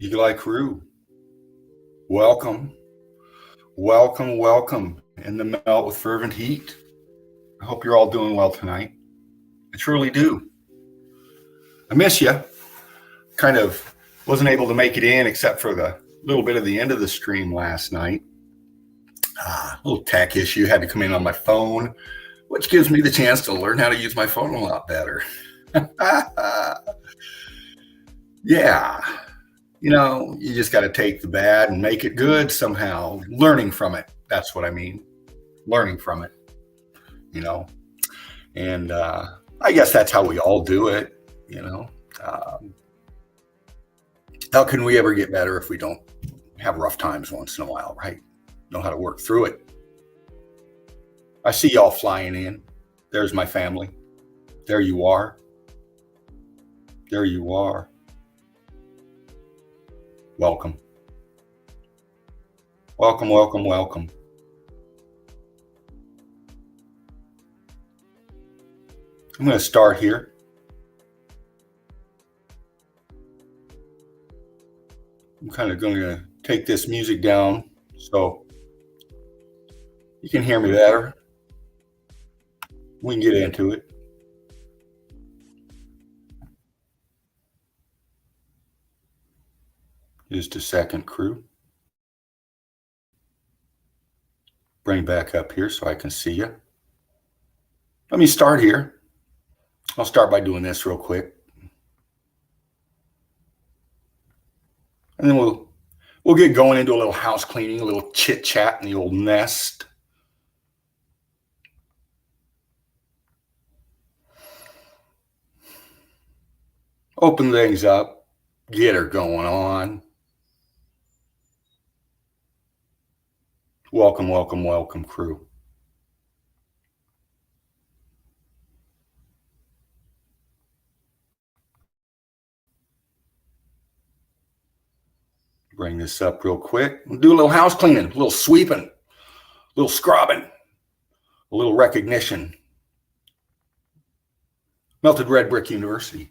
Eli Crew, welcome, welcome, welcome in the melt with fervent heat. I hope you're all doing well tonight. I truly do. I miss you. Kind of wasn't able to make it in except for the little bit of the end of the stream last night. A little tech issue, had to come in on my phone, which gives me the chance to learn how to use my phone a lot better. Yeah. You know, you just got to take the bad and make it good somehow. Learning from it. That's what I mean. Learning from it, you know. And I guess that's how we all do it, you know. How can we ever get better if we don't have rough times once in a while, right? Know how to work through it. I see y'all flying in. There's my family. There you are. There you are. Welcome. Welcome, welcome, welcome. I'm going to start here. I'm kind of going to take this music down so you can hear me better. We can get into it. Just a second, crew. Bring back up here so I can see you. Let me start here. I'll start by doing this real quick. And then we'll get going into a little house cleaning, a little chit chat in the old nest. Open things up, get her going on. Welcome, welcome, welcome, crew. Bring this up real quick. We'll do a little house cleaning, a little sweeping, a little scrubbing, a little recognition. Melted Red Brick University.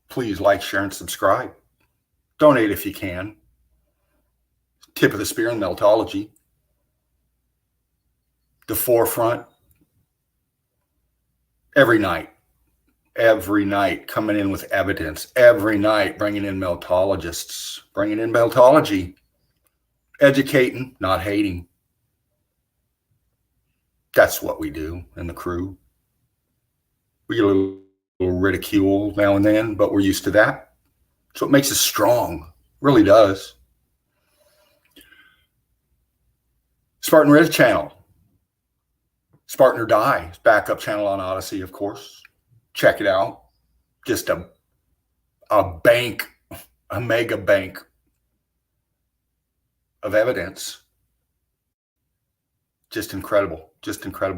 Please like, share, and subscribe. Donate if you can. Tip of the spear in Meltology. The forefront. Every night coming in with evidence. Every night bringing in meltologists, bringing in Meltology. Educating, not hating. That's what we do in the crew. We get a little ridicule now and then, but we're used to that. So it makes us strong, really does. Spartan Red Channel, Spartan or Die, backup channel on Odyssey, of course. Check it out. Just a bank, a mega bank of evidence. Just incredible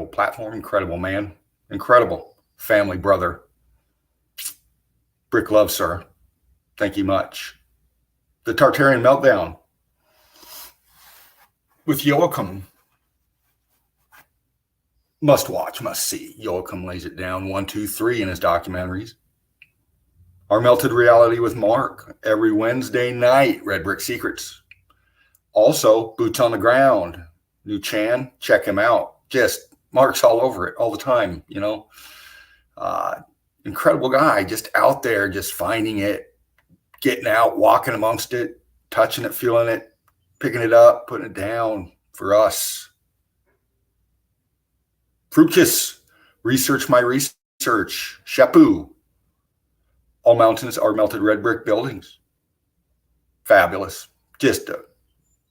platform, incredible man, incredible family brother. Brick love, sir. Thank you much. The Tartarian Meltdown with Joachim. Must watch, must see. Joachim lays it down 1, 2, 3 in his documentaries. Our Melted Reality with Mark every Wednesday night. Red Brick Secrets. Also, Boots on the Ground. New Chan, check him out. Just Mark's all over it all the time, you know. Incredible guy, just out there, just finding it, getting out, walking amongst it, touching it, feeling it, picking it up, putting it down for us. Fruitkiss, research my research. Shapu. All mountains are melted red brick buildings. Fabulous. Just a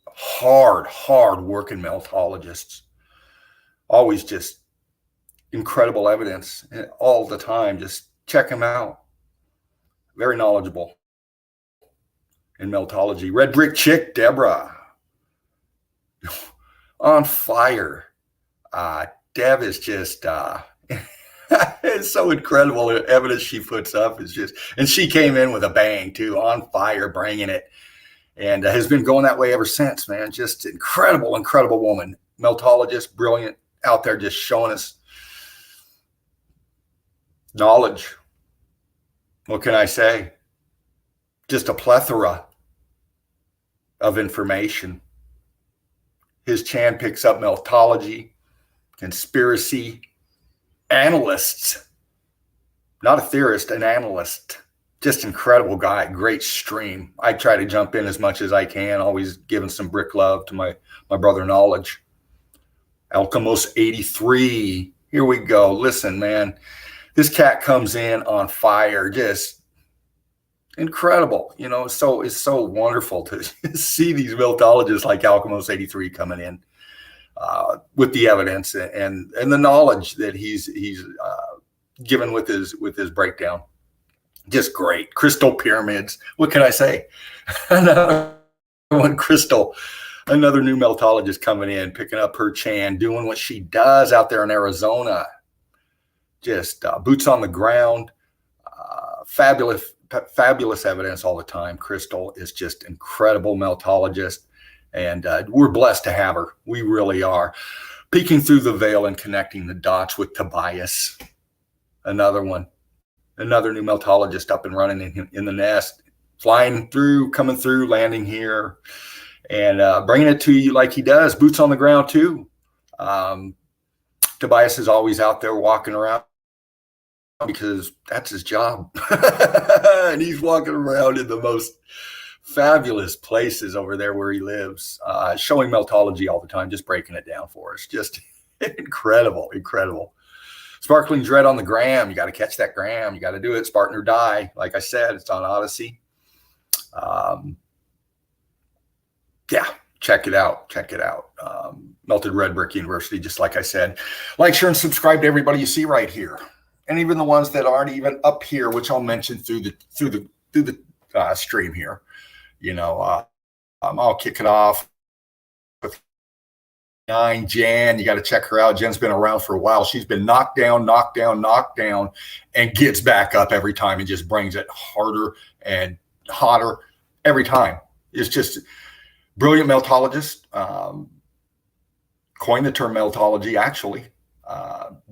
hard working meltologists. Always just incredible evidence all the time. Just check them out. Very knowledgeable in meltology. Red Brick Chick, Deborah. On fire. Deb is just it's so incredible. The evidence she puts up is just, and she came in with a bang too, on fire, bringing it, and has been going that way ever since, man. Just incredible woman. Meltologist, brilliant, out there just showing us knowledge. What can I say? Just a plethora of information. His Chan picks up meltology, conspiracy, analysts, not a theorist, an analyst. Just incredible guy, great stream. I try to jump in as much as I can, always giving some brick love to my brother Knowledge. Alchemos 83, here we go. Listen, man, this cat comes in on fire, just incredible. You know, it's so wonderful to see these meltologists like Alchemos 83 coming in with the evidence and the knowledge that he's given with his breakdown. Just great. Crystal pyramids. What can I say? Another one, Crystal. Another new meltologist coming in, picking up her Chan, doing what she does out there in Arizona. Just boots on the ground. Fabulous evidence all the time. Crystal is just incredible meltologist. And we're blessed to have her. We really are. Peeking through the veil and connecting the dots with Tobias. Another one. Another new meltologist up and running in the nest, flying through, coming through, landing here, and bringing it to you like he does. Boots on the ground too. Tobias is always out there walking around because that's his job. And he's walking around in the most fabulous places over there where he lives, showing meltology all the time, just breaking it down for us. Just incredible. Sparkling Dread on the gram. You got to catch that gram. You got to do it. Spartan or die. Like I said, it's on Odyssey. Yeah, check it out. Melted Red Brick University, just like I said. Like, share, and subscribe to everybody you see right here, and even the ones that aren't even up here, which I'll mention through the stream here. You know, I'll kick it off with Jen. You got to check her out. Jen's been around for a while. She's been knocked down, and gets back up every time and just brings it harder and hotter every time. It's just brilliant meltologist. Coined the term meltology, actually.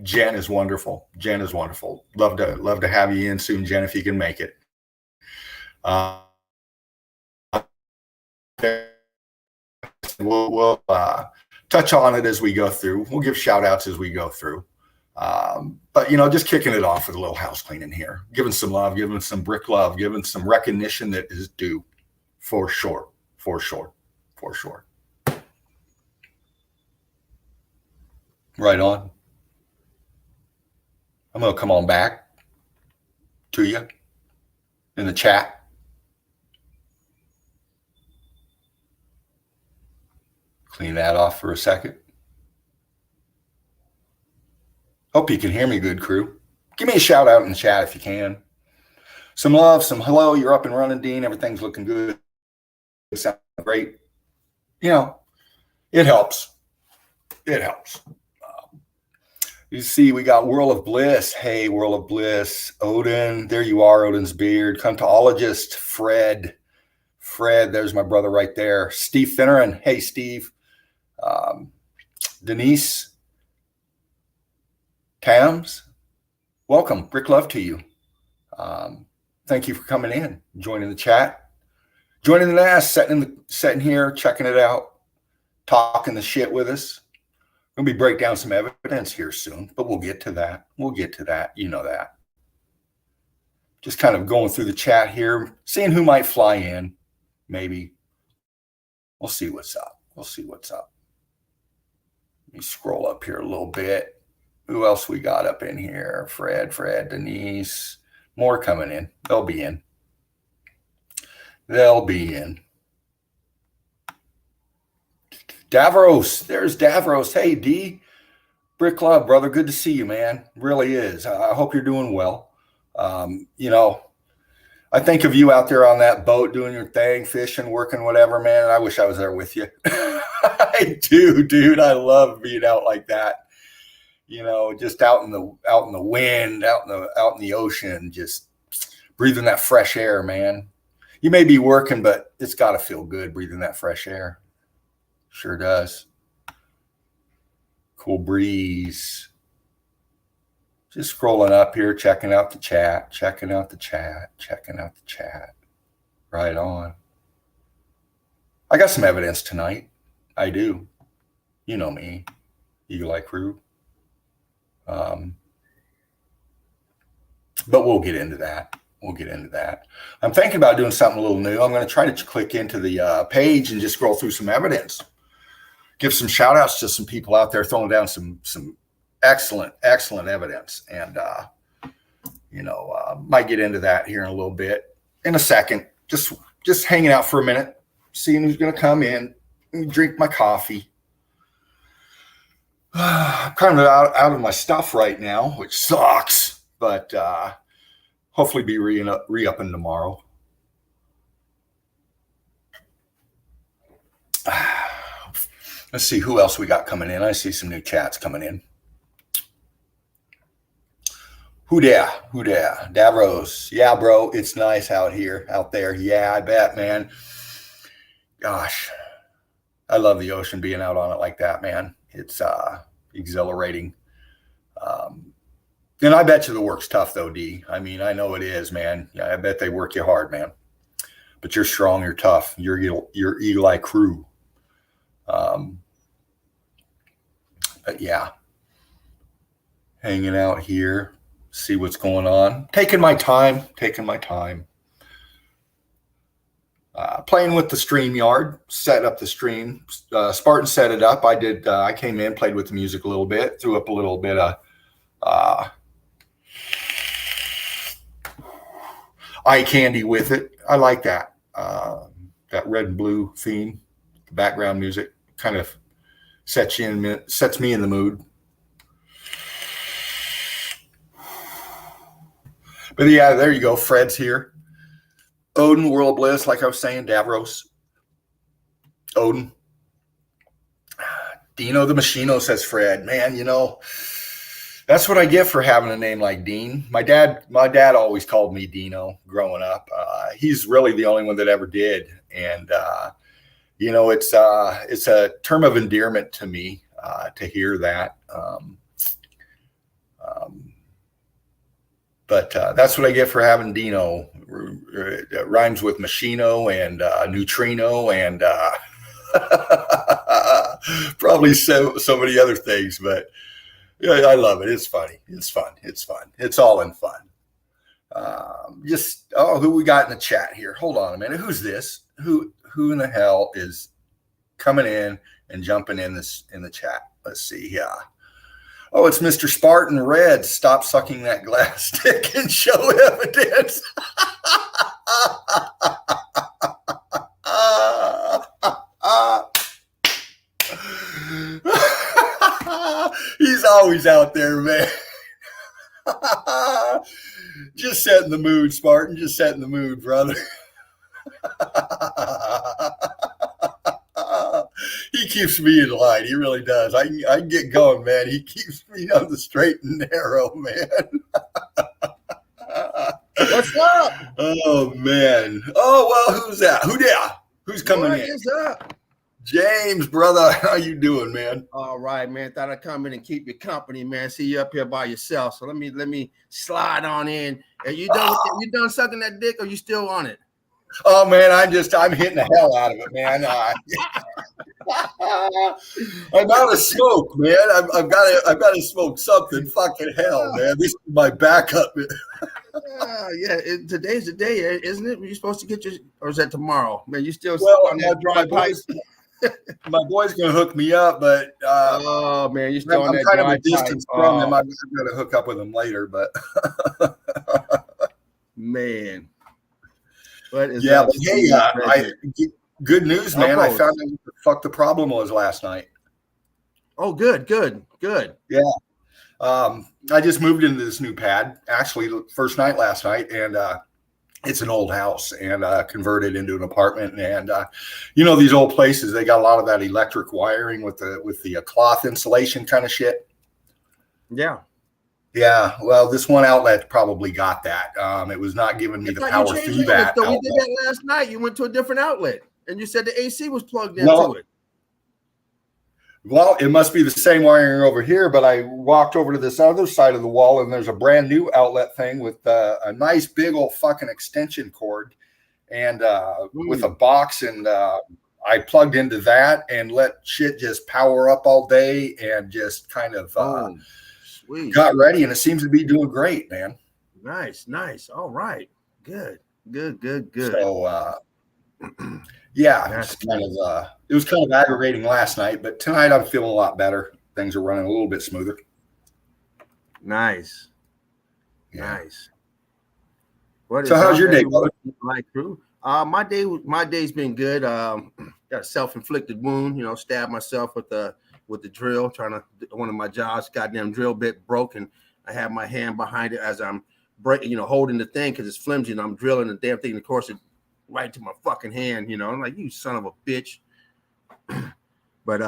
Jen is wonderful. Love to have you in soon, Jen, if you can make it. We'll touch on it as we go through. We'll give shout outs as we go through. But, you know, just kicking it off with a little house cleaning here, giving some love, giving some brick love, giving some recognition that is due for sure. Right on. I'm going to come on back to you in the chat. Clean that off for a second. Hope you can hear me good, crew. Give me a shout out in the chat if you can. Some love, some hello. You're up and running, Dean. Everything's looking good. It sounds great. You know, it helps. You see, we got World of Bliss. Hey, World of Bliss. Odin. There you are, Odin's beard. Cuntologist. Fred, there's my brother right there. Steve Finneran. Hey, Steve. Denise Tams, welcome. Brick love to you. Thank you for coming in, joining the chat, joining the nest, sitting here, checking it out, talking the shit with us. We'll be break down some evidence here soon, but we'll get to that. You know that. Just kind of going through the chat here, seeing who might fly in, maybe. We'll see what's up. Let me scroll up here a little bit. Who else we got up in here? Fred, Denise. More coming in. They'll be in. Davros. There's Davros. Hey, D. Brick Love, brother. Good to see you, man. Really is. I hope you're doing well. You know, I think of you out there on that boat doing your thing, fishing, working, whatever, man. I wish I was there with you. I do, dude. I love being out like that. You know, just out in the wind, out in the ocean, just breathing that fresh air, man. You may be working, but it's got to feel good breathing that fresh air. Sure does. Cool breeze. Just scrolling up here, checking out the chat. Right on. I got some evidence tonight. I do. You know me, Eagle Eye Crew. But we'll get into that. I'm thinking about doing something a little new. I'm going to try to click into the page and just scroll through some evidence. Give some shout outs to some people out there throwing down some excellent evidence. And, might get into that here in a little bit. In a second, just hanging out for a minute, seeing who's going to come in, drink my coffee. I'm kind of out of my stuff right now, which sucks, but hopefully be re-upping tomorrow. Let's see who else we got coming in. I see some new chats coming in. Who there? Davros. Yeah, bro, it's nice out there. Yeah, I bet, man. Gosh, I love the ocean, being out on it like that, man. It's exhilarating. And I bet you the work's tough, though, D. I mean, I know it is, man. Yeah, I bet they work you hard, man. But you're strong, you're tough. You're Eagle Eye Crew. But yeah, hanging out here, see what's going on. Taking my time. Playing with the StreamYard, set up the stream. Spartan set it up. I came in, played with the music a little bit, threw up a little bit of eye candy with it. I like that. That red and blue theme, the background music kind of sets me in the mood. But yeah, there you go. Fred's here. Odin, World Bliss, like I was saying, Davros. Odin. Dino the Machino, says Fred. Man, that's what I get for having a name like Dean. My dad always called me Dino growing up. He's really the only one that ever did. And, it's a term of endearment to me to hear that. But that's what I get for having Dino. It rhymes with machino and neutrino and probably so many other things. But yeah, I love it. It's funny. It's fun. It's all in fun. Who we got in the chat here? Hold on a minute. Who's this? Who in the hell is coming in and jumping in the chat? Let's see. Yeah. Oh, it's Mr. Spartan Red. Stop sucking that glass stick and show evidence. He's always out there, man. Just setting the mood, Spartan. Just setting the mood, brother. He keeps me in line. He really does. I can get going, man. He keeps me on the straight and narrow, man. What's up? Oh, man. Oh, well, who's that? Who's coming in? What's up? James, brother. How you doing, man? All right, man. Thought I'd come in and keep you company, man. See you up here by yourself. So let me slide on in. Are you done with it? You done sucking that dick, or you still on it? Oh man, I'm hitting the hell out of it, man. I'm out of smoke, man. I've got to smoke something. Fucking hell, man. This is my backup. Today's the day, isn't it? You're supposed to get or is that tomorrow? Man, you still on that dry pipe? My boy's gonna hook me up, but oh man, you still on that kind dry of a distance pipe. from him. I'm gonna hook up with him later, but man. But hey, good news, man. I found out what the fuck the problem was last night. Oh, good. Yeah. I just moved into this new pad, actually the first night last night, and it's an old house and converted into an apartment. And these old places, they got a lot of that electric wiring with the cloth insulation kind of shit. Yeah. Yeah, well, this one outlet probably got that. It was not giving me the power through that. So we did that last night. You went to a different outlet, and you said the AC was plugged into it. Well, it must be the same wiring over here, but I walked over to this other side of the wall, and there's a brand new outlet thing with a nice big old fucking extension cord, and with a box, and I plugged into that and let shit just power up all day and just kind of sweet. got ready, and it seems to be doing great, man. Nice. All right. Good. So yeah, That's just kind of it was kind of aggravating last night, but tonight I'm feeling a lot better. Things are running a little bit smoother. nice. What So how's your day, brother? Like through? My day's been good. Got a self-inflicted wound, stabbed myself with the drill, trying to one of my jobs, goddamn drill bit broke, and I have my hand behind it as I'm holding the thing because it's flimsy, and I'm drilling the damn thing. Of course, it right to my fucking hand. I'm like, you son of a bitch. But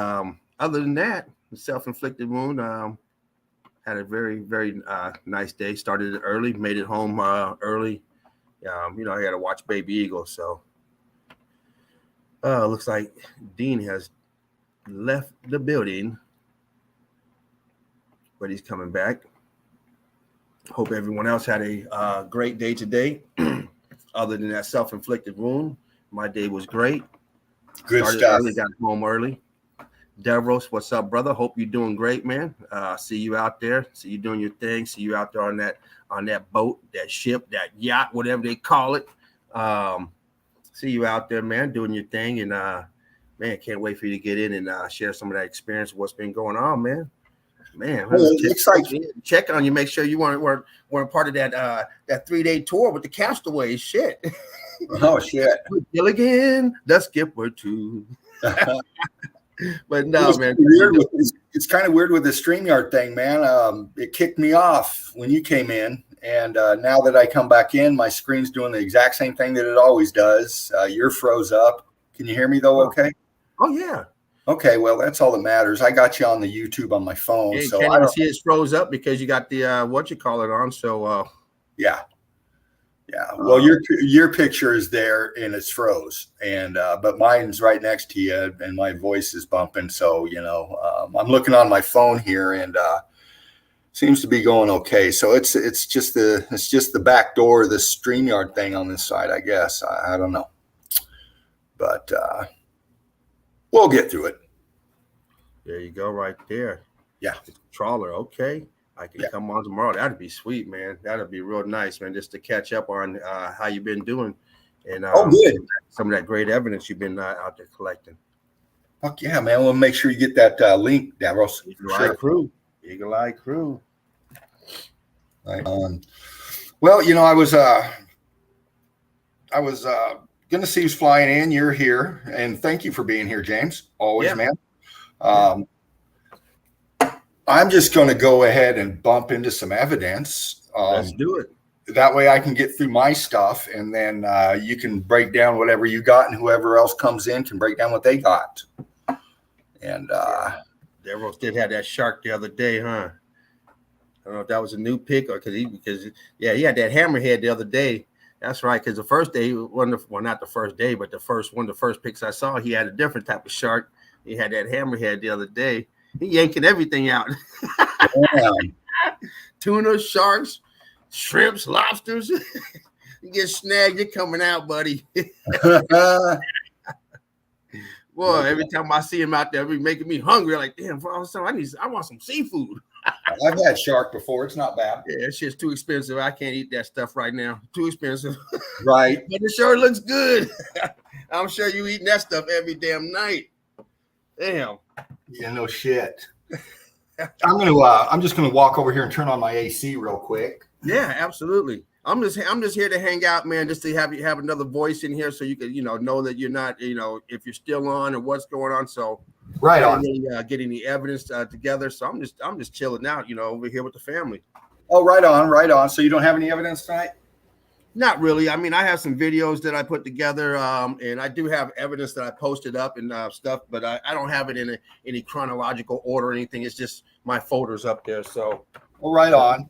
other than that, the self-inflicted wound. Had a very, very nice day. Started it early, made it home early. I had to watch Baby Eagle. So looks like Dean has left the building, but he's coming back. Hope everyone else had a great day today. Other than that self-inflicted wound, my day was great. Good Started stuff. early, got home early. Devros, what's up, brother? Hope you're doing great, man. See you out there. See you doing your thing. See you out there on that boat, that ship, that yacht, whatever they call it. See you out there, man, doing your thing. And man, can't wait for you to get in and share some of that experience of what's been going on, man. Man, it's like check on you, make sure you weren't part of that 3-day tour with the castaways. Shit. Oh shit. Gilligan, the skipper too. But no, man. It's kind of weird with the StreamYard thing, man. It kicked me off when you came in, and now that I come back in, my screen's doing the exact same thing that it always does. You're froze up. Can you hear me though? Okay. Oh yeah. Okay, well that's all that matters. I got you on the YouTube on my phone, Yeah, so can't I even don't see it's froze up because you got the on. So yeah. Well, your picture is there and it's froze, and but mine's right next to you, and my voice is bumping. So I'm looking on my phone here, and seems to be going okay. So it's just the back door of the StreamYard thing on this side, I guess. I don't know, but we'll get through it. there you go, right there. Yeah, trawler. Okay. I can come on tomorrow. That'd be sweet, man. That'd be real nice, man, just to catch up on how you've been doing and good. Some of that great evidence you've been out there collecting. Fuck yeah, man. We'll make sure you get that link, Davros. Eagle Eye Crew. Right on. Well, I was gonna see who's flying in. You're here, and thank you for being here, James. Always, man. I'm just going to go ahead and bump into some evidence. Let's do it. That way I can get through my stuff, and then you can break down whatever you got, and whoever else comes in can break down what they got. And Devros did have that shark the other day, huh? I don't know if that was a new pick or because he had that hammerhead the other day. That's right, because the first day, not the first day, but one of the first picks I saw, he had a different type of shark. He had that hammerhead the other day. He yanking everything out. Tuna, sharks, shrimps, lobsters. You get snagged, you're coming out, buddy. Boy, every time I see him out there, it's making me hungry. Like, damn, I want some seafood. I've had shark before. It's not bad. Yeah, that shit's too expensive. I can't eat that stuff right now. Too expensive. Right. But it sure looks good. I'm sure you eating that stuff every damn night. Damn. Yeah, no shit. I'm just gonna walk over here and turn on my AC real quick. Yeah, absolutely. I'm just here to hang out, man, just to have another voice in here so you can, know that you're not, if you're still on or what's going on. So right on. Getting the evidence together. So I'm just chilling out, over here with the family. Oh, right on. So you don't have any evidence tonight? Not really. I mean, I have some videos that I put together, and I do have evidence that I posted up and stuff, but I don't have it in any chronological order or anything. It's just my folders up there. So, well, right on.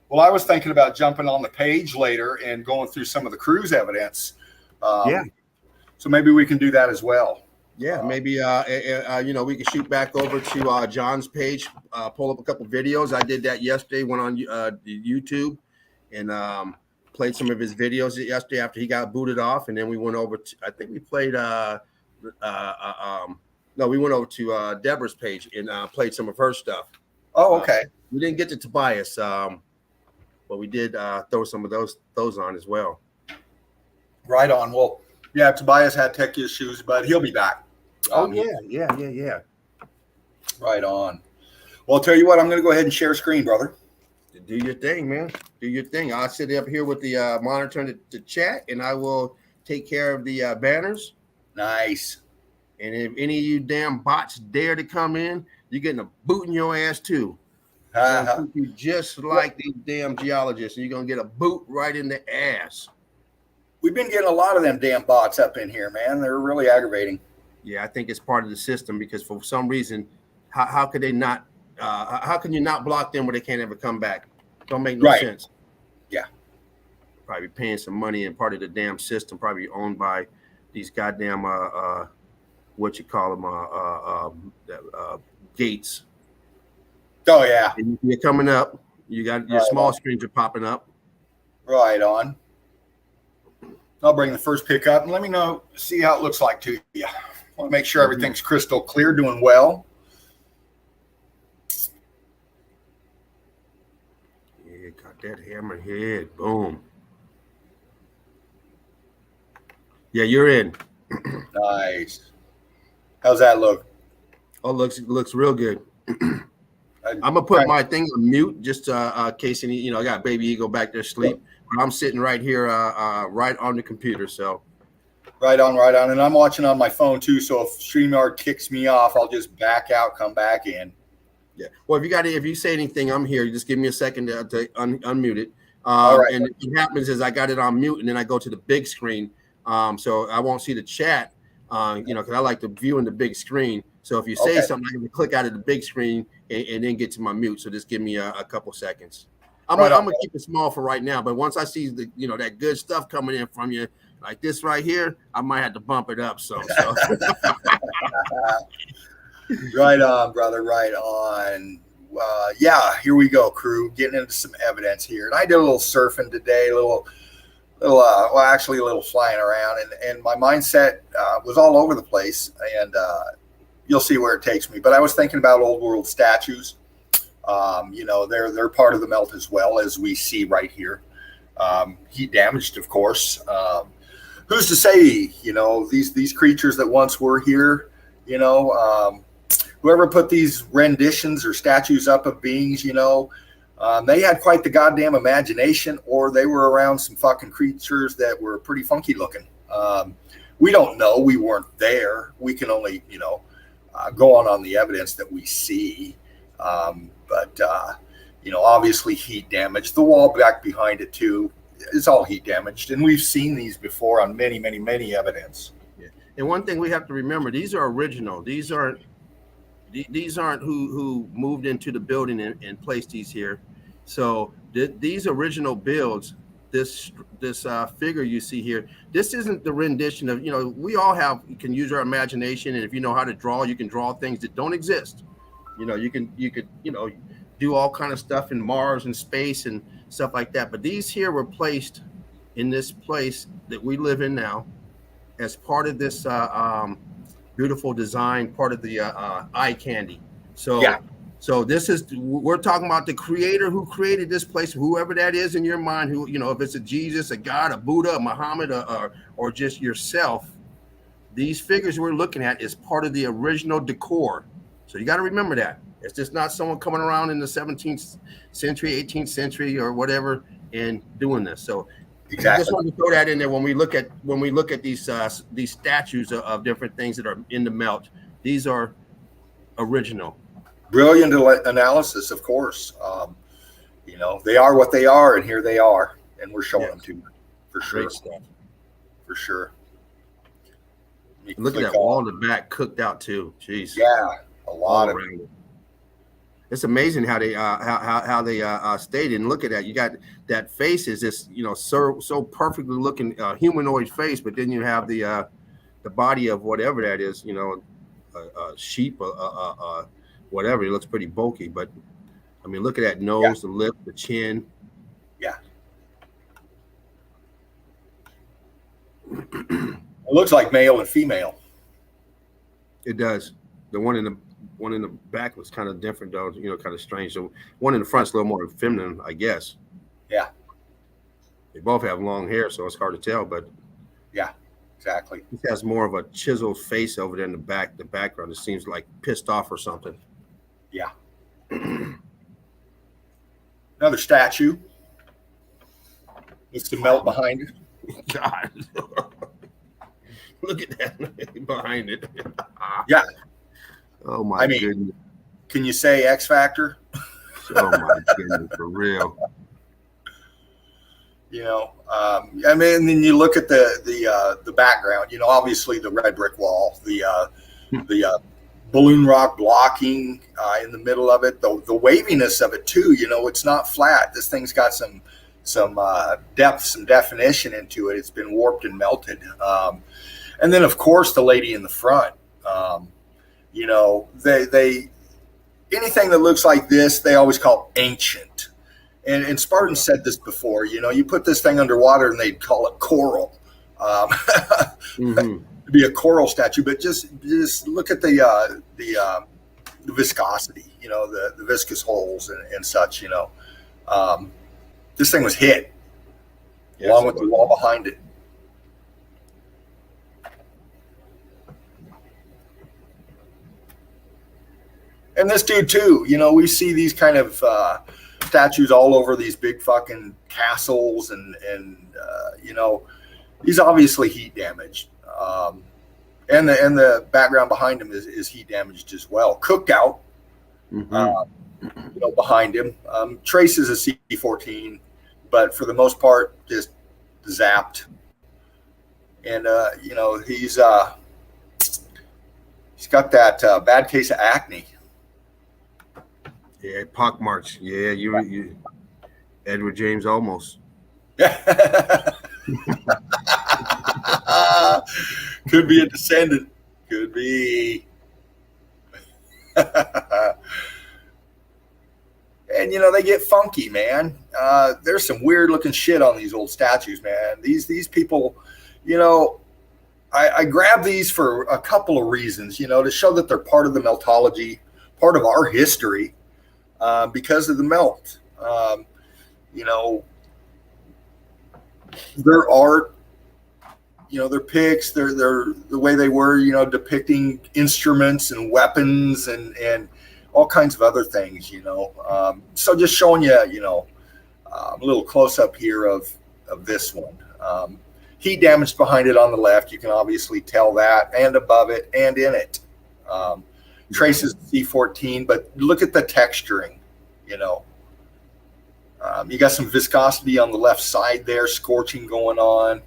Well, I was thinking about jumping on the page later and going through some of the cruise evidence. So maybe we can do that as well. Yeah, maybe we can shoot back over to John's page, pull up a couple videos. I did that yesterday. Went on YouTube and played some of his videos yesterday after he got booted off, and then we went over to, I think we played no, we went over to Deborah's page and played some of her stuff. Oh, okay. We didn't get to Tobias, but we did throw some of those on as well. Right on. Well, yeah, Tobias had tech issues, but he'll be back. Yeah. Right on. Well, I'll tell you what, I'm going to go ahead and share screen, brother. Do your thing, man. Do your thing. I'll sit up here with the monitor and the chat, and I will take care of the banners. Nice. And if any of you damn bots dare to come in, you're getting a boot in your ass too. You just like these damn geologists, and you're gonna get a boot right in the ass. We've been getting a lot of them damn bots up in here, man. They're really aggravating. Yeah, I think it's part of the system because for some reason, how could they not? How can you not block them where they can't ever come back? Don't make no sense. Yeah. Probably paying some money and part of the damn system, probably owned by these goddamn what you call them gates. Oh yeah. And you're coming up. You got your small screens are popping up. Right on. I'll bring the first pick up and let me know, see how it looks like to you. I want to make sure everything's crystal clear, doing well. Yeah, got that hammerhead. Boom. Yeah, you're in. Nice. How's that look? Oh, looks real good. I'm gonna put my thing on mute just in case any, I got baby eagle back there asleep. But I'm sitting right here, right on the computer. So right on. And I'm watching on my phone too. So if StreamYard kicks me off, I'll just back out, come back in. Yeah. Well, if you say anything, I'm here. Just give me a second to unmute it. All right. And what happens is I got it on mute, and then I go to the big screen, so I won't see the chat. Because I like to view in the big screen. So if you say something, I'm going to click out of the big screen and then get to my mute. So just give me a couple seconds. I'm gonna keep it small for right now, but once I see that good stuff coming in from you, like this right here, I might have to bump it up some. So. Right on, brother. Right on. Yeah, here we go, crew. Getting into some evidence here, and I did a little surfing today, a little flying around, and my mindset was all over the place, and you'll see where it takes me. But I was thinking about old world statues. They're part of the melt as well, as we see right here. Heat damaged, of course. Who's to say, these creatures that once were here, whoever put these renditions or statues up of beings, they had quite the goddamn imagination, or they were around some fucking creatures that were pretty funky looking. We don't know. We weren't there. We can only, go on the evidence that we see. But obviously heat damage. The wall back behind it too is all heat damaged, and we've seen these before on many, many, many evidence. Yeah. And one thing we have to remember: these are original. These aren't who moved into the building and placed these here. So these original builds, this figure you see here, this isn't the rendition of, we all can use our imagination, and if you know how to draw, you can draw things that don't exist. You could do all kind of stuff in Mars and space and stuff like that. But these here were placed in this place that we live in now as part of this beautiful design, part of the eye candy. So yeah. So we're talking about the creator who created this place, whoever that is in your mind, who, if it's a Jesus, a God, a Buddha, a Muhammad, or just yourself, these figures we're looking at is part of the original decor. So you got to remember that. It's just not someone coming around in the 17th century, 18th century, or whatever, and doing this. So exactly. I just want to throw that in there when we look at these statues of different things that are in the melt. These are original. Brilliant analysis, of course. They are what they are, and here they are, and we're showing them to you for sure. Great stuff. For sure. Look at that wall in the back, cooked out too. Jeez. Yeah, a lot of it. It's amazing how they stayed. And look at that. You got that face is this, so perfectly looking humanoid face, but then you have the body of whatever that is, a sheep, whatever. It looks pretty bulky, but I mean, look at that nose, the lip, the chin. Yeah. It looks like male and female. It does. The one in the back was kind of different though, kind of strange. So one in the front's a little more feminine, I guess. Yeah. They both have long hair, so it's hard to tell, but Yeah, exactly. it has more of a chiseled face over there in the back. The background, it seems like pissed off or something. Yeah. Another statue. It's the melt behind it. God. Look at that behind it. Yeah. Oh my goodness. Can you say X Factor? Oh my goodness, for real. And then you look at the background. Obviously the red brick wall, the balloon rock blocking in the middle of it, the waviness of it too. It's not flat. This thing's got some depth, some definition into it. It's been warped and melted. And then of course the lady in the front. They anything that looks like this, they always call ancient. And Spartan said this before. You put this thing underwater and they'd call it coral. It'd be a coral statue, but just look at the viscosity. The viscous holes and such. This thing was hit along with the wall behind it. And this dude too, we see these kind of statues all over these big fucking castles, and he's obviously heat damaged, and the background behind him is heat damaged as well, cooked out. Behind him, traces a C14, but for the most part, just zapped. And he's got that bad case of acne. Yeah, pockmarks. Yeah, you Edward James almost. Could be a descendant. Could be. And they get funky, man. There's some weird looking shit on these old statues, man. These people, I grab these for a couple of reasons, to show that they're part of the meltology, part of our history. Because of the melt, their art, their pics, their the way they were, depicting instruments and weapons and all kinds of other things, So just showing you, a little close up here of this one. Heat damage behind it on the left. You can obviously tell that, and above it and in it. Traces C14, but look at the texturing, you got some viscosity on the left side there, scorching going on,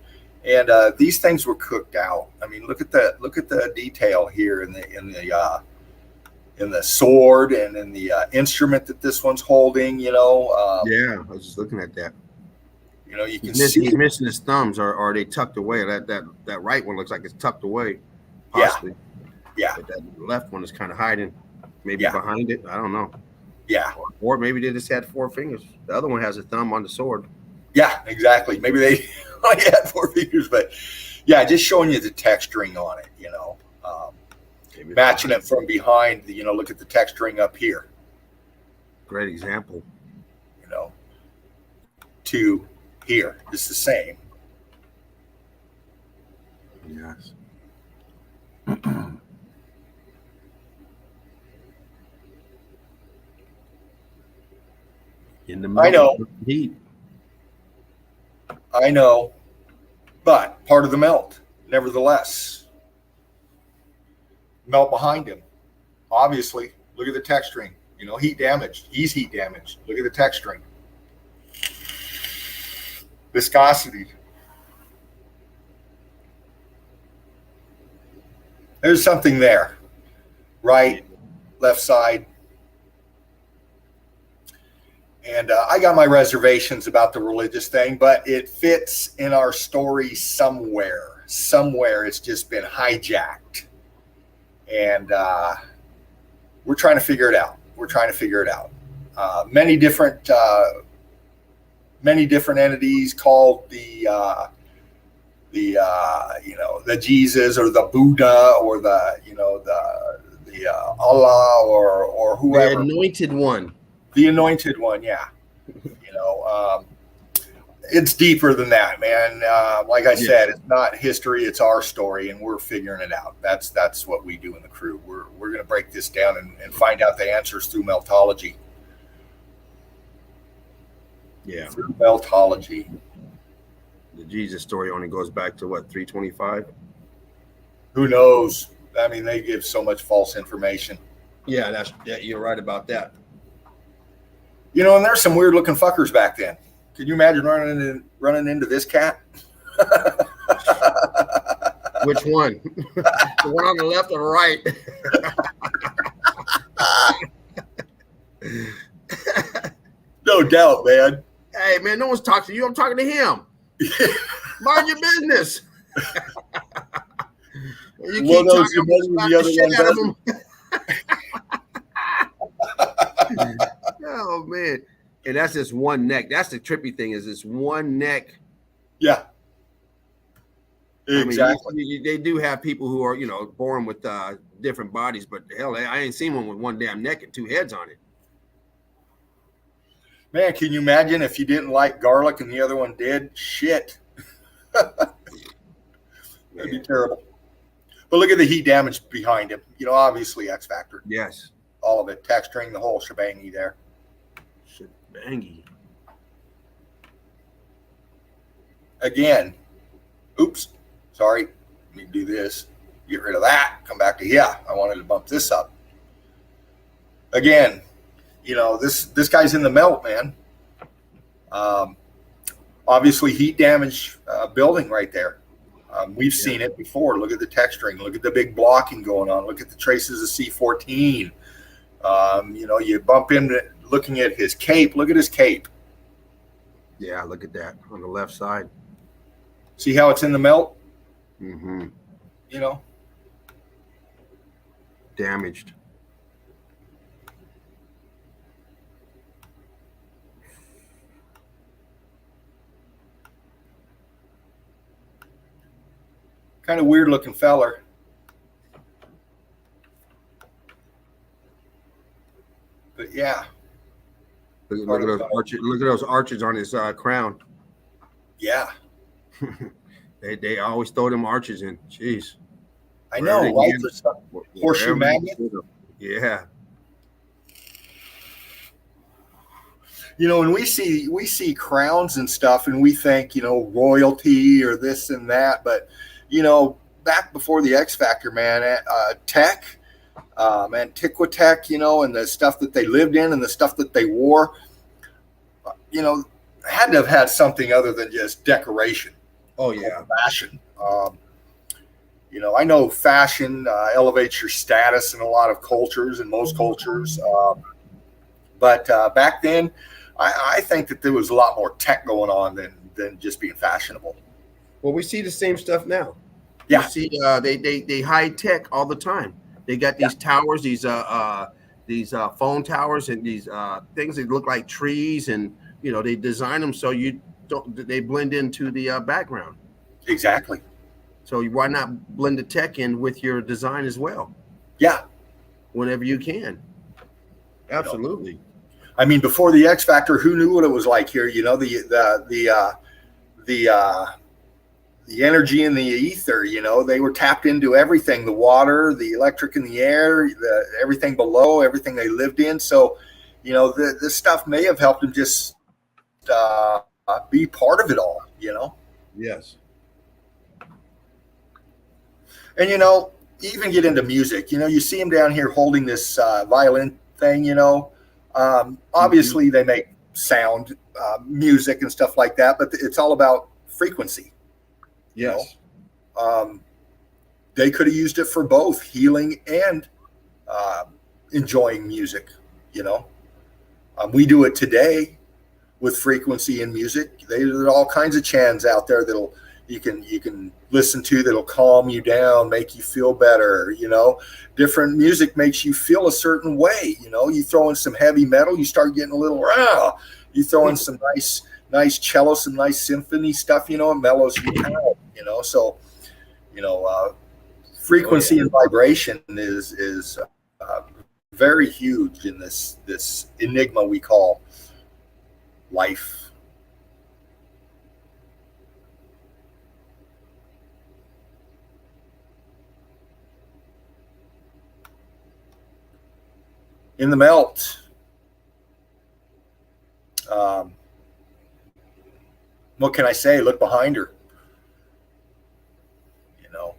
and these things were cooked out. I mean, look at the detail here in the sword and in the instrument that this one's holding. Yeah, I was just looking at that. You can see he's missing his thumbs, or are they tucked away? That right one looks like it's tucked away, possibly. Yeah. But that left one is kind of hiding, maybe behind it. I don't know. Yeah. Or maybe they just had 4 fingers. The other one has a thumb on the sword. Yeah, exactly. Maybe they only had 4 fingers, but yeah, just showing you the texturing on it, matching it from behind. Look at the texturing up here. Great example. To here, it's the same. Yes. In the I know. Heat. I know, but part of the melt, nevertheless. Melt behind him, obviously. Look at the texturing. Heat damaged. He's heat damaged. Look at the texturing. Viscosity. There's something there. Right, left side. And I got my reservations about the religious thing, but it fits in our story somewhere. Somewhere it's just been hijacked. And we're trying to figure it out. Many different entities called the the Jesus or the Buddha or the Allah or whoever, the anointed one. the anointed one. Yeah, it's deeper than that, man. Like I said, it's not history; it's our story, and we're figuring it out. That's what we do in the crew. We're going to break this down and find out the answers through meltology. Yeah, through meltology. The Jesus story only goes back to what, 325? Who knows? I mean, they give so much false information. Yeah, you're right about that. And there's some weird looking fuckers back then. Can you imagine running into this cat? Which one? The one on the left or right? No doubt, man. Hey, man, no one's talking to you. I'm talking to him. Mind your business. You keep talking about the shit out of him. Oh, man. And that's just one neck. That's the trippy thing, is this one neck. Yeah. Exactly. I mean, they do have people who are, born with different bodies, but hell, I ain't seen one with one damn neck and two heads on it. Man, can you imagine if you didn't like garlic and the other one did? Shit. That'd be terrible. But look at the heat damage behind him. Obviously X Factor. Yes. All of it. Texturing, the whole shebangy there. Shebangy. Again. Oops. Sorry. Let me do this. Get rid of that. Come back to, I wanted to bump this up. Again, this guy's in the melt, man. Obviously heat damage building right there. We've seen it before. Look at the texturing. Look at the big blocking going on. Look at the traces of C14. You bump into looking at his cape. Look at his cape. Yeah, look at that on the left side. See how it's in the melt? Mm-hmm. Damaged. Kind of weird looking feller. But yeah. Look at those arches. Look at those arches on his crown. Yeah. They always throw them arches in. Jeez. I know. Horseshoe magnet. Yeah. When we see crowns and stuff, and we think royalty or this and that, but back before the X Factor, man, tech, Antiquitech, and the stuff that they lived in and the stuff that they wore, had to have had something other than just decoration. Oh yeah, fashion. I know fashion elevates your status in a lot of cultures, in most cultures, but back then, I think that there was a lot more tech going on than just being fashionable. Well, we see the same stuff now. Yeah. You see, they high tech all the time. They got these towers, these phone towers, and these things that look like trees, and they design them so they blend into the background. Exactly. So why not blend the tech in with your design as well? Yeah. Whenever you can. Absolutely. I mean, before the X Factor, who knew what it was like here? The energy in the ether, they were tapped into everything, the water, the electric in the air, everything below, everything they lived in. So, this stuff may have helped them just be part of it all, Yes. And, even get into music, you see them down here holding this violin thing, obviously they make sound, music and stuff like that, but it's all about frequency. Yes. They could have used it for both healing and enjoying music, we do it today with frequency and music. There are all kinds of chants out there that'll you can listen to that'll calm you down, make you feel better. Different music makes you feel a certain way. You throw in some heavy metal, you start getting a little you throw in some nice nice cello, some nice symphony stuff, you know, it mellows you out, you know. So, you know, frequency and vibration is very huge in this enigma we call life. In the melt, what can I say? Look behind her. You know,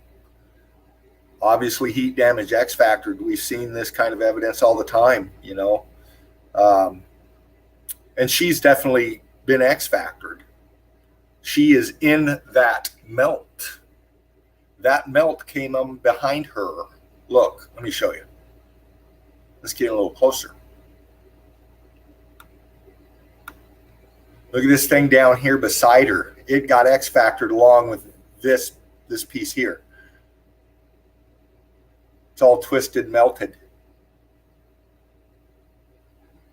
obviously heat damage X factor. We've seen this kind of evidence all the time, you know. And she's definitely been X factored. She is in that melt. That melt came behind her. Look, let me show you. Let's get a little closer. Look at this thing down here beside her. It got X factored along with this piece here. It's all twisted, melted.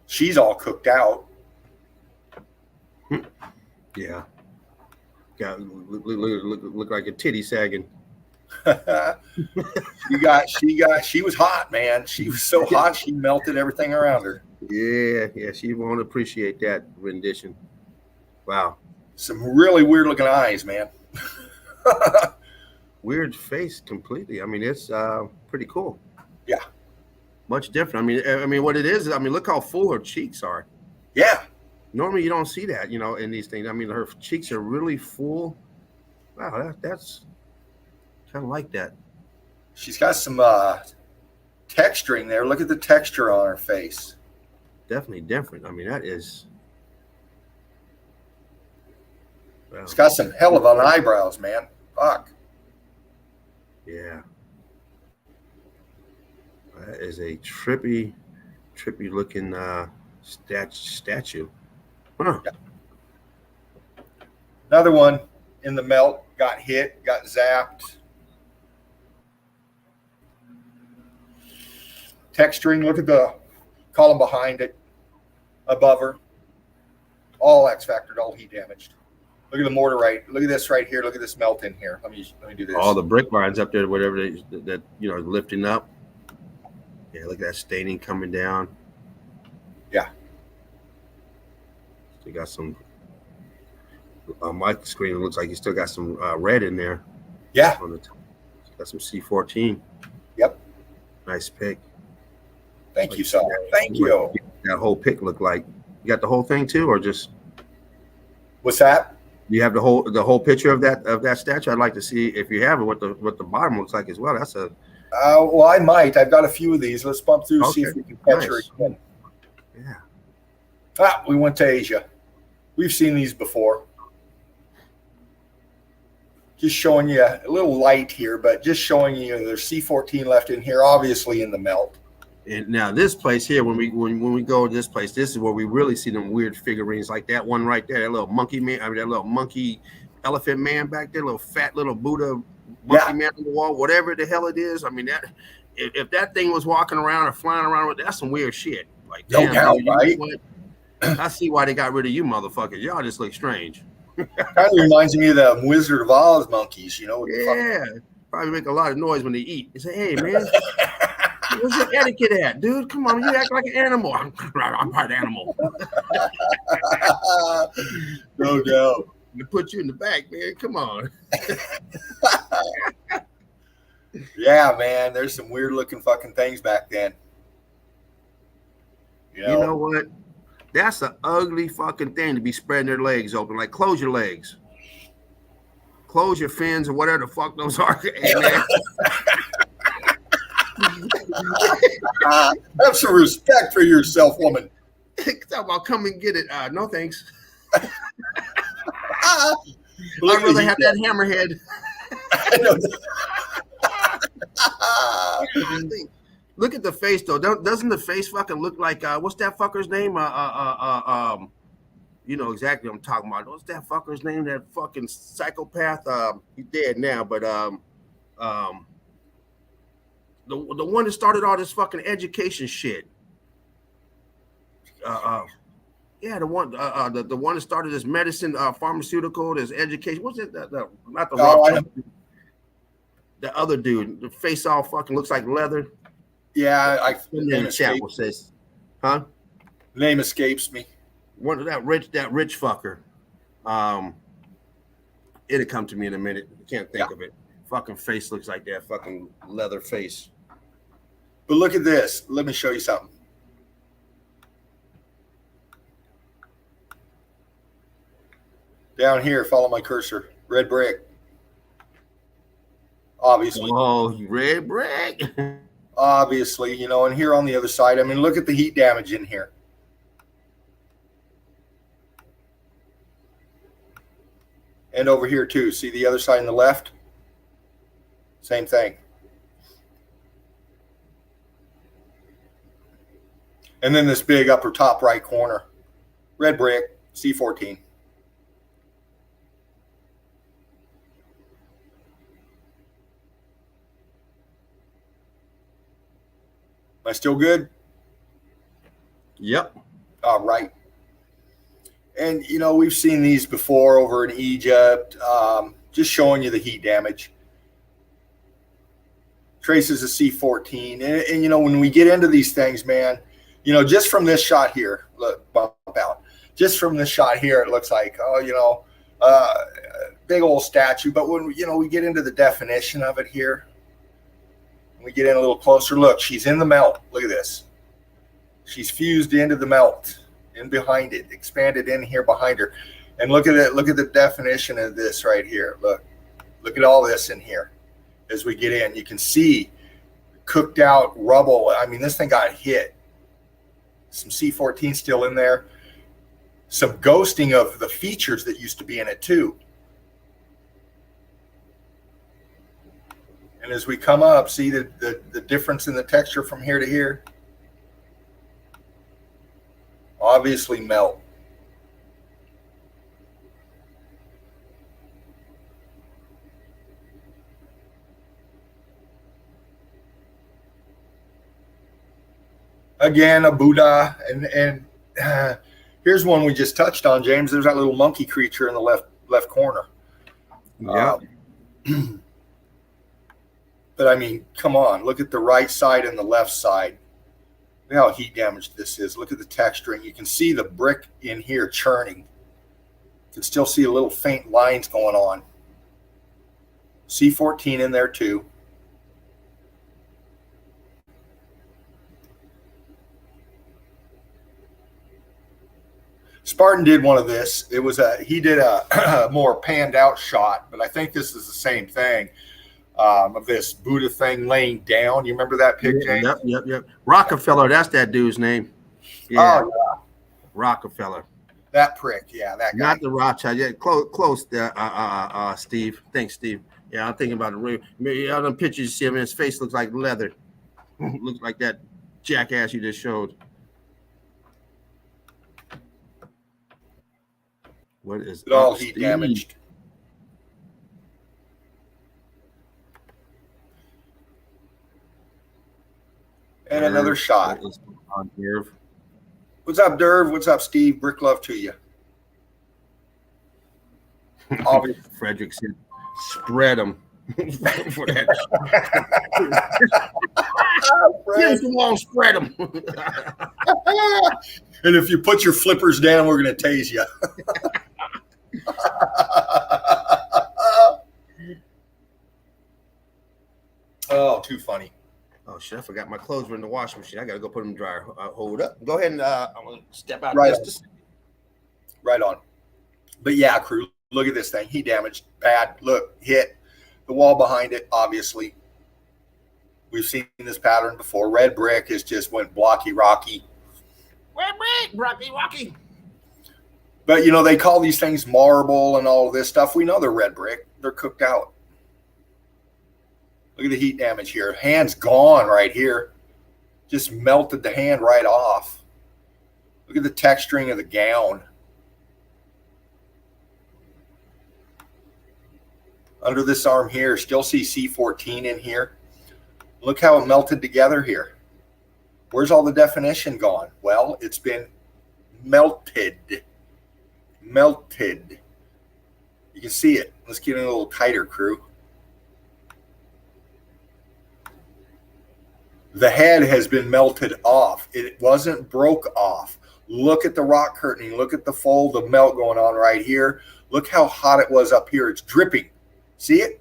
She's all cooked out. Yeah. Look like a titty sagging. She was hot, man. She was so hot she melted everything around her. Yeah, she won't appreciate that rendition. Wow. Some really weird looking eyes, man. Weird face completely. I mean, it's pretty cool. Yeah. Much different. I mean, what it is, look how full her cheeks are. Yeah. Normally you don't see that, you know, in these things. I mean, her cheeks are really full. Wow, that's kind of like that. She's got some texturing there. Look at the texture on her face. Definitely different. I mean, that is. Wow. It's got some hell of an eyebrows, man. Fuck. Yeah. That is a trippy looking statue. Huh. Yeah. Another one in the melt, got hit, got zapped. Texturing, look at the column behind it, above her. All X factored, all heat damaged. Look at the mortar right. Look at this right here. Look at this melt in here. Let me do this. All the brick lines up there, whatever that you know, lifting up. Yeah, look at that staining coming down. Yeah. Still got some on my screen. It looks like you still got some red in there. Yeah. On the top. Got some C14. Yep. Nice pick. Thank you, so. Thank you. That whole pick look like. You got the whole thing too, or just? What's that? You have the whole picture of that statue. I'd like to see, if you have it, what the bottom looks like as well. That's a. Well, I might. I've got a few of these. Let's bump through, see if we can catch her again. Yeah. We went to Asia. We've seen these before. Just showing you a little light here, but just showing you there's C14 left in here, obviously in the melt. And now this place here, when we go to this place, this is where we really see them weird figurines, like that one right there, that little monkey man, that little monkey elephant man back there, little fat little Buddha monkey man on the wall, whatever the hell it is. I mean, that if that thing was walking around or flying around, that's some weird shit. Like, no doubt, right? I see why they got rid of you motherfuckers. Y'all just look strange. Kind of reminds me of the Wizard of Oz monkeys, you know? Yeah, probably make a lot of noise when they eat. They say, "Hey, man, where's your etiquette at, dude? Come on, you act like an animal." I'm part animal. No doubt. To put you in the back, man. Come on. Yeah, man. There's some weird looking fucking things back then. You know what? That's an ugly fucking thing to be spreading their legs open. Like, close your legs. Close your fins or whatever the fuck those are. Hey, man. Have some respect for yourself, woman. Talk about come and get it. No, thanks. I'd rather have that hammerhead. Look at the face though. Doesn't the face fucking look like what's that fucker's name? You know exactly what I'm talking about. What's that fucker's name? That fucking psychopath. He's dead now, but the one that started all this fucking education shit. Yeah, the one that started this medicine, pharmaceutical, this education. What's it? Not the Oh, I know. Rothschild. The other dude, the face all fucking looks like leather. Yeah, in the chat will says, huh? Name escapes me. One of that rich fucker. It'll come to me in a minute. I can't think of it. Fucking face looks like that fucking leather face. But look at this. Let me show you something. Down here, follow my cursor. Red brick. Obviously. Oh, red brick. Obviously, you know, and here on the other side, I mean, look at the heat damage in here. And over here too. See the other side on the left? Same thing. And then this big upper top right corner. Red brick, C14. Am I still good? Yep. All right. And, you know, we've seen these before over in Egypt, just showing you the heat damage. Traces of C14. And, you know, when we get into these things, man, you know, just from this shot here, look, bump out. Just from this shot here, it looks like, oh, you know, big old statue. But when, you know, we get into the definition of it here, we get in a little closer. Look, she's in the melt. Look at this. She's fused into the melt. In behind it, expanded in here behind her. And look at it, look at the definition of this right here. Look at all this in here. As we get in, you can see cooked out rubble. I mean, this thing got hit. Some C14 still in there. Some ghosting of the features that used to be in it too. And as we come up, see the difference in the texture from here to here. Obviously melt. Again, a Buddha, and here's one we just touched on, James. There's that little monkey creature in the left corner. Yeah. But I mean, come on, look at the right side and the left side. Look how heat damaged this is. Look at the texturing. You can see the brick in here churning. You can still see a little faint lines going on. C14 in there too. Spartan did one of this. It was he did a more panned out shot, but I think this is the same thing. Of this Buddha thing laying down. You remember that pic, James? Yep. Rockefeller, that's that dude's name. Yeah. Oh, yeah. Rockefeller. That prick, yeah, that guy. Not the Rothschild. Yeah, close there, Steve. Thanks, Steve. Yeah, I'm thinking about it. Maybe on the pictures you see him, his face looks like leather. Looks like that jackass you just showed. What is it? All heat damaged. And another shot. What's up, Derv? What's up, Steve? Brick love to you. Frederick said, spread them. For that. Give them long, spread them. And if you put your flippers down, we're going to tase you. Oh, too funny. Oh shit! I forgot my clothes were in the washing machine. I gotta go put them in the dryer. Hold up. Go ahead and I'm gonna step out. Right on. Right on. But yeah, crew, look at this thing. He damaged bad. Look, hit the wall behind it. Obviously, we've seen this pattern before. Red brick is just went blocky, rocky. Red brick, blocky, rocky. But you know they call these things marble and all of this stuff. We know they're red brick. They're cooked out. Look at the heat damage here. Hand's gone right here. Just melted the hand right off. Look at the texturing of the gown. Under this arm here, still see C14 in here. Look how it melted together here. Where's all the definition gone? Well, it's been melted. Melted. You can see it. Let's get it a little tighter, crew. The head has been melted off. It wasn't broke off. Look at the rock curtaining. Look at the fold of melt going on right here. Look how hot it was up here. It's dripping. See it?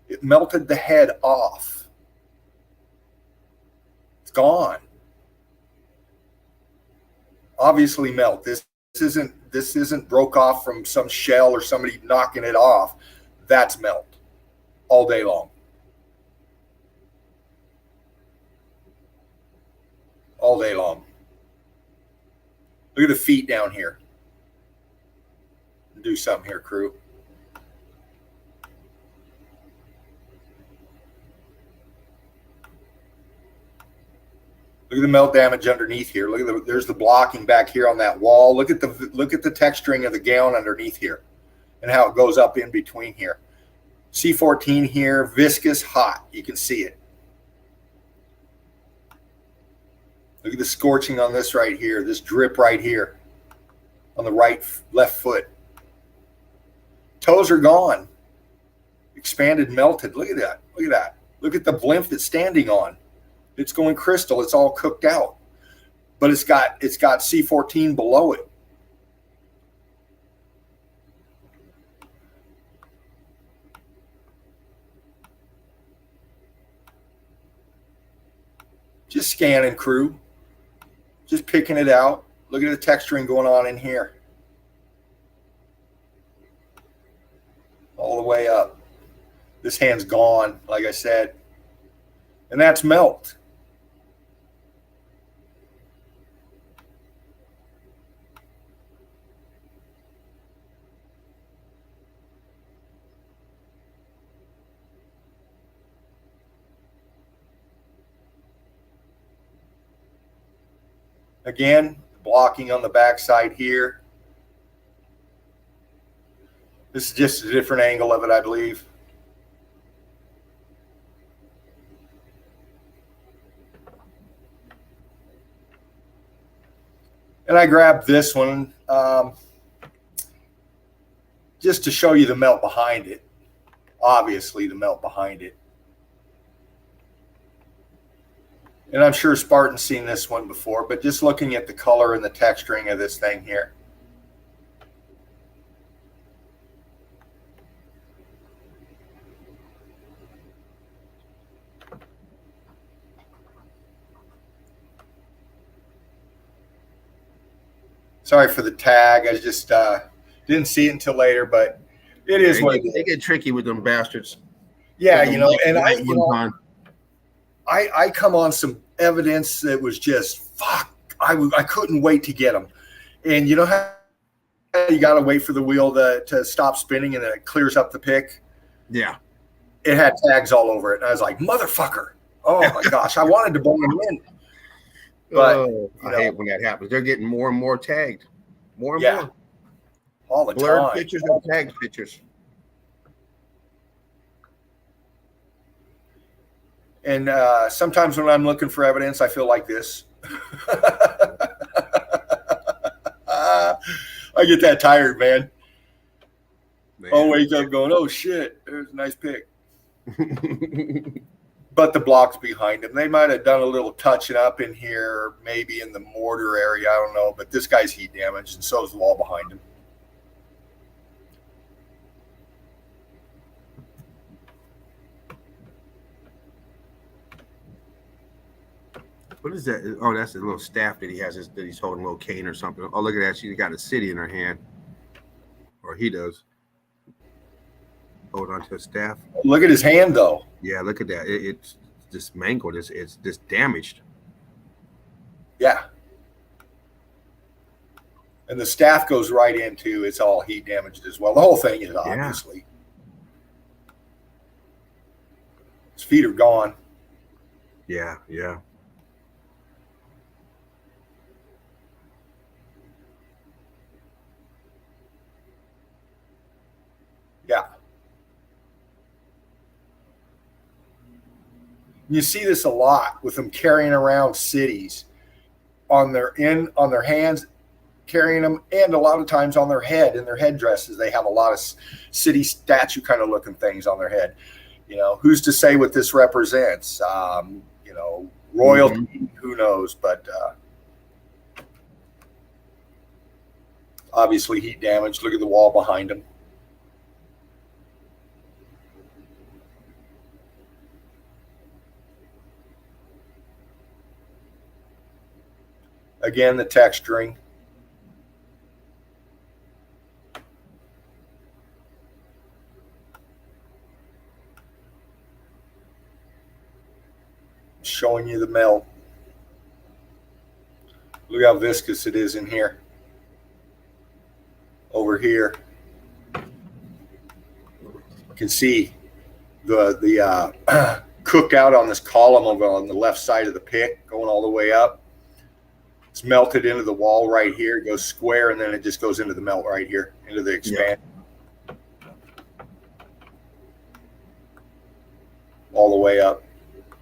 It melted the head off. It's gone. Obviously melt. This isn't broke off from some shell or somebody knocking it off. That's melt all day long. All day long. Look at the feet down here. Do something here, crew. Look at the melt damage underneath here. Look at there's the blocking back here on that wall. Look at the texturing of the gown underneath here and how it goes up in between here. C14 here, viscous, hot. You can see it. Look at the scorching on this right here, this drip right here on the left foot. Toes are gone. Expanded, melted. Look at that. Look at that. Look at the blimp it's standing on. It's going crystal. It's all cooked out. But it's got C14 below it. Just scanning, crew. Just picking it out. Look at the texturing going on in here. All the way up. This hand's gone, like I said. And that's melt. Again, blocking on the backside here. This is just a different angle of it, I believe. And I grabbed this one just to show you the melt behind it. Obviously, the melt behind it. And I'm sure Spartan's seen this one before, but just looking at the color and the texturing of this thing here. Sorry for the tag. I just didn't see it until later, but it is what they get tricky with them bastards. Yeah, you know, and I come on some evidence that was just fuck. I couldn't wait to get them, and you know how you got to wait for the wheel to stop spinning and then it clears up the pick. Yeah, it had tags all over it, and I was like, motherfucker! Oh my gosh, I wanted to bone them in, but I hate when that happens. They're getting more and more tagged, more and more. All the blurred time. Pictures and tagged pictures. And sometimes when I'm looking for evidence, I feel like this. I get that tired, man. I'll wake up going, oh shit, there's a nice pick. But the blocks behind him, they might have done a little touching up in here, maybe in the mortar area, I don't know. But this guy's heat damaged, and so is the wall behind him. What is that? Oh, that's a little staff that he has that he's holding, a little cane or something. Oh, look at that. She's got a city in her hand. Or he does. Hold on to a staff. Look at his hand, though. Yeah, look at that. It's just mangled. It's just damaged. Yeah. And the staff goes right into, it's all heat damaged as well. The whole thing is, obviously. Yeah. His feet are gone. Yeah, yeah. Yeah. You see this a lot with them carrying around cities on their hands carrying them, and a lot of times on their head, in their headdresses, they have a lot of city statue kind of looking things on their head. You know, who's to say what this represents? You know, royalty, who knows? But obviously heat damage. Look at the wall behind him. Again, the texturing. Showing you the melt. Look how viscous it is in here. Over here, you can see the cookout on this column on the left side of the pick, going all the way up. It's melted into the wall right here. It goes square, and then it just goes into the melt right here, into the expand. Yeah. All the way up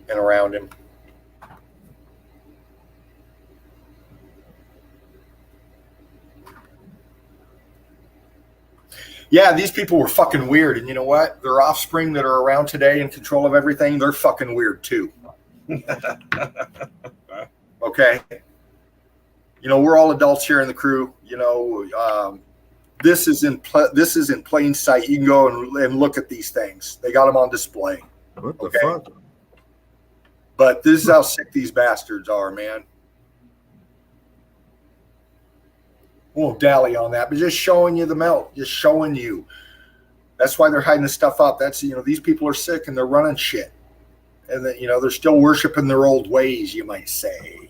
and around him. Yeah, these people were fucking weird. And you know what? Their offspring that are around today in control of everything, they're fucking weird too. Okay? You know, we're all adults here in the crew. You know, this is in plain sight. You can go and look at these things. They got them on display. What the fuck? But this is how sick these bastards are, man. Won't dally on that, but just showing you the melt, just showing you. That's why they're hiding this stuff up. That's, you know, these people are sick and they're running shit, and that, you know, they're still worshiping their old ways, you might say.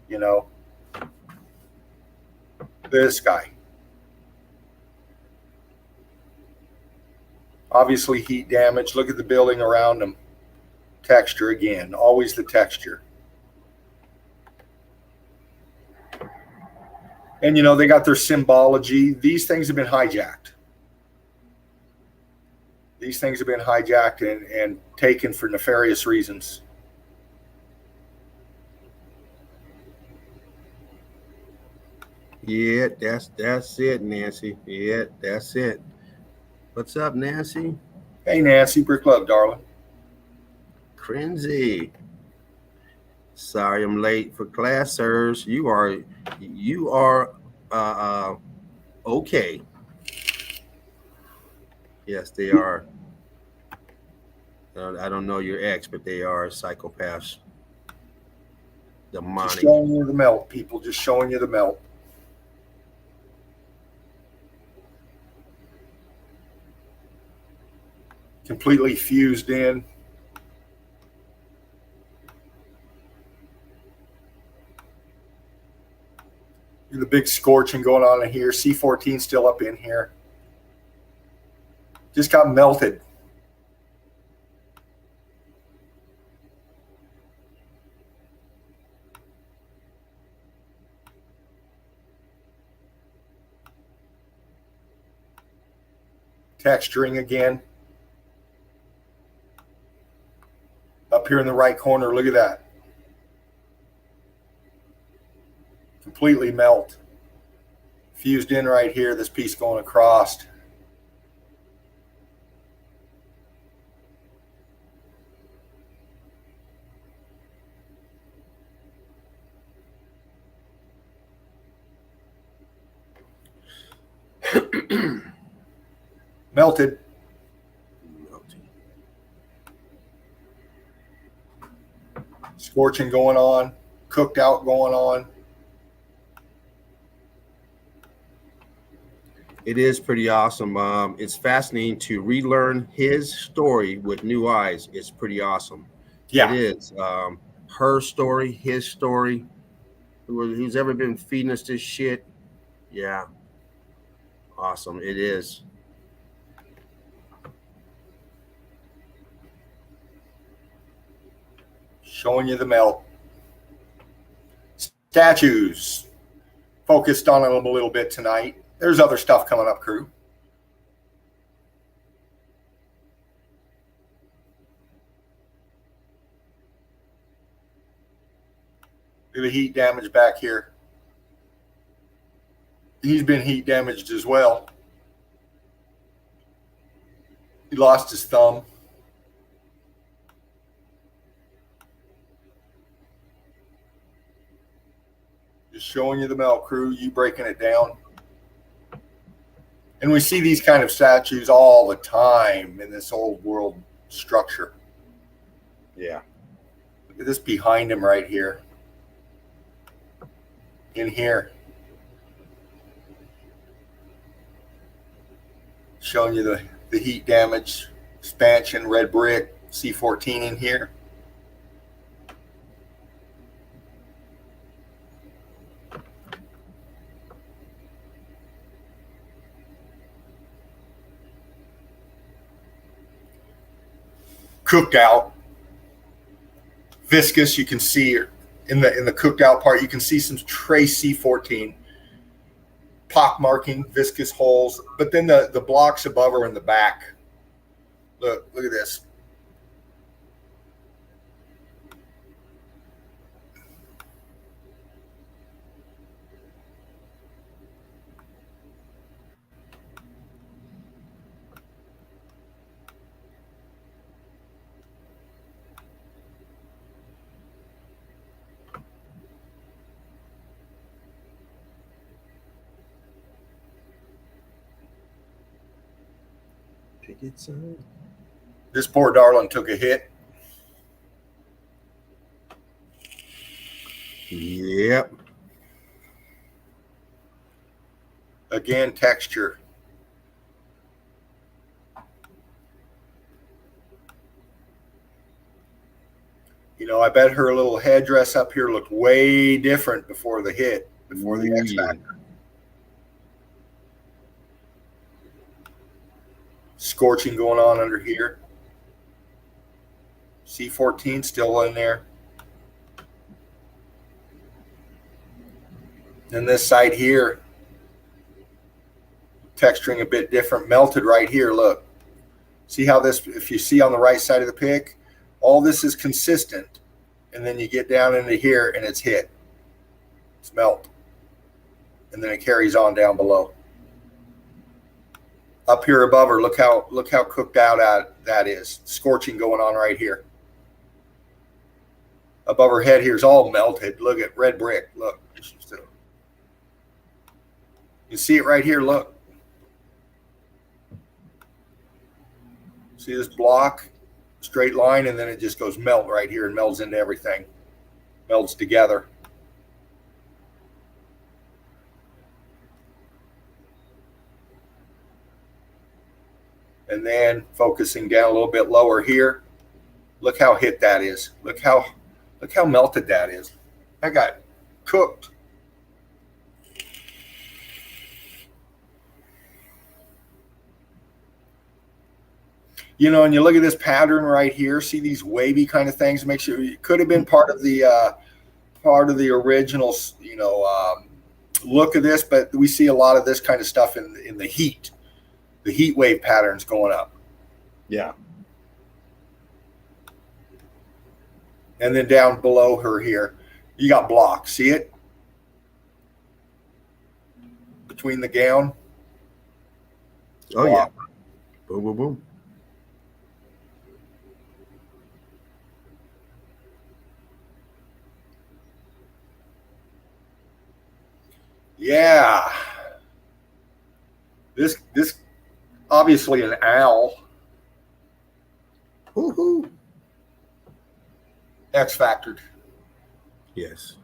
You know, this guy, obviously heat damage. Look at the building around him. Texture again, always the texture. And, you know, they got their symbology. These things have been hijacked. These things have been hijacked and taken for nefarious reasons. Yeah, that's it, Nancy. Yeah, that's it. What's up, Nancy? Hey, Nancy, brick love, darling. Crinzy. Sorry I'm late for class, sirs. You are okay. Yes, they are. I don't know your ex, but they are psychopaths. Demonic. Just showing you the melt, people. Just showing you the melt. Completely fused in. The big scorching going on in here. C14 still up in here. Just got melted. Texturing again. Up here in the right corner, look at that. Completely melt. Fused in right here, this piece going across. Melted. Scorching going on. Cooked out going on. It is pretty awesome. It's fascinating to relearn his story with new eyes. It's pretty awesome. Yeah. It is. Her story, his story. Who's ever been feeding us this shit? Yeah. Awesome. It is. Showing you the melt. Statues. Focused on them a little bit tonight. There's other stuff coming up, crew. Look at the heat damage back here. He's been heat damaged as well. He lost his thumb. Just showing you the melt crew, you breaking it down. And we see these kind of statues all the time in this old world structure. Yeah. Look at this behind him right here. In here. Showing you the heat damage, expansion, red brick, C14 in here. Cooked out, viscous. You can see in the cooked out part, you can see some trace C14, pock marking, viscous holes. But then the blocks above are in the back. Look at this. This poor darling took a hit. Yep. Again, texture. You know, I bet her little headdress up here looked way different before the hit, before the X Factor. Scorching going on under here. C14 still in there. And this side here, texturing a bit different, melted right here. Look, see how this, if you see on the right side of the pick, all this is consistent. And then you get down into here and it's hit. It's melt. And then it carries on down below. Up here above her, look how cooked out that is. Scorching going on right here. Above her head here is all melted. Look at red brick. Look. You see it right here. Look. See this block? Straight line, and then it just goes melt right here and melds into everything. Melds together. And then focusing down a little bit lower here. Look how hit that is. Look how melted that is. That got cooked. You know, and you look at this pattern right here. See these wavy kind of things. Make sure it could have been part of the original, you know, look of this. But we see a lot of this kind of stuff in the heat wave patterns going up. Yeah. And then down below her here, you got blocks. See it? Between the gown. Oh, yeah. Boom, boom, boom. Yeah. This obviously an owl. Woohoo. X factored. Yes.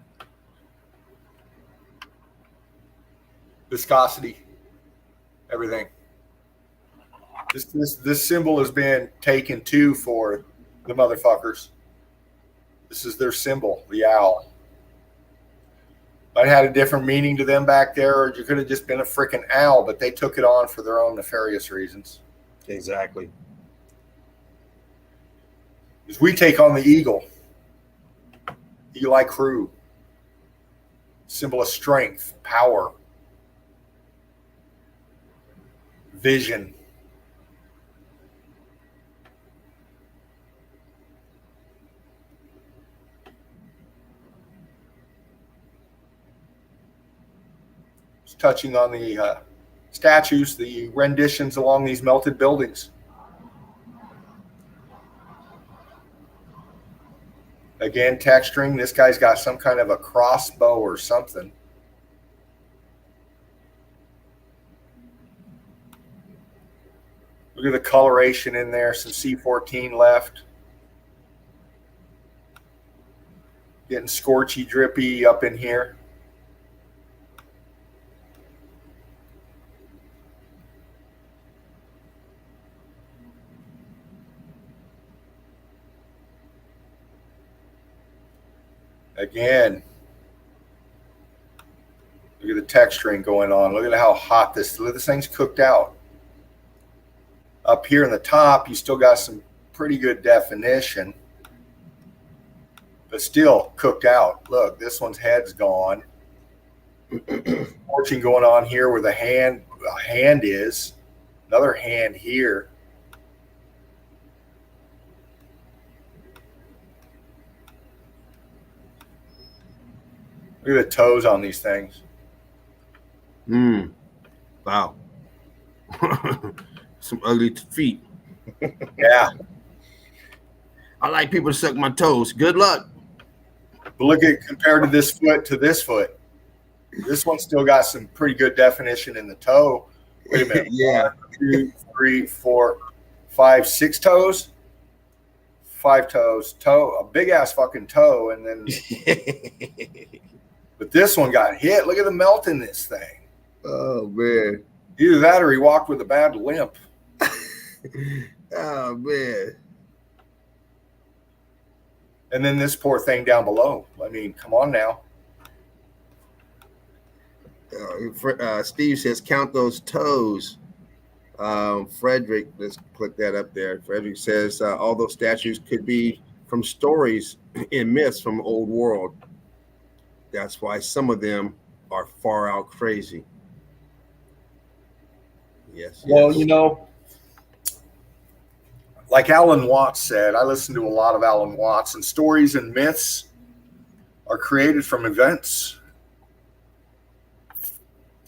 Viscosity. Everything. This symbol has been taken too for the motherfuckers. This is their symbol, the owl. Might have had a different meaning to them back there, or you could have just been a freaking owl, but they took it on for their own nefarious reasons. Exactly. As we take on the eagle, Eli crew, symbol of strength, power, vision. It's touching on the statues, the renditions along these melted buildings. Again, texturing. This guy's got some kind of a crossbow or something. Look at the coloration in there. Some C14 left. Getting scorchy, drippy up in here. Again, look at the texturing going on. Look at how hot this thing's cooked out. Up here in the top, you still got some pretty good definition, but still cooked out. Look, this one's head's gone. Scorching going on here where the hand is. Another hand here. Look at the toes on these things. Wow. Some ugly feet. Yeah. I like people to suck my toes. Good luck. But look at compared to this foot to this foot. This one's still got some pretty good definition in the toe. Wait a minute. Yeah. 1, 2, 3, 4, 5, 6 toes. 5 toes. Toe, a big ass fucking toe, and then. But this one got hit. Look at the melt in this thing. Oh man. Either that or he walked with a bad limp. Oh man. And then this poor thing down below. I mean, come on now. Steve says, count those toes. Frederick, let's click that up there. Frederick says, all those statues could be from stories and myths from old world. That's why some of them are far out crazy. Yes. Well, you know, like Alan Watts said, I listen to a lot of Alan Watts, and stories and myths are created from events.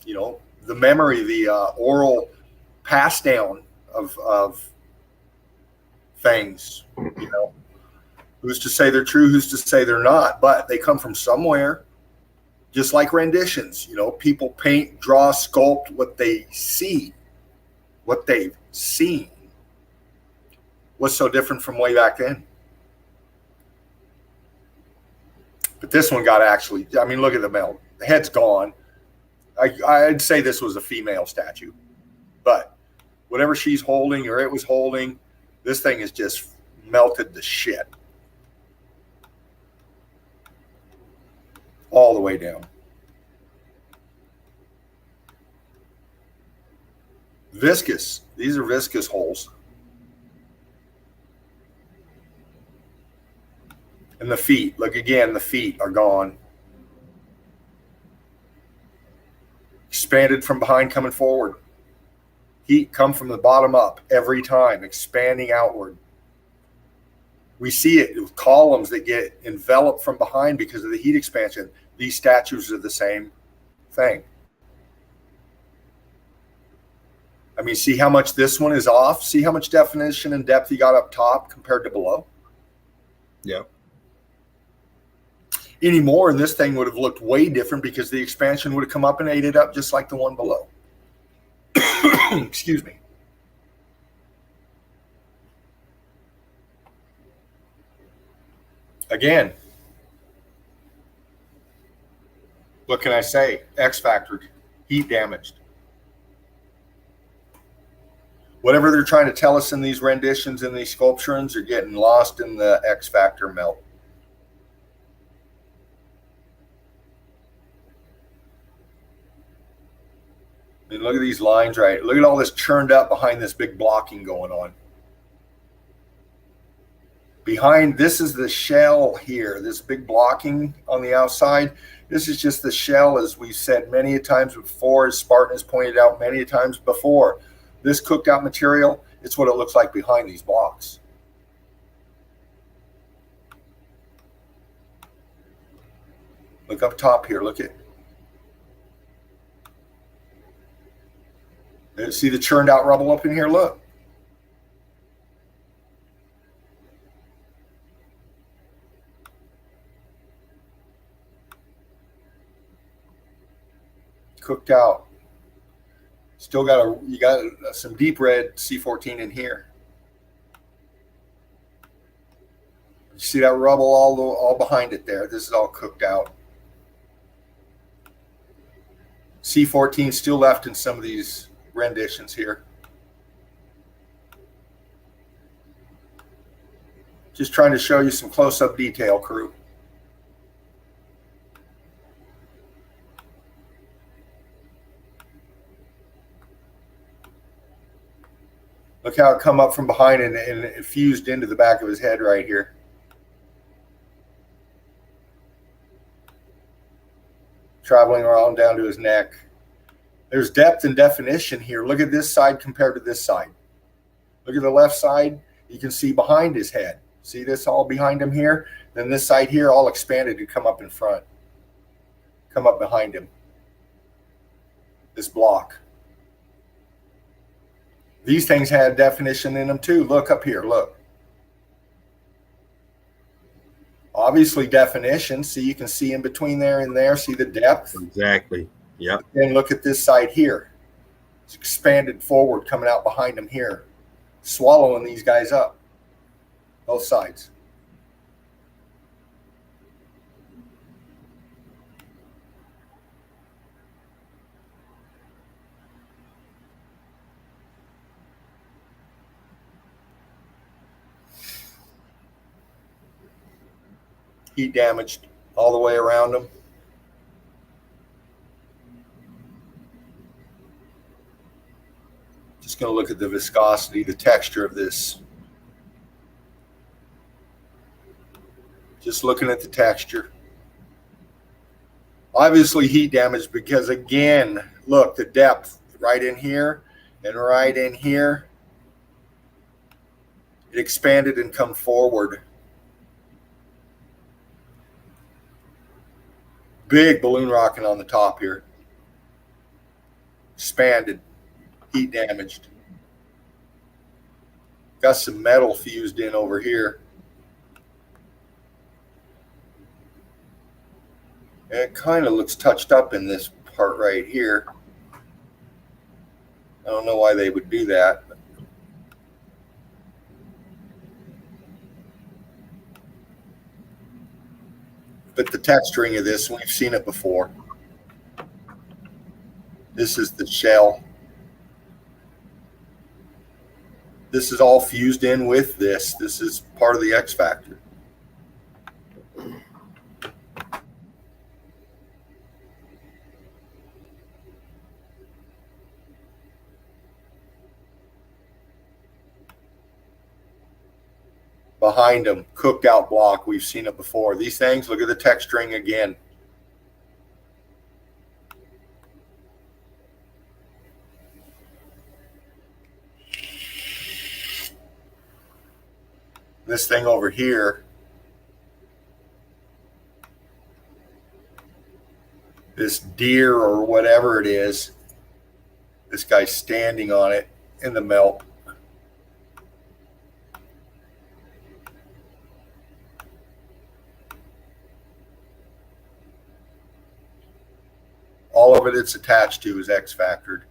You know, the memory, the oral pass down of things, you know, who's to say they're true, who's to say they're not, but they come from somewhere. Just like renditions, you know, people paint, draw, sculpt what they see, what they've seen. What's so different from way back then? But this one got actually, I mean, look at the melt. The head's gone. I'd say this was a female statue, but whatever she's holding or it was holding, this thing is just melted to shit. All the way down. Viscous. These are viscous holes. And the feet. Look again, the feet are gone. Expanded from behind, coming forward. Heat come from the bottom up every time, expanding outward. We see it with columns that get enveloped from behind because of the heat expansion. These statues are the same thing. I mean, see how much this one is off? See how much definition and depth you got up top compared to below? Yeah. Anymore, and this thing would have looked way different because the expansion would have come up and ate it up just like the one below. Excuse me. Again, what can I say? X factor, heat damaged. Whatever they're trying to tell us in these renditions and these sculptures are getting lost in the X factor melt. I mean, look at these lines, right? Look at all this churned up behind this big blocking going on. Behind, this is the shell here, this big blocking on the outside. This is just the shell, as we've said many a times before, as Spartan has pointed out many a times before. This cooked out material, it's what it looks like behind these blocks. Look up top here, look at. See the churned out rubble up in here? Look. Cooked out. Still got you got some deep red C14 in here. You see that rubble all behind it there? This is all cooked out. C14 still left in some of these renditions here. Just trying to show you some close-up detail, crew. Look how it come up from behind and it fused into the back of his head right here. Traveling around down to his neck. There's depth and definition here. Look at this side compared to this side. Look at the left side. You can see behind his head. See this all behind him here? Then this side here all expanded to come up in front. Come up behind him. This block. These things had definition in them too. Look up here, look. Obviously definition. See, you can see in between there and there. See the depth? Exactly. Yep. And look at this side here. It's expanded forward, coming out behind him here. Swallowing these guys up. Both sides. Heat damaged all the way around them. Just going to look at the viscosity, the texture of this. Just looking at the texture. Obviously heat damage because, again, look, the depth right in here and right in here. It expanded and come forward. Big balloon rocking on the top here. Expanded. Heat damaged. Got some metal fused in over here. And it kind of looks touched up in this part right here. I don't know why they would do that. But the texturing of this, we've seen it before. This is the shell. This is all fused in with this. This is part of the X factor. Behind them, cooked out block. We've seen it before. These things, look at the texturing again. This thing over here, this deer or whatever it is, this guy's standing on it in the melt. All of it it's attached to is X factored.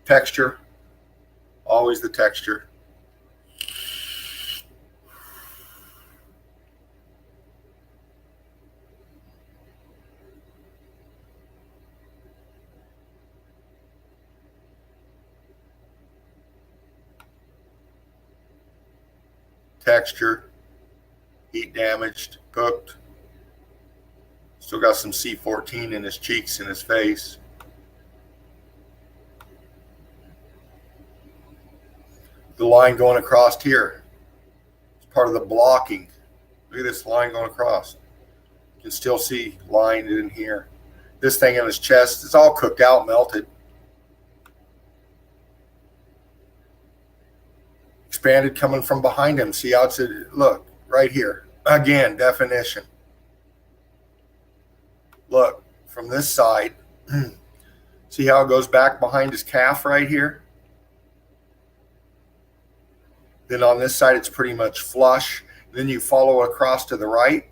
Texture, always the texture. Texture, heat damaged, cooked. Still got some C14 in his cheeks and his face. The line going across here. It's part of the blocking. Look at this line going across. You can still see line in here. This thing in his chest, it's all cooked out, melted. expanded coming from behind him. See how it's look right here again, definition. Look from this side. See how it goes back behind his calf right here? Then on this side, it's pretty much flush. Then you follow it across to the right,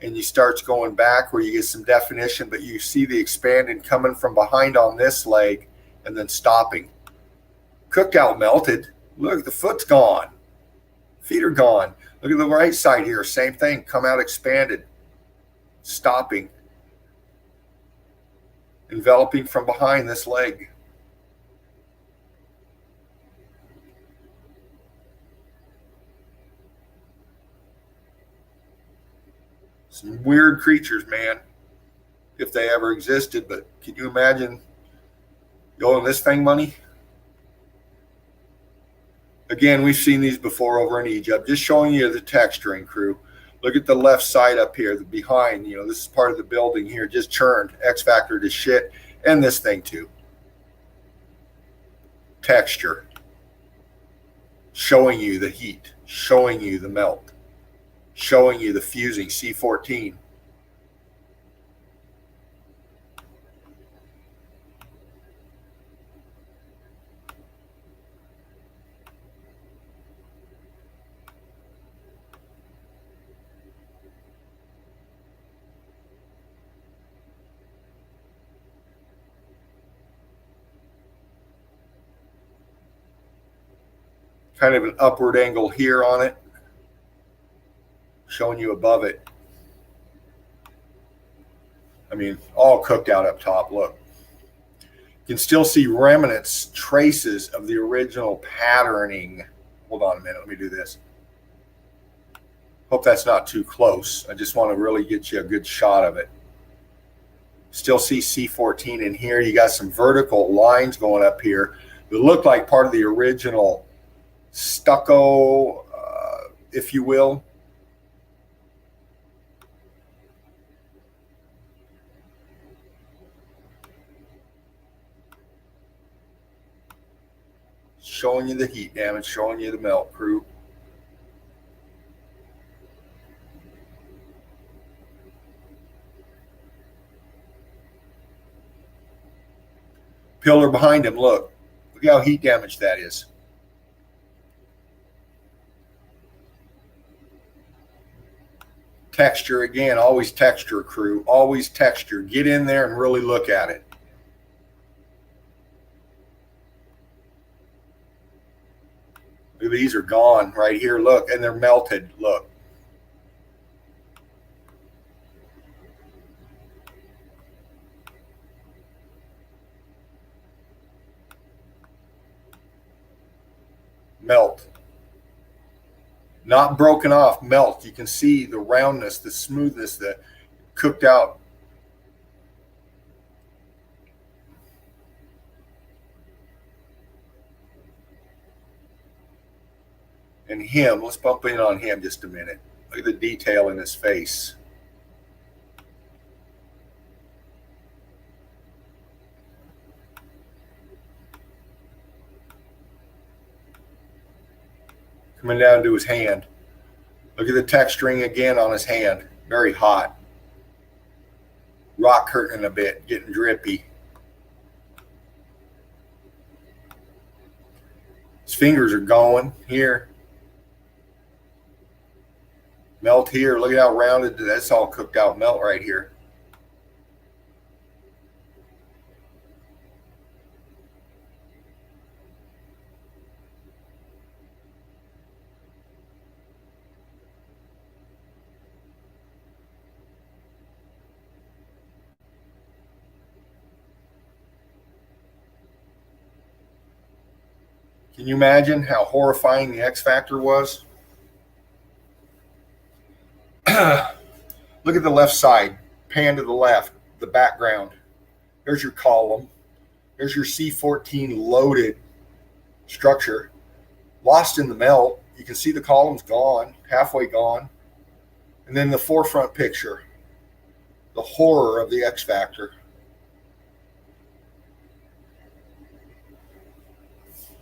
and you start going back where you get some definition, but you see the expanded coming from behind on this leg and then stopping. Cooked out melted. Look, the foot's gone. Feet are gone. Look at the right side here. Same thing. Come out expanded. Stopping. Enveloping from behind this leg. Some weird creatures, man, if they ever existed. But can you imagine you owing this thing money? Again, we've seen these before over in Egypt. Just showing you the texturing, crew. Look at the left side up here, the behind. You know, this is part of the building here. Just churned. X factor to shit. And this thing too. Texture. Showing you the heat. Showing you the melt. Showing you the fusing C14. Kind of an upward angle here on it. Showing you above it. I mean, all cooked out up top. Look. You can still see remnants, traces of the original patterning. Hold on a minute. Let me do this. Hope that's not too close. I just want to really get you a good shot of it. Still see C14 in here. You got some vertical lines going up here that look like part of the original stucco, if you will. Showing you the heat damage, showing you the melt, crew. Pillar behind him, look. Look how heat damaged that is. Texture again, always texture, crew. Always texture. Get in there and really look at it. These are gone right here. Look, and they're melted. Look. Melt. Not broken off, melt. You can see the roundness, the smoothness, the cooked out. And him, let's bump in on him just a minute. Look at the detail in his face. Coming down to his hand. Look at the texturing again on his hand. Very hot. Rock hurting a bit, getting drippy. His fingers are going here. Melt here. Look at how rounded. That's all cooked out melt right here. Can you imagine how horrifying the X Factor was? Look at the left side. Pan to the left, the background. There's your column. There's your C14 loaded structure. Lost in the melt. You can see the column's gone, halfway gone. And then the forefront picture. The horror of the X Factor.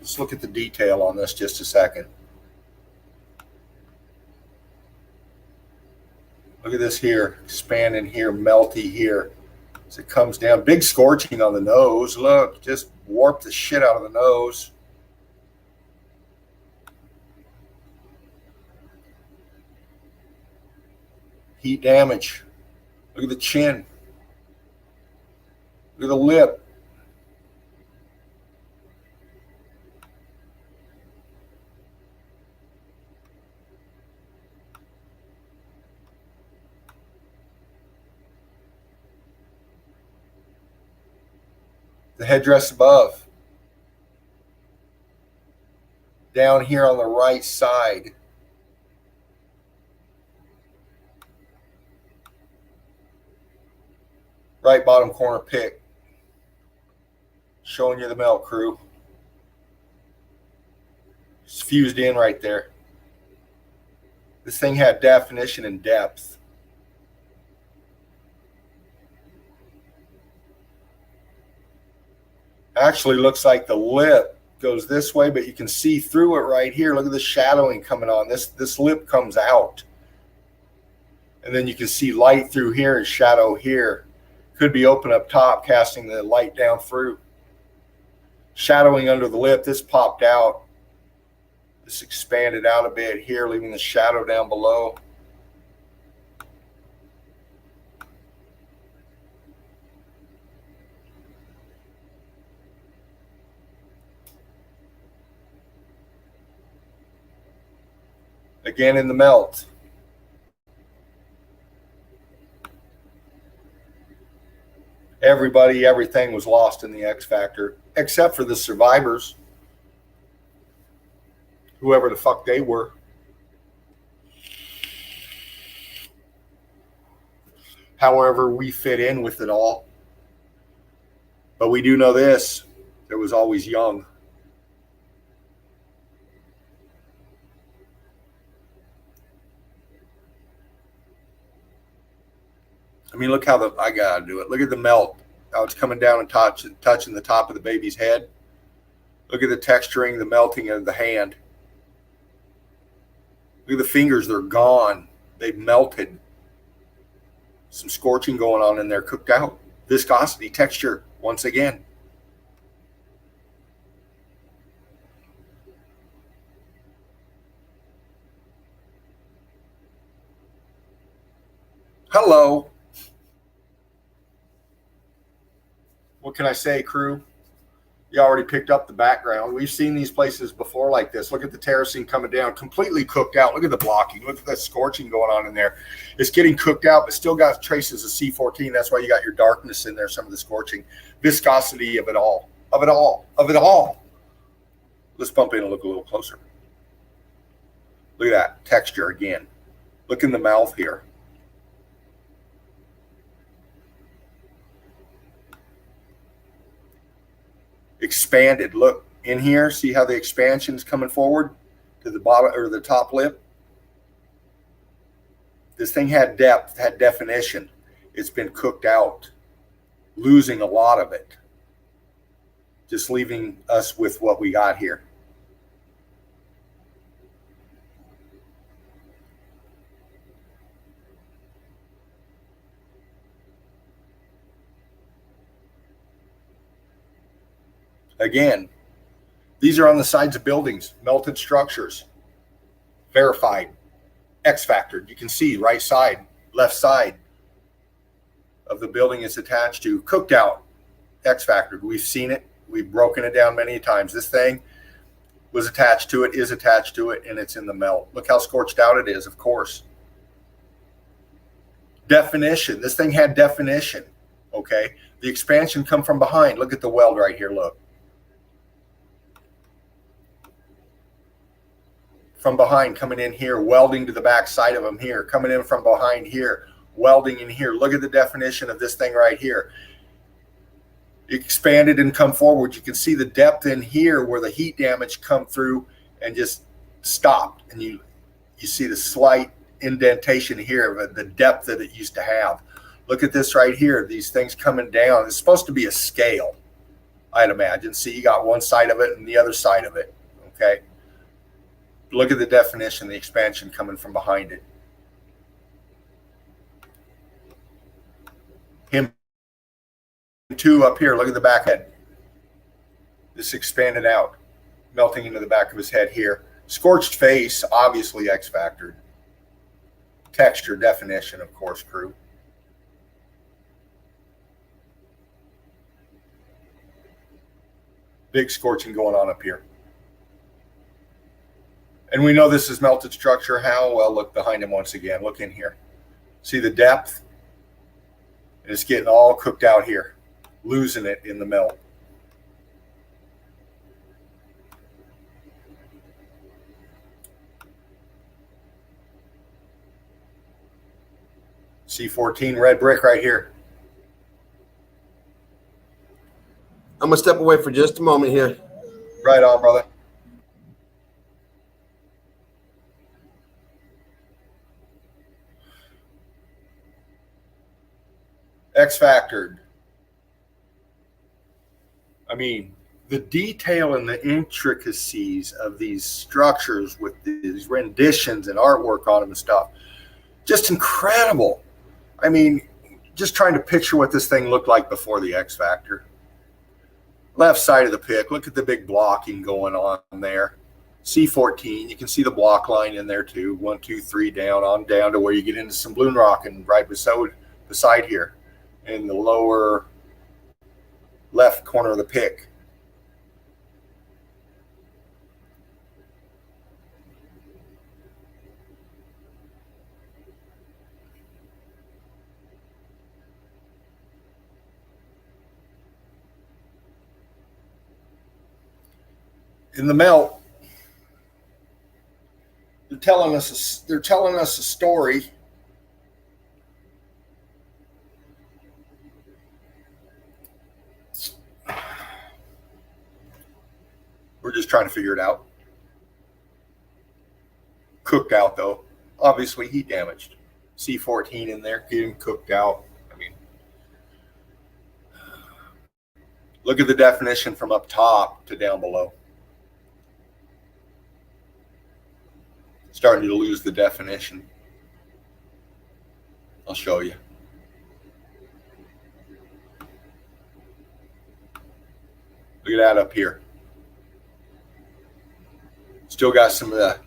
Let's look at the detail on this just a second. Look at this here, expanding here, melty here. As it comes down, big scorching on the nose. Look, just warped the shit out of the nose. Heat damage. Look at the chin. Look at the lip. The headdress above. Down here on the right side. Right bottom corner pick. Showing you the melt, crew. It's fused in right there. This thing had definition and depth. Actually looks like the lip goes this way, but you can see through it right here. Look at the shadowing coming on. This lip comes out. And then you can see light through here and shadow here. Could be open up top, casting the light down through. Shadowing under the lip, this popped out. This expanded out a bit here, leaving the shadow down below. Again in the melt. Everybody, everything was lost in the X Factor, except for the survivors. Whoever the fuck they were. However, we fit in with it all. But we do know this, it was always young. I mean, look how I gotta do it. Look at the melt, how it's coming down and touching the top of the baby's head. Look at the texturing, the melting of the hand. Look at the fingers, they're gone. They've melted. Some scorching going on in there, cooked out. Viscosity, texture, once again. Hello. What can I say, crew? You already picked up the background. We've seen these places before like this. Look at the terracing coming down, completely cooked out. Look at the blocking. Look at that scorching going on in there. It's getting cooked out, but still got traces of C14. That's why you got your darkness in there, some of the scorching. Viscosity of it all. Of it all. Of it all. Let's bump in and look a little closer. Look at that texture again. Look in the mouth here. Expanded. Look in here. See how the expansion's coming forward to the bottom or the top lip? This thing had depth, had definition. It's been cooked out, losing a lot of it. Just leaving us with what we got here. Again, these are on the sides of buildings, melted structures, verified, X factored. You can see right side, left side of the building it's attached to, cooked out, X factored. We've seen it. We've broken it down many times. This thing was attached to it, is attached to it, and it's in the melt. Look how scorched out it is, of course. Definition. This thing had definition, okay? The expansion come from behind. Look at the weld right here, look. From behind, coming in here, welding to the back side of them here, coming in from behind here, welding in here. Look at the definition of this thing right here. Expanded and come forward. You can see the depth in here where the heat damage come through and just stopped. And you see the slight indentation here of the depth that it used to have. Look at this right here. These things coming down. It's supposed to be a scale. I'd imagine. See, you got one side of it and the other side of it. Okay. Look at the definition, the expansion coming from behind it. Him too up here. Look at the back head. This expanded out, melting into the back of his head here. Scorched face, obviously X factored. Texture, definition, of course, crew. Big scorching going on up here. And we know this is melted structure. How? Well, look behind him once again. Look in here. See the depth? It's getting all cooked out here, losing it in the melt. C14 red brick right here. I'm gonna step away for just a moment here. Right on, brother. X factored. I mean, the detail and the intricacies of these structures with these renditions and artwork on them and stuff, just incredible. I mean, just trying to picture what this thing looked like before the X factor. Left side of the pick, look at the big blocking going on there. C14, you can see the block line in there too. 1, 2, 3 down, on down to where you get into some balloon rocking right beside here in the lower left corner of the pick. In the melt, they're telling us a story. We're just trying to figure it out. Cooked out though, obviously heat damaged. C14 in there, getting cooked out. I mean, look at the definition from up top to down below. Starting to lose the definition. I'll show you. Look at that up here. Still got some of the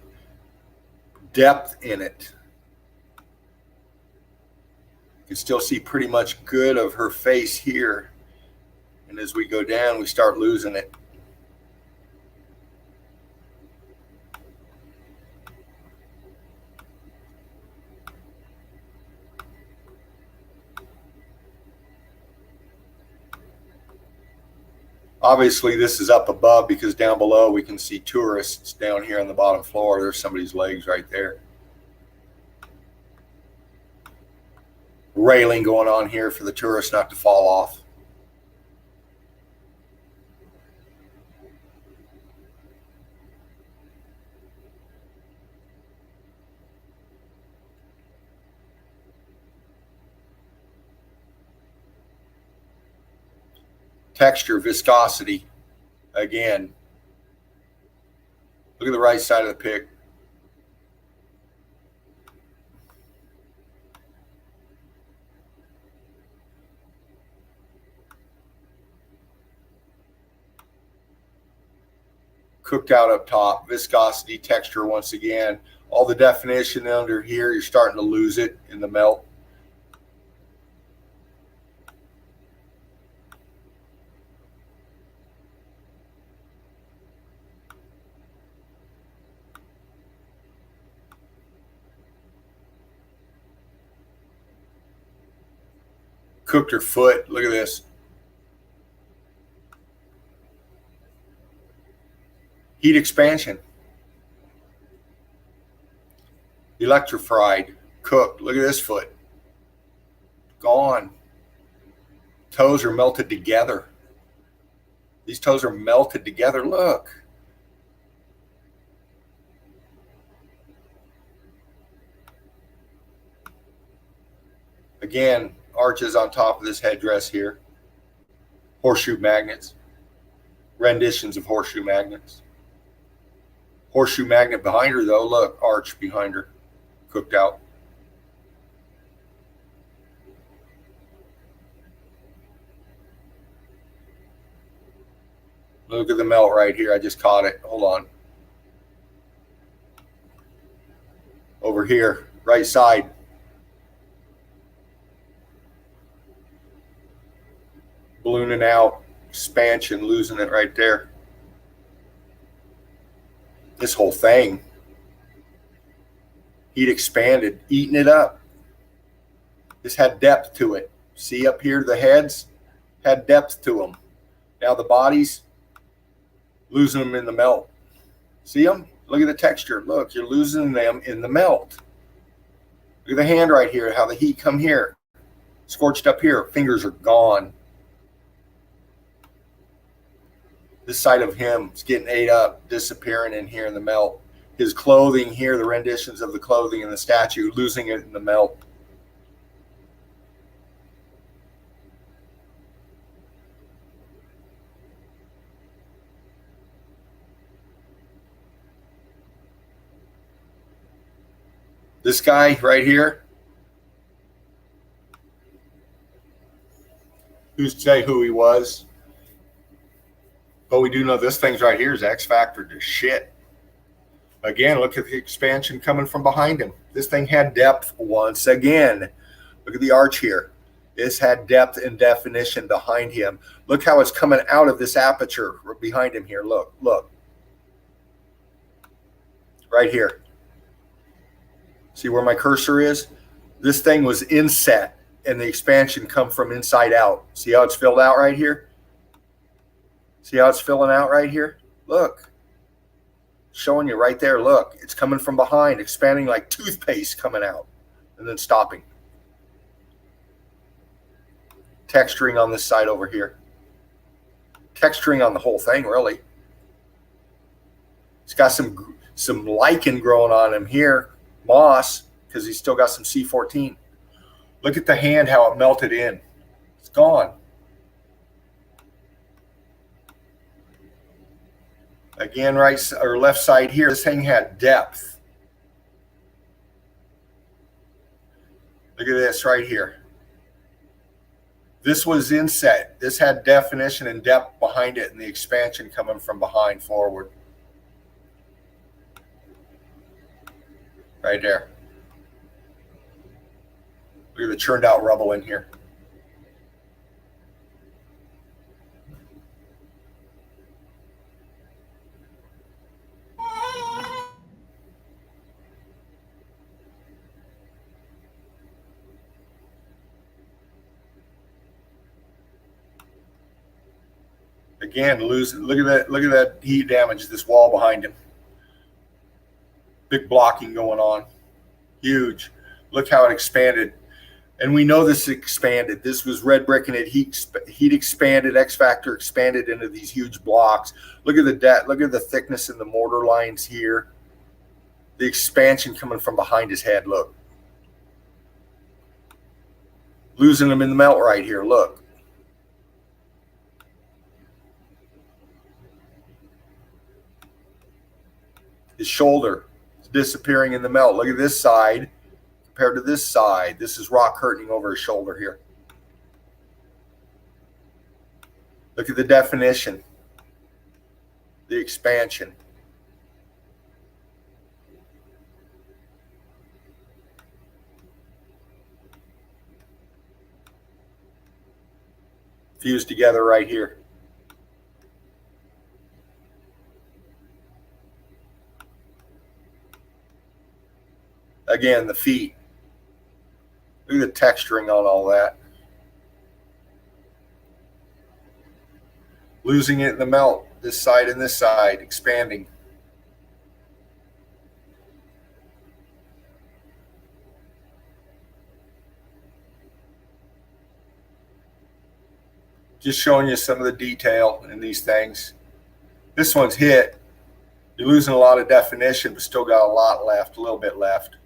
depth in it. You can still see pretty much good of her face here. And as we go down, we start losing it. Obviously, this is up above because down below we can see tourists down here on the bottom floor. There's somebody's legs right there. Railing going on here for the tourists not to fall off. Texture, viscosity, again. Look at the right side of the pick. Cooked out up top, viscosity, texture once again. All the definition under here, you're starting to lose it in the melt. Cooked her foot. Look at this. Heat expansion. Electrified. Cooked. Look at this foot. Gone. Toes are melted together. These toes are melted together. Look. Again, arches on top of this headdress here. Horseshoe magnets. renditions of horseshoe magnets. Horseshoe magnet behind her, though. Look, arch behind her, cooked out. Look at the melt right here. I just caught it. Hold on. Over here, right side. Ballooning out, expansion, losing it right there. This whole thing, heat expanded, eating it up. This had depth to it. See up here, the heads had depth to them. Now the bodies, losing them in the melt. See them? Look at the texture. Look, you're losing them in the melt. Look at the hand right here, how the heat come here. Scorched up here, fingers are gone. This side of him is getting ate up, disappearing in here in the melt. His clothing here, the renditions of the clothing in the statue, losing it in the melt. This guy right here, who's to say who he was? But we do know this thing's right here is X factor to shit. Again, look at the expansion coming from behind him. This thing had depth once again. Look at the arch here. This had depth and definition behind him. Look how it's coming out of this aperture behind him here. Look, look. Right here. See where my cursor is? This thing was inset and the expansion come from inside out. See how it's filled out right here? See how it's filling out right here? Look. Showing you right there. Look. It's coming from behind, expanding like toothpaste coming out and then stopping. Texturing on this side over here. Texturing on the whole thing, really. It's got some lichen growing on him here. Moss, because he's still got some C14. Look at the hand, how it melted in. It's gone. Again, right or left side here, this thing had depth. Look at this right here. This was inset. This had definition and depth behind it and the expansion coming from behind forward. Right there. Look at the churned out rubble in here. Again, look at that heat damage, this wall behind him. Big blocking going on. Huge. Look how it expanded. And we know this expanded. This was red brick and it heat expanded, X factor expanded into these huge blocks. Look at the depth, look at the thickness in the mortar lines here. The expansion coming from behind his head, look. Losing them in the melt right here, look. His shoulder is disappearing in the melt. Look at this side compared to this side. This is rock curtaining over his shoulder here. Look at the definition, the expansion. Fused together right here. Again, the feet. Look at the texturing on all that. Losing it in the melt, this side and this side, expanding. Just showing you some of the detail in these things. This one's hit. You're losing a lot of definition, but still got a lot left, a little bit left.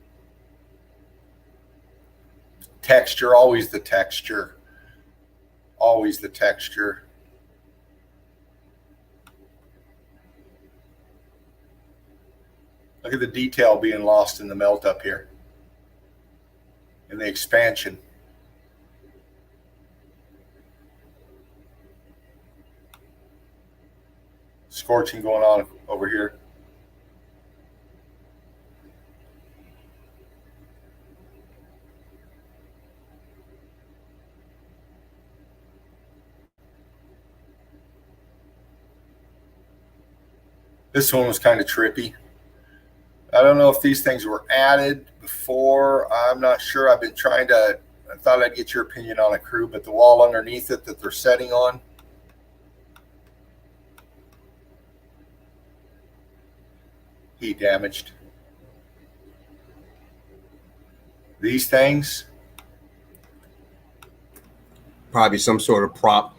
Texture, always the texture. Always the texture. Look at the detail being lost in the melt up here, in the expansion. Scorching going on over here. This one was kind of trippy. I don't know if these things were added before. I'm not sure. I've been trying to, I thought I'd get your opinion on it, crew, but the wall underneath it that they're setting on, heat damaged. These things, Probably some sort of prop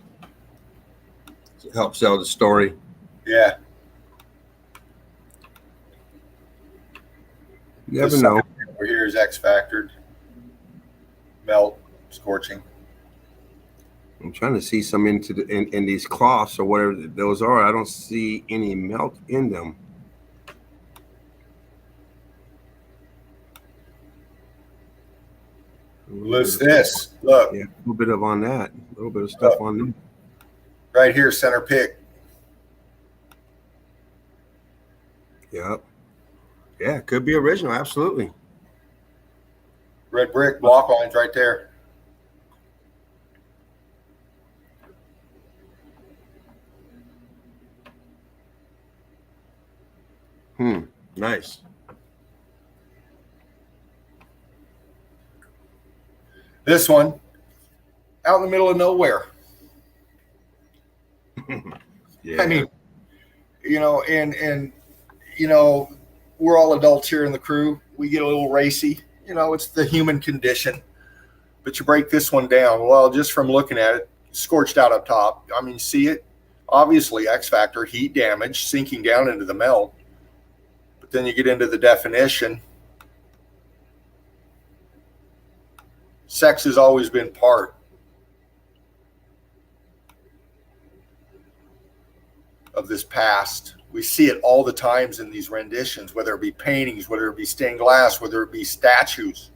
to help sell the story. yeah. You never know. Over here is X factored, melt, scorching. I'm trying to see some into the in these cloths or whatever those are. I don't see any melt in them. What's this? Look. Yeah, a little bit of on that. A little bit of stuff on them. Right here, center pick. Yep. Yeah, could be original. Absolutely. Red brick, block lines right there. Nice. This one, out in the middle of nowhere. Yeah. I mean, you know, and you know, we're all adults here in the crew. We get a little racy. You know, it's the human condition. But you break this one down. Well, just from looking at it, scorched out up top. I mean, see it? Obviously, X factor, heat damage, sinking down into the melt. But then you get into the definition. Sex has always been part of this past. We see it all the times in these renditions, whether it be paintings, whether it be stained glass, whether it be statues.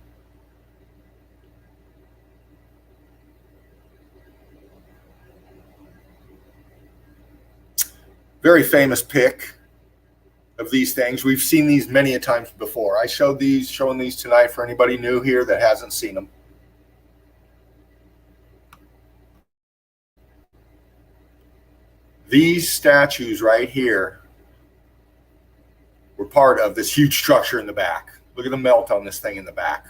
Very famous pick of these things. We've seen these many a times before. I showing these tonight for anybody new here that hasn't seen them. These statues right here were part of this huge structure in the back. Look at the melt on this thing in the back.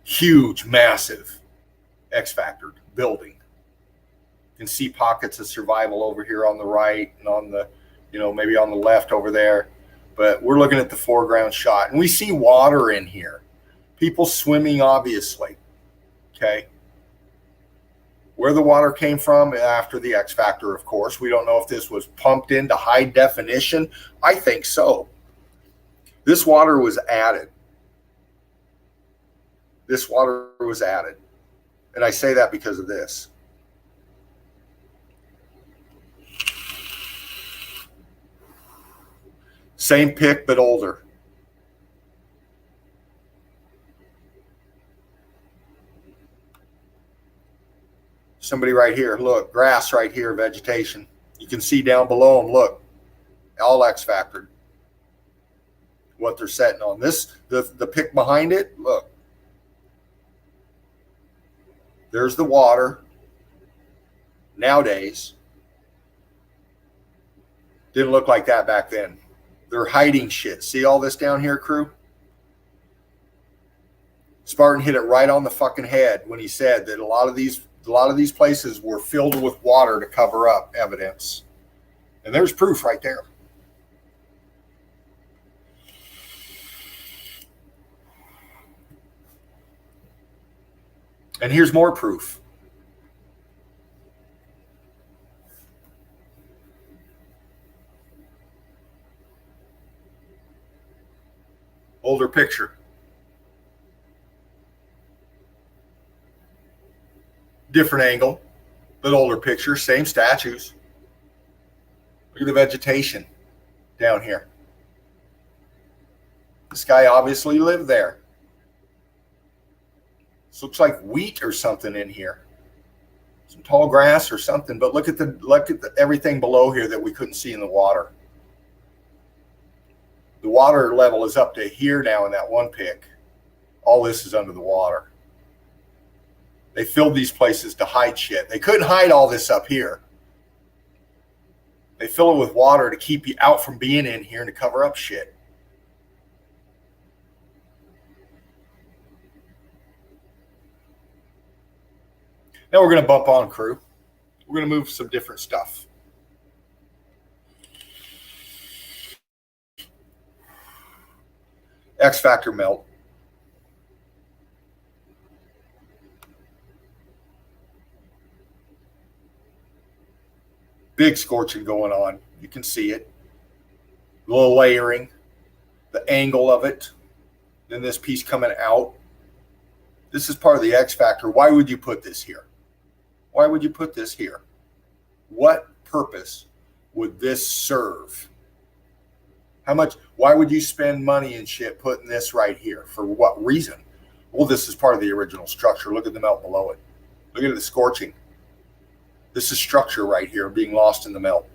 Huge, massive X-factored building. You can see pockets of survival over here on the right and on the, you know, maybe on the left over there. But we're looking at the foreground shot. And we see water in here. People swimming, obviously. Okay. Where the water came from after the X factor, of course. We don't know if this was pumped into high definition. I think so. This water was added. This water was added. And I say that because of this. Same pick, but older. Somebody right here, look, grass right here, vegetation. You can see down below them, look, all X factored. What they're setting on. This, the pick behind it, look. There's the water. Nowadays, didn't look like that back then. They're hiding shit. See all this down here, crew? Spartan hit it right on the fucking head when he said that a lot of these places were filled with water to cover up evidence. And there's proof right there. And here's more proof. Older picture. Different angle, but older picture, same statues. Look at the vegetation down here. This guy obviously lived there. This looks like wheat or something in here. Some tall grass or something, but look at the everything below here that we couldn't see in the water. The water level is up to here now in that one pick. All this is under the water. They filled these places to hide shit. They couldn't hide all this up here. They fill it with water to keep you out from being in here and to cover up shit. Now we're going to bump on, crew. We're going to move some different stuff. X factor melt. Big scorching going on. You can see it. A little layering. The angle of it. Then this piece coming out. This is part of the X factor. Why would you put this here? Why would you put this here? What purpose would this serve? How much? Why would you spend money and shit putting this right here? For what reason? Well, this is part of the original structure. Look at the melt below it. Look at the scorching. This is structure right here being lost in the melt.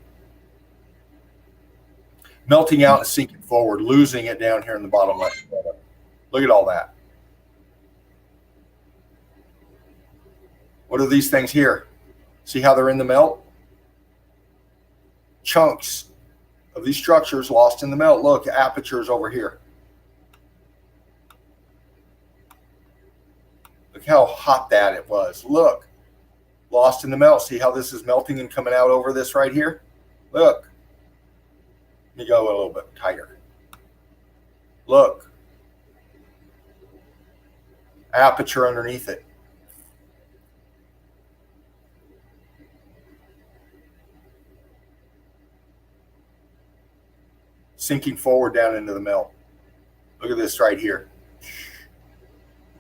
Melting out and sinking forward, losing it down here in the bottom left. Look at all that. What are these things here? See how they're in the melt? Chunks of these structures lost in the melt. Look, apertures over here. Look how hot that it was. Look, lost in the melt. See how this is melting and coming out over this right here? Look. Let me go a little bit tighter. Look. Aperture underneath it. Sinking forward down into the melt. Look at this right here.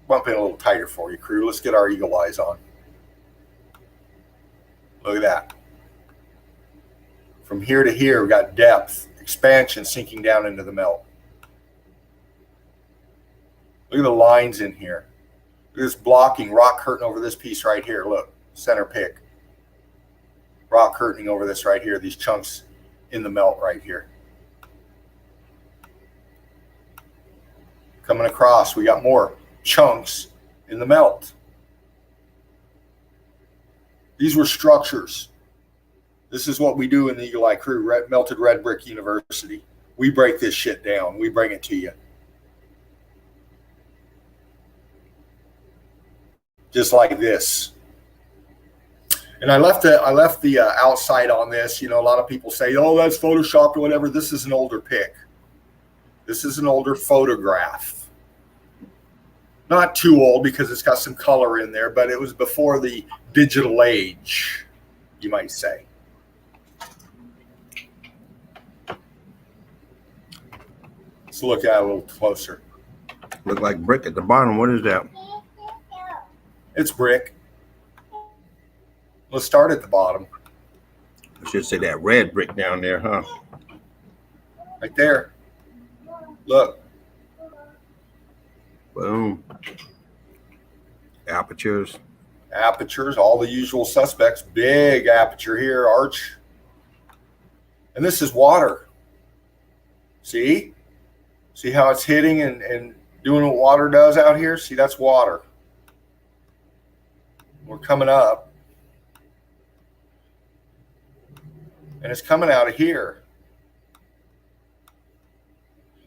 Bump in a little tighter for you, crew. Let's get our eagle eyes on. Look at that. From here to here, we've got depth, expansion sinking down into the melt. Look at the lines in here. Look at this blocking, rock curtain over this piece right here. Look, center pick. Rock curtaining over this right here, these chunks in the melt right here. Coming across, we got more chunks in the melt. These were structures. This is what we do in the Eagle Eye crew, Melted Red Brick University. We break this shit down. We bring it to you. Just like this. And I left the outside on this. You know, a lot of people say, oh, that's photoshopped or whatever. This is an older pic. This is an older photograph. Not too old because it's got some color in there, but it was before the digital age, you might say. Let's look at it a little closer. Look like brick at the bottom. What is that? It's brick. Let's start at the bottom. I should say that red brick down there, huh? Right there. Look. Boom. Apertures. Apertures, all the usual suspects. Big aperture here, arch. And this is water. See? See how it's hitting and doing what water does out here? See, that's water. We're coming up. And it's coming out of here.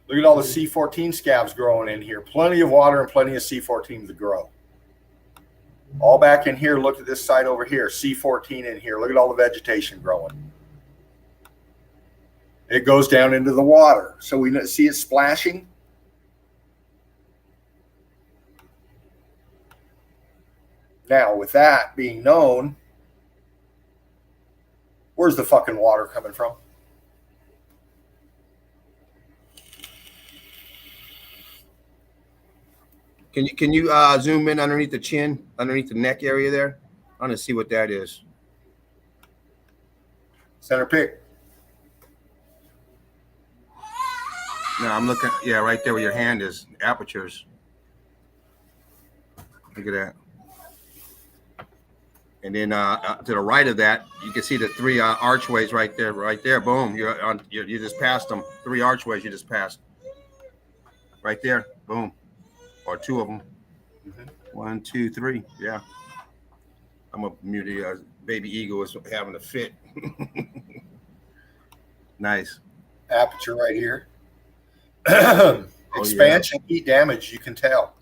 Look at all the C14 scabs growing in here. Plenty of water and plenty of C14 to grow. All back in here. Look at this side over here. C14 in here. Look at all the vegetation growing. It goes down into the water. So we see it splashing. Now, with that being known, where's the fucking water coming from? Can you zoom in underneath the chin, underneath the neck area there? I want to see what that is. Center pick. No, I'm looking. Yeah, right there where your hand is. Apertures. Look at that. And then to the right of that, you can see the three archways right there. Right there. Boom. You just passed them. Three archways you just passed. Right there. Boom. Or two of them. Mm-hmm. 1, 2, 3. Yeah. I'm gonna mute the baby eagle is having a fit. Nice. Aperture right here. Oh, Expansion, heat damage, you can tell.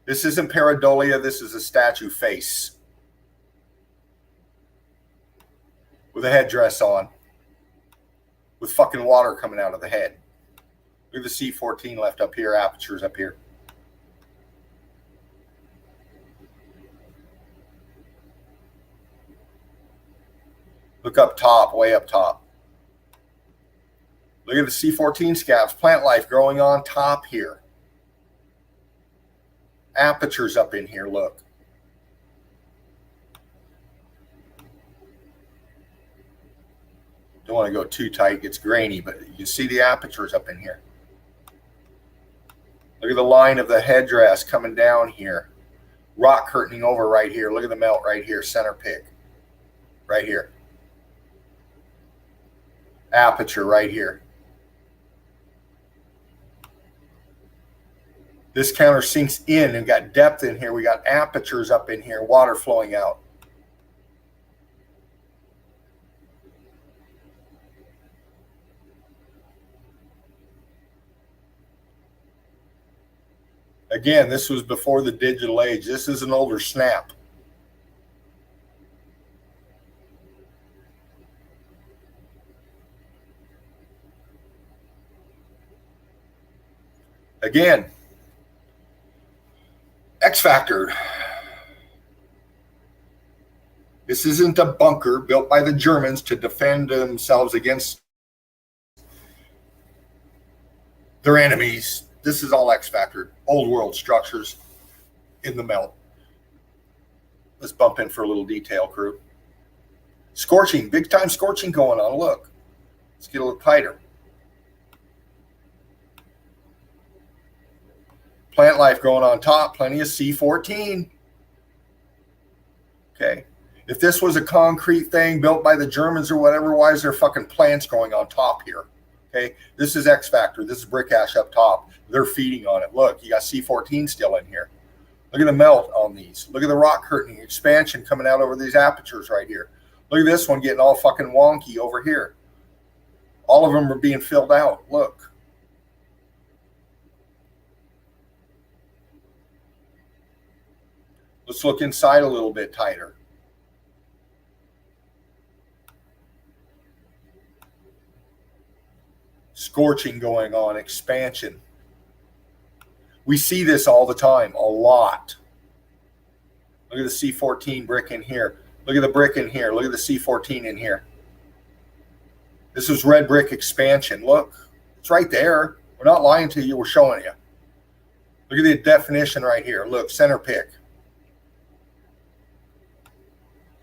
This isn't pareidolia, this is a statue face with a headdress on, with fucking water coming out of the head. Look at the C14 left up here, apertures up here. Look up top, way up top. Look at the C14 scabs, plant life growing on top here. Apertures up in here, look. Don't want to go too tight, it gets grainy, but you see the apertures up in here. Look at the line of the headdress coming down here. Rock curtaining over right here. Look at the melt right here, center pick. Right here. Aperture right here. This counter sinks in and got depth in here. We got apertures up in here, water flowing out. Again, this was before the digital age. This is an older snap. Again, X Factor. This isn't a bunker built by the Germans to defend themselves against their enemies. This is all X Factor, old world structures in the melt. Let's bump in for a little detail, crew. Scorching, big time scorching going on. Look, let's get a little tighter. Plant life growing on top, plenty of C14. Okay. If this was a concrete thing built by the Germans or whatever, why is there fucking plants growing on top here? Okay. This is X Factor. This is brick ash up top. They're feeding on it. Look, you got C14 still in here. Look at the melt on these. Look at the rock curtaining expansion coming out over these apertures right here. Look at this one getting all fucking wonky over here. All of them are being filled out. Look. Let's look inside a little bit tighter. Scorching going on, expansion. We see this all the time, a lot. Look at the C14 brick in here. Look at the brick in here. Look at the C14 in here. This is red brick expansion. Look, it's right there. We're not lying to you. We're showing you. Look at the definition right here. Look, center pick.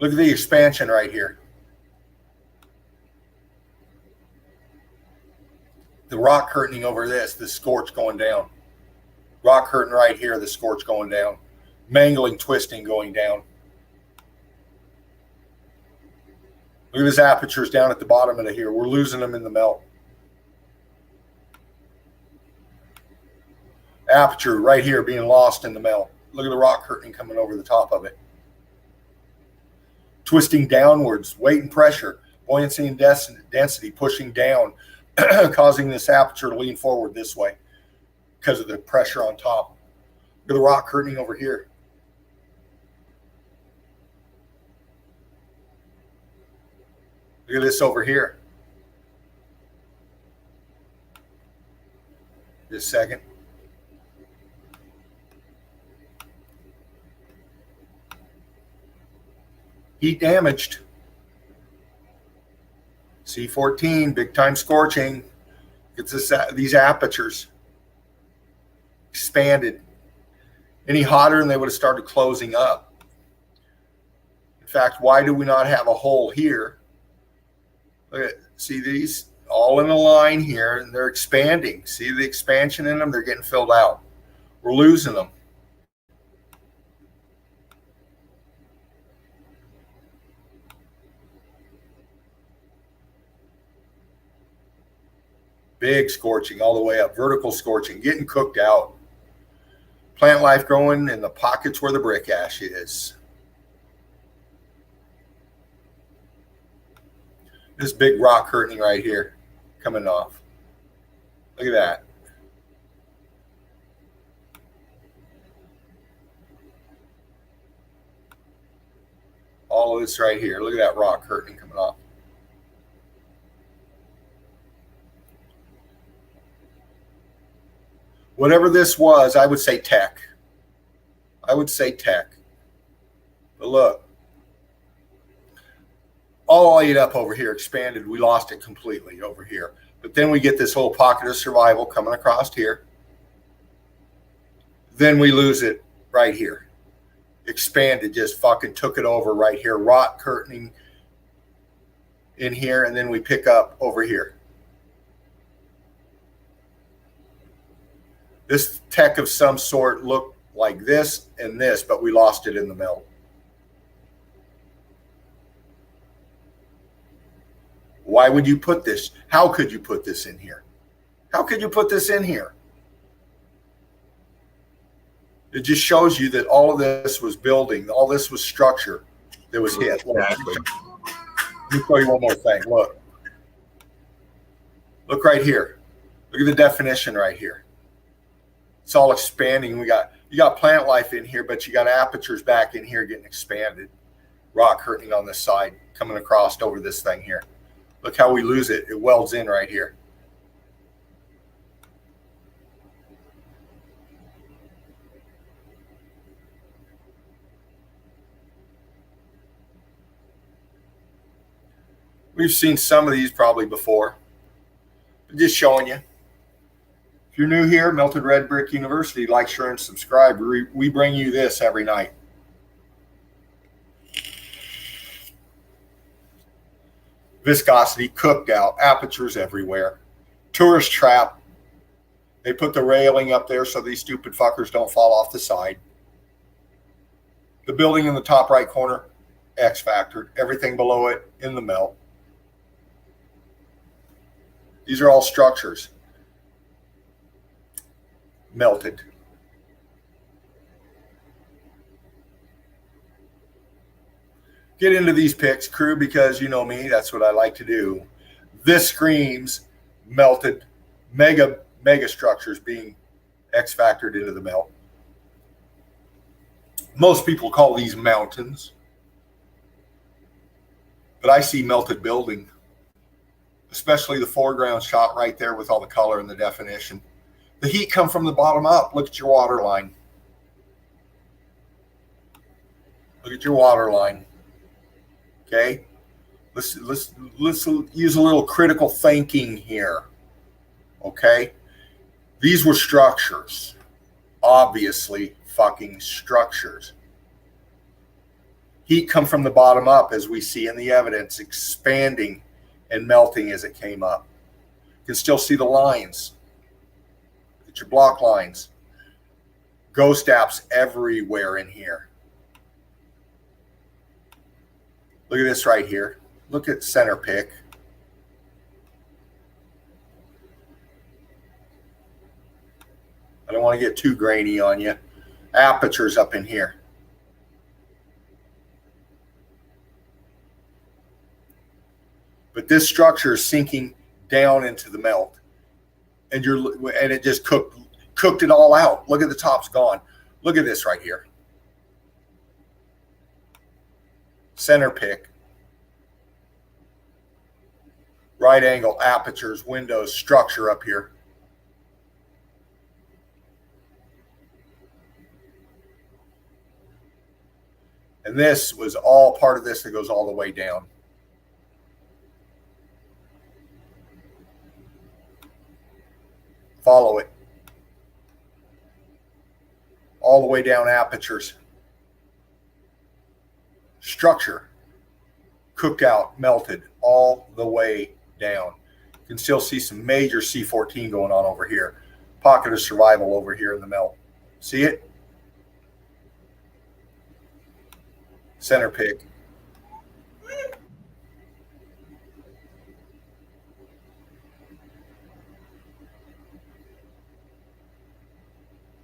Look at the expansion right here. The rock curtaining over this, the scorch going down. Rock curtain right here, the scorch going down. Mangling, twisting going down. Look at these apertures down at the bottom of it here. We're losing them in the melt. Aperture right here being lost in the melt. Look at the rock curtain coming over the top of it. Twisting downwards, weight and pressure, buoyancy and density pushing down, causing this aperture to lean forward this way because of the pressure on top. Look at the rock curtaining over here. Look at this over here. Just a second. Heat damaged. C14, big time scorching. It's these apertures expanded. Any hotter and they would have started closing up. In fact, why do we not have a hole here? Look at, see these? all in a line here, and they're expanding. See the expansion in them? They're getting filled out. We're losing them. Big scorching all the way up, vertical scorching, getting cooked out. Plant life growing in the pockets where the brick ash is. This big rock curtaining right here coming off. Look at that. All of this right here. Look at that rock curtaining coming off. Whatever this was, I would say tech. I would say tech. But look, all ate up over here, expanded. We lost it completely over here. But then we get this whole pocket of survival coming across here. Then we lose it right here. Expanded, just fucking took it over right here. Rock curtaining in here, and then we pick up over here. This tech of some sort looked like this and this, but we lost it in the melt. Why would you put this? How could you put this in here? How could you put this in here? It just shows you that all of this was building. All this was structure that was hit. Exactly. Let me show you one more thing. Look. Look right here. Look at the definition right here. It's all expanding. You got plant life in here, but you got apertures back in here getting expanded. Rock curtaining on this side, coming across over this thing here. Look how we lose it. It welds in right here. We've seen some of these probably before. I'm just showing you. If you're new here, Melted Red Brick University, like, share, and subscribe. We bring you this every night. Viscosity cooked out, apertures everywhere. Tourist trap. They put the railing up there so these stupid fuckers don't fall off the side. The building in the top right corner, X factored. Everything below it in the melt. These are all structures. Melted. Get into these pics, crew, because you know me, that's what I like to do. This screams melted, mega structures being X-factored into the melt. Most people call these mountains, but I see melted building, especially the foreground shot right there with all the color and the definition. The heat come from the bottom up. Look at your water line. Look at your water line. Okay, let's use a little critical thinking here. Okay, these were structures, obviously fucking structures. Heat come from the bottom up, as we see in the evidence, expanding and melting as it came up. You can still see the lines. Get your block lines. Ghost apps everywhere in here. Look at this right here. Look at center pick. I don't want to get too grainy on you. Apertures up in here. But this structure is sinking down into the melt, and it just cooked it all out. Look at the top's gone. Look at this right here. Center pick, right angle, apertures, windows, structure up here. And this was all part of this that goes all the way down. Follow it. All the way down, apertures. Structure, cooked out, melted all the way down. You You can still see some major C14 going on over here. Pocket of survival over here in the melt. See it? Center pick.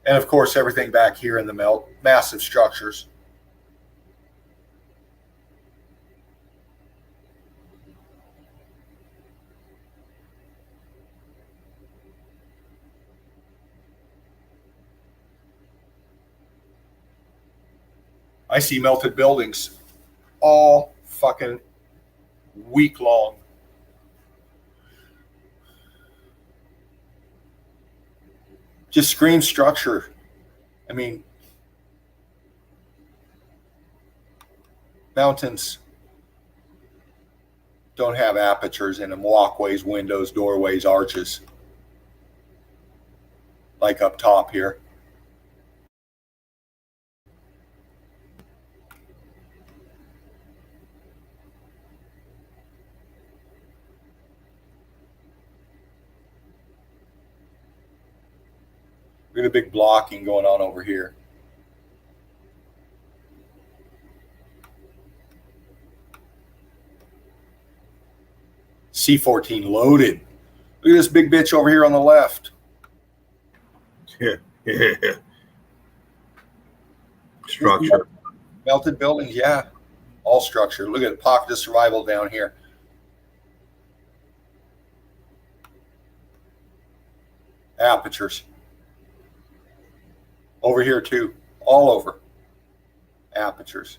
And of course, everything back here in the melt, massive structures. I see melted buildings all fucking week long. Just screams structure. I mean, mountains don't have apertures in them, walkways, windows, doorways, arches, like up top here. Look at the big blocking going on over here. C14 loaded. Look at this big bitch over here on the left. Yeah. Structure. Melted buildings, yeah. All structure. Look at the pocket of survival down here. Apertures. Over here too. All over. Apertures.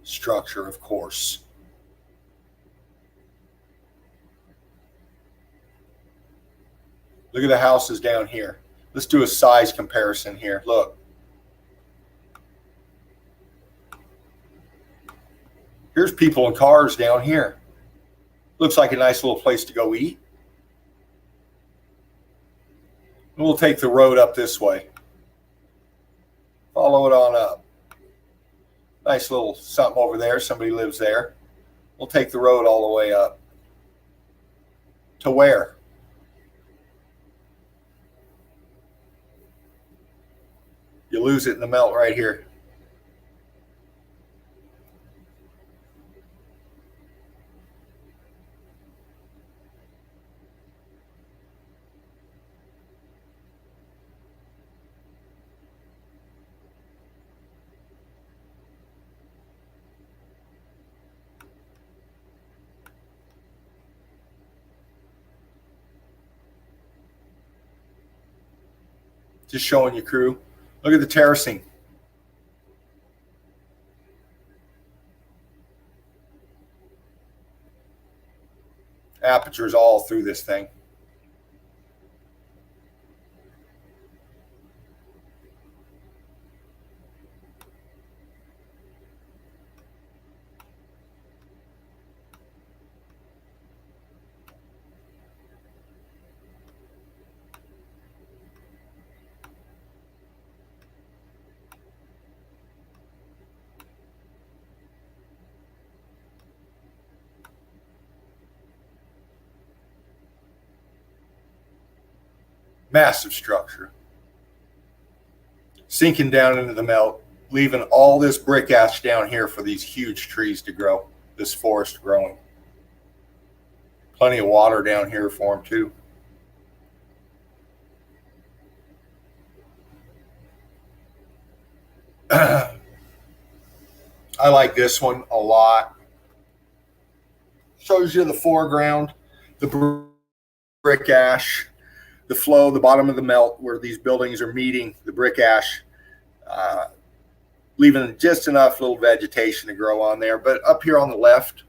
Structure, of course. Look at the houses down here. Let's do a size comparison here. Look. Here's people and cars down here. Looks like a nice little place to go eat. We'll take the road up this way. Follow it on up. Nice little something over there. Somebody lives there. We'll take the road all the way up. To where? You lose it in the melt right here. Just showing you, crew. Look at the terracing. Apertures all through this thing. Massive structure. Sinking down into the melt, leaving all this brick ash down here for these huge trees to grow, this forest growing. Plenty of water down here for them too. I like this one a lot. Shows you the foreground, the brick ash, the flow, the bottom of the melt where these buildings are meeting the brick ash, leaving just enough little vegetation to grow on there. But up here on the left,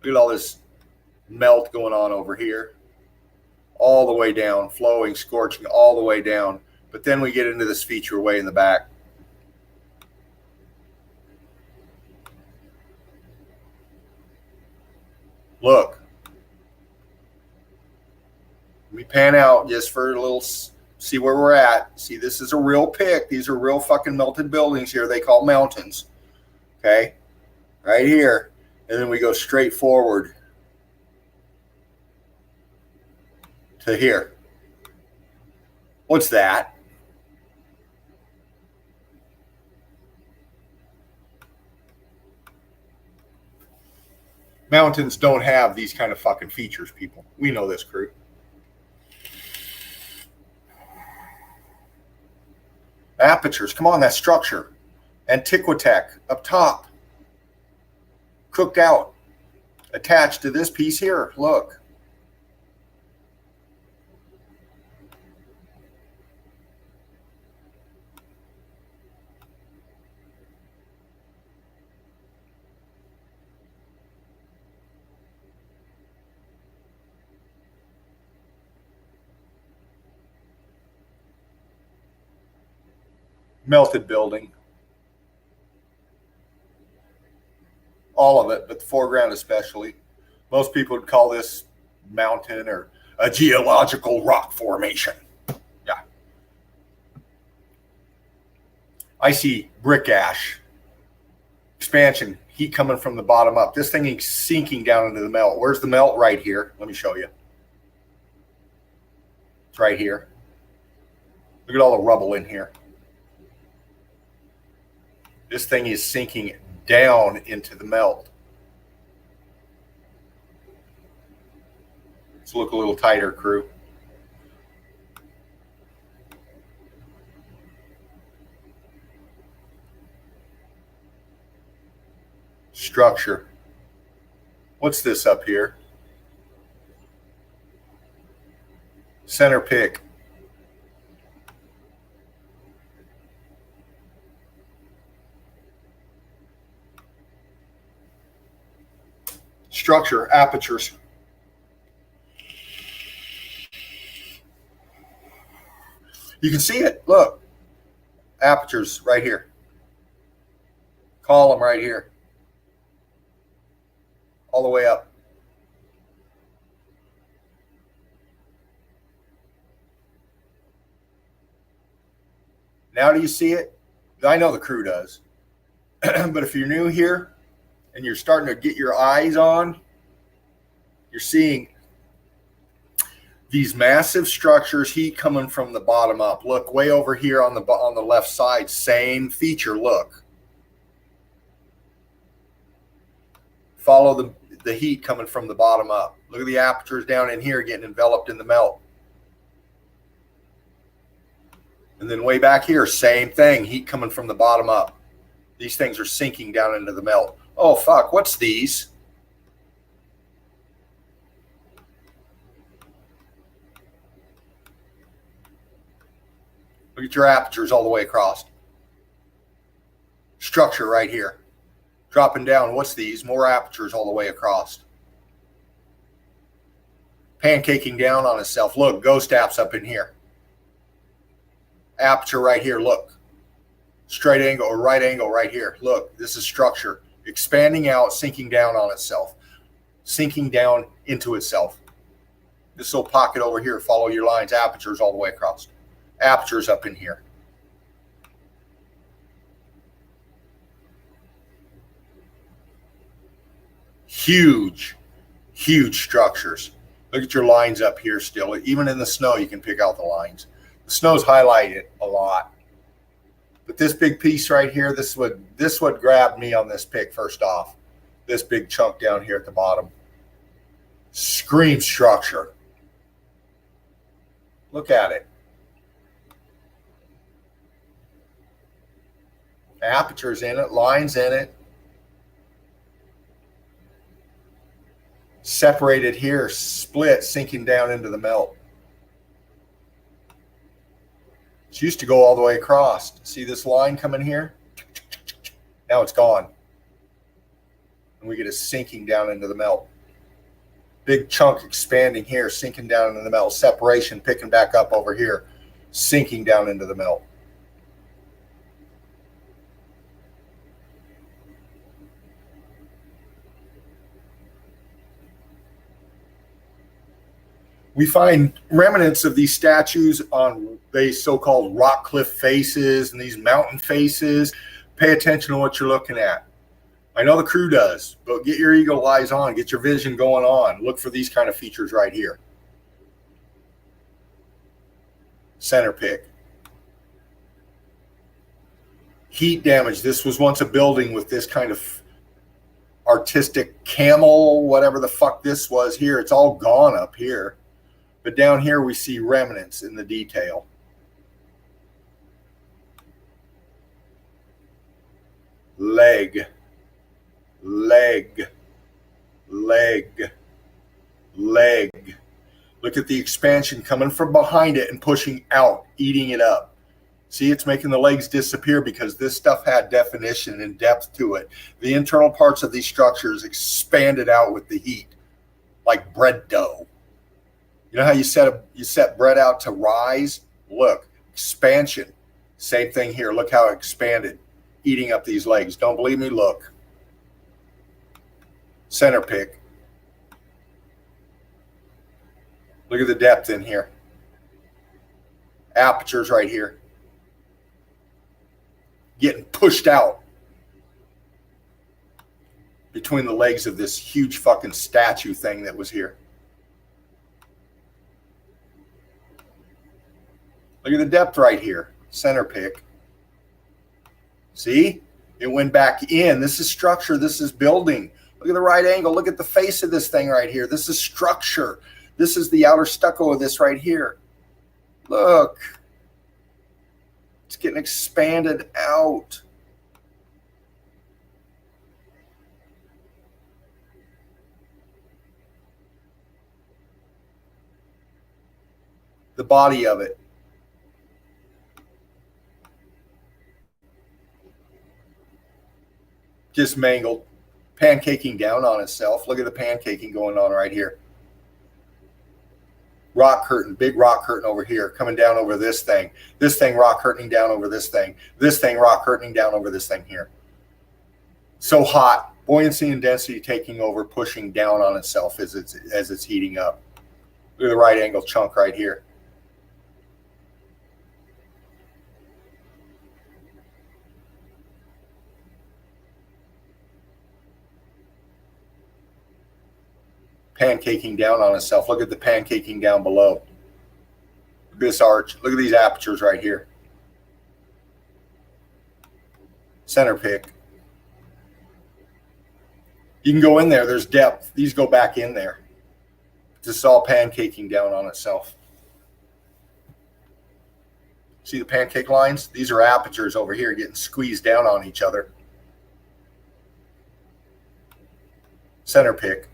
look at all this melt going on over here, all the way down, flowing, scorching all the way down. But then we get into this feature way in the back. Look. Let me pan out just for a little, see where we're at. See, this is a real pick. These are real fucking melted buildings here. They call mountains. Okay. right here, and then we go straight forward to here. What's that? Mountains don't have these kind of fucking features, people. We know this, crew. Apertures, come on, that structure. Antiquitech up top. Cooked out. Attached to this piece here, look. Melted building. All of it, but the foreground especially. Most people would call this mountain or a geological rock formation. Yeah. I see brick ash. Expansion, heat coming from the bottom up. This thing is sinking down into the melt. Where's the melt? Right here. Let me show you. It's right here. Look at all the rubble in here. This thing is sinking down into the melt. Let's look a little tighter, crew. Structure. What's this up here? Center pick. Structure, apertures. You can see it. Look. Apertures right here. Column right here. All the way up. Now do you see it? I know the crew does. But if you're new here and you're starting to get your eyes on, you're seeing these massive structures, heat coming from the bottom up. Look way over here on the left side, same feature. Look. Follow the heat coming from the bottom up. Look at the apertures down in here getting enveloped in the melt. And then way back here, same thing, heat coming from the bottom up. These things are sinking down into the melt. Oh, fuck, what's these? Look at your apertures all the way across. Structure right here. Dropping down, what's these? More apertures all the way across. Pancaking down on itself. Look, ghost apps up in here. Aperture right here, look. Straight angle or right angle right here. Look, this is structure. Expanding out, sinking down on itself. Sinking down into itself. This little pocket over here, follow your lines. Apertures all the way across. Apertures up in here. Huge, huge structures. Look at your lines up here still. Even in the snow, you can pick out the lines. The snow's highlighted a lot. But this big piece right here, this would grab me on this pick first off. This big chunk down here at the bottom. Scream structure. Look at it. Apertures in it, lines in it. Separated here, split, sinking down into the melt. It used to go all the way across. See this line coming here? Now it's gone. And we get a sinking down into the melt. Big chunk expanding here, sinking down into the melt. Separation picking back up over here, sinking down into the melt. We find remnants of these statues on these so-called rock cliff faces and these mountain faces. Pay attention to what you're looking at. I know the crew does, but get your eagle eyes on, get your vision going on. Look for these kind of features right here. Center pick. Heat damage. This was once a building with this kind of artistic camel, whatever the fuck this was here. It's all gone up here. But down here we see remnants in the detail. Leg, leg, leg, leg. Look at the expansion coming from behind it and pushing out, eating it up. See, it's making the legs disappear because this stuff had definition and depth to it. The internal parts of these structures expanded out with the heat, like bread dough. You know how you set bread out to rise? Look, expansion. Same thing here. Look how it expanded, eating up these legs. Don't believe me? Look. Center pick. Look at the depth in here. Apertures right here. Getting pushed out between the legs of this huge fucking statue thing that was here. Look at the depth right here. Center pick. See? It went back in. This is structure. This is building. Look at the right angle. Look at the face of this thing right here. This is structure. This is the outer stucco of this right here. Look. It's getting expanded out. The body of it. Just mangled. Pancaking down on itself. Look at the pancaking going on right here. Rock curtain, big rock curtain over here, coming down over this thing. This thing rock curtaining down over this thing. This thing rock curtaining down over this thing here. So hot. Buoyancy and density taking over, pushing down on itself as it's heating up. Look at the right angle chunk right here. Pancaking down on itself. Look at the pancaking down below. Look at this arch. Look at these apertures right here. Center pick. You can go in there. There's depth. These go back in there. This is all pancaking down on itself. See the pancake lines? These are apertures over here getting squeezed down on each other. Center pick.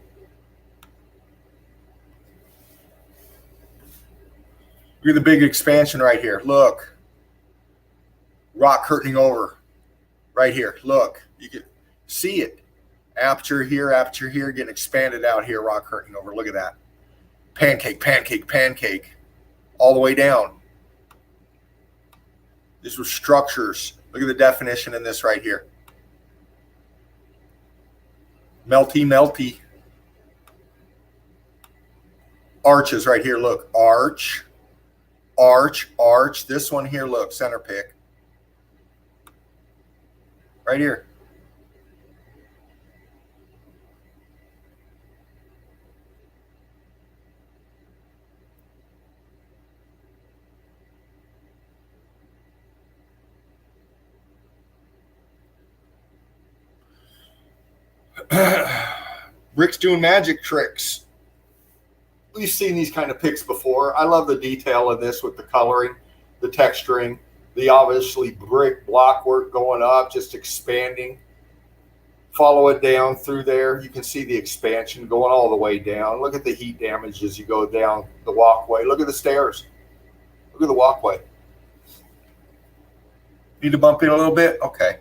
Look at the big expansion right here. Look. Rock curtaining over. Right here. Look. You can see it. Aperture here, getting expanded out here. Rock curtaining over. Look at that. Pancake, pancake, pancake. All the way down. These were structures. Look at the definition in this right here. Melty, melty. Arches right here. Look. Arch. Arch, arch. This one here, look, center pick. Right here. Rick's doing magic tricks. We've seen these kind of pics before. I love the detail of this with the coloring, the texturing, the obviously brick block work going up, just expanding. Follow it down through there. You can see the expansion going all the way down. Look at the heat damage as you go down the walkway. Look at the stairs. Look at the walkway. Need to bump in a little bit? Okay.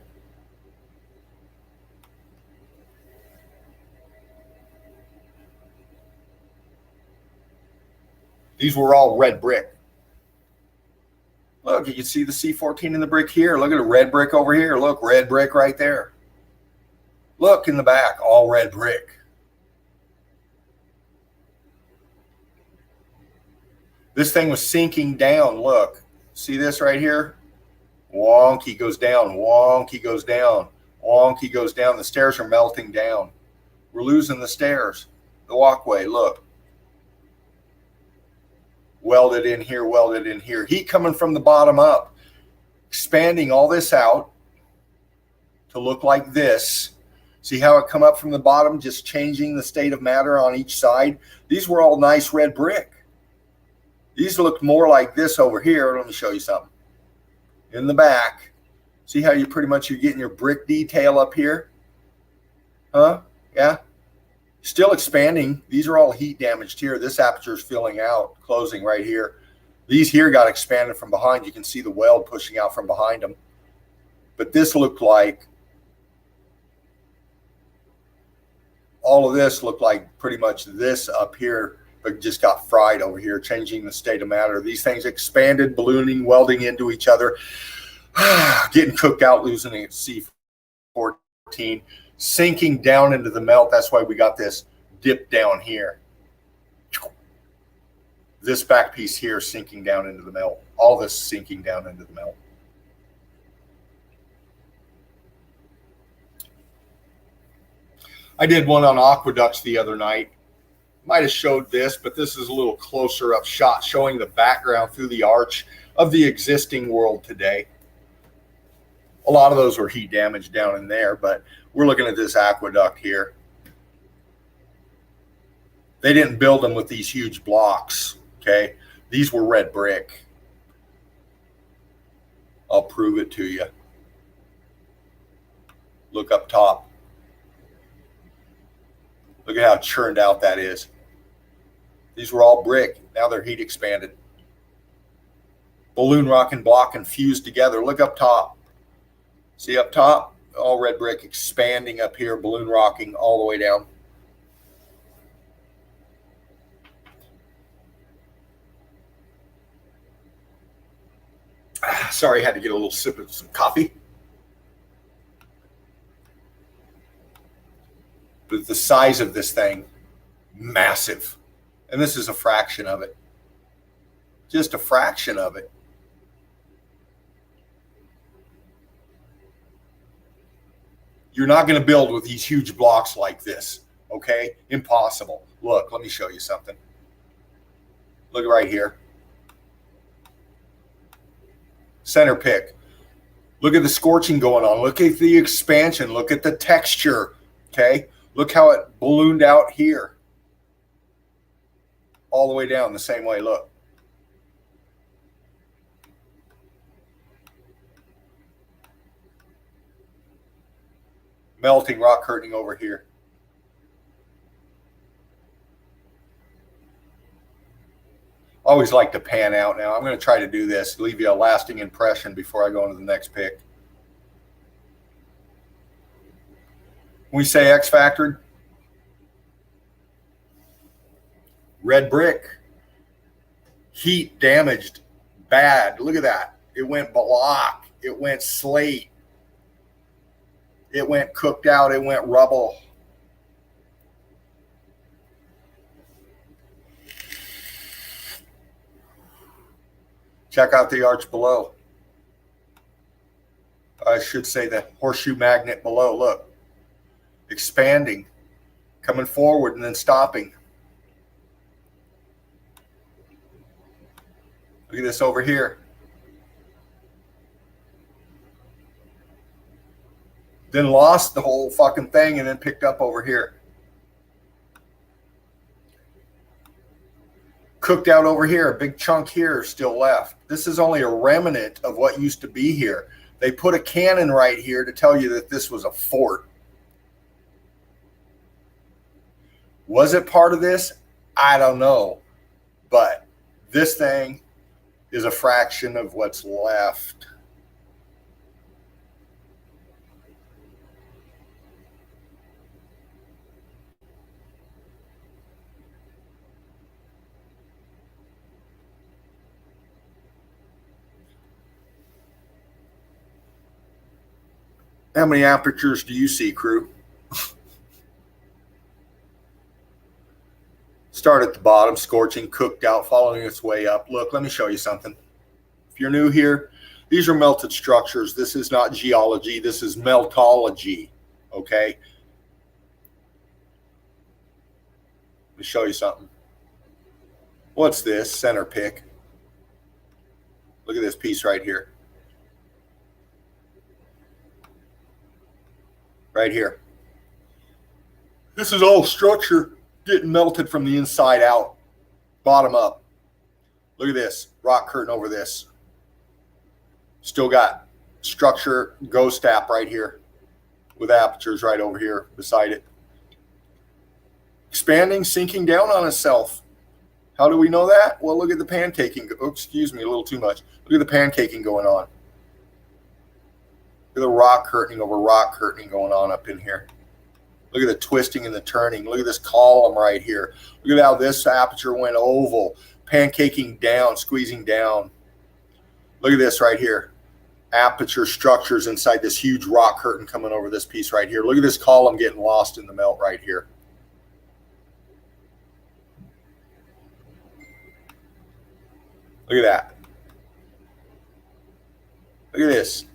These were all red brick. Look, you can see the C14 in the brick here. Look at a red brick over here. Look, red brick right there. Look in the back, all red brick. This thing was sinking down. Look, see this right here? Wonky goes down, wonky goes down, Wonky goes down. The stairs are melting down. We're losing the stairs. The walkway, look. Welded in here, welded in here. Heat coming from the bottom up. Expanding all this out to look like this. See how it come up from the bottom, just changing the state of matter on each side? These were all nice red brick. These looked more like this over here. Let me show you something. In the back, see how you pretty much, you're getting your brick detail up here? Huh? Yeah. Still expanding. These are all heat damaged here. This aperture is filling out, closing right here. These here got expanded from behind. You can see the weld pushing out from behind them. But this looked like, all of this looked like pretty much this up here, but just got fried over here, changing the state of matter. These things expanded, ballooning, welding into each other, getting cooked out, losing it at C14, sinking down into the melt. That's why we got this dip down here. This back piece here sinking down into the melt. All this sinking down into the melt. I did one on aqueducts the other night. Might have showed this, but this is a little closer up shot, showing the background through the arch of the existing world today. A lot of those were heat damage down in there, but we're looking at this aqueduct here. They didn't build them with these huge blocks, okay? These were red brick. I'll prove it to you. Look up top. Look at how churned out that is. These were all brick. Now they're heat expanded. Balloon rock and block and fused together. Look up top. See up top? All red brick expanding up here, balloon rocking all the way down. Sorry, I had to get a little sip of some coffee. But the size of this thing, massive. And this is a fraction of it. Just a fraction of it. You're not going to build with these huge blocks like this, okay? Impossible. Look, let me show you something. Look right here. Center pick. Look at the scorching going on. Look at the expansion. Look at the texture, okay? Look how it ballooned out here. All the way down the same way, look. Melting rock curtain over here. Always like to pan out now. I'm going to try to do this, leave you a lasting impression before I go into the next pick. When we say X factored, red brick, heat damaged, bad. Look at that. It went block. It went slate. It went cooked out. It went rubble. Check out the arch below. I should say the horseshoe magnet below. Look. Expanding. Coming forward and then stopping. Look at this over here. Then lost the whole fucking thing and then picked up over here. Cooked out over here. A big chunk here still left. This is only a remnant of what used to be here. They put a cannon right here to tell you that this was a fort. Was it part of this? I don't know. But this thing is a fraction of what's left. How many apertures do you see, crew? Start at the bottom, scorching, cooked out, following its way up. Look, let me show you something. If you're new here, These are melted structures. This is not geology. This is meltology. Okay. Let me show you something. What's this? Center pick. Look at this piece right here. Right here. This is all structure getting melted from the inside out, bottom up. Look at this rock curtain over this. Still got structure ghost tap right here with apertures right over here beside it. Expanding, sinking down on itself. How do we know that? Well, look at the pancaking. Oh, excuse me, a little too much. Look at the pancaking going on. Look at the rock curtaining over rock curtaining going on up in here. Look at the twisting and the turning. Look at this column right here. Look at how this aperture went oval, pancaking down, squeezing down. Look at this right here. Aperture structures inside this huge rock curtain coming over this piece right here. Look at this column getting lost in the melt right here. Look at that. Look at this.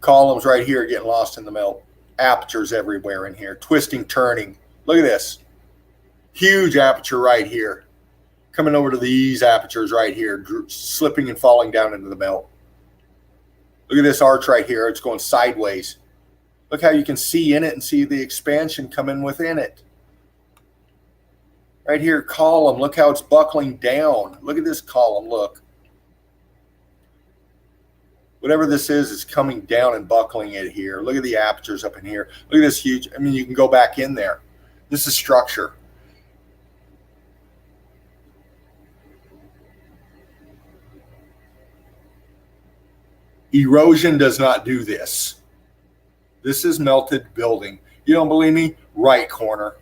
Columns right here getting lost in the melt. Apertures everywhere in here. Twisting, turning. Look at this. Huge aperture right here. Coming over to these apertures right here. Slipping and falling down into the melt. Look at this arch right here. It's going sideways. Look how you can see in it and see the expansion coming within it. Right here, column. Look how it's buckling down. Look at this column. Look. Whatever this is coming down and buckling it here. Look at the apertures up in here. Look at this huge. I mean, you can go back in there. This is structure. Erosion does not do this. This is melted building. You don't believe me? Right corner.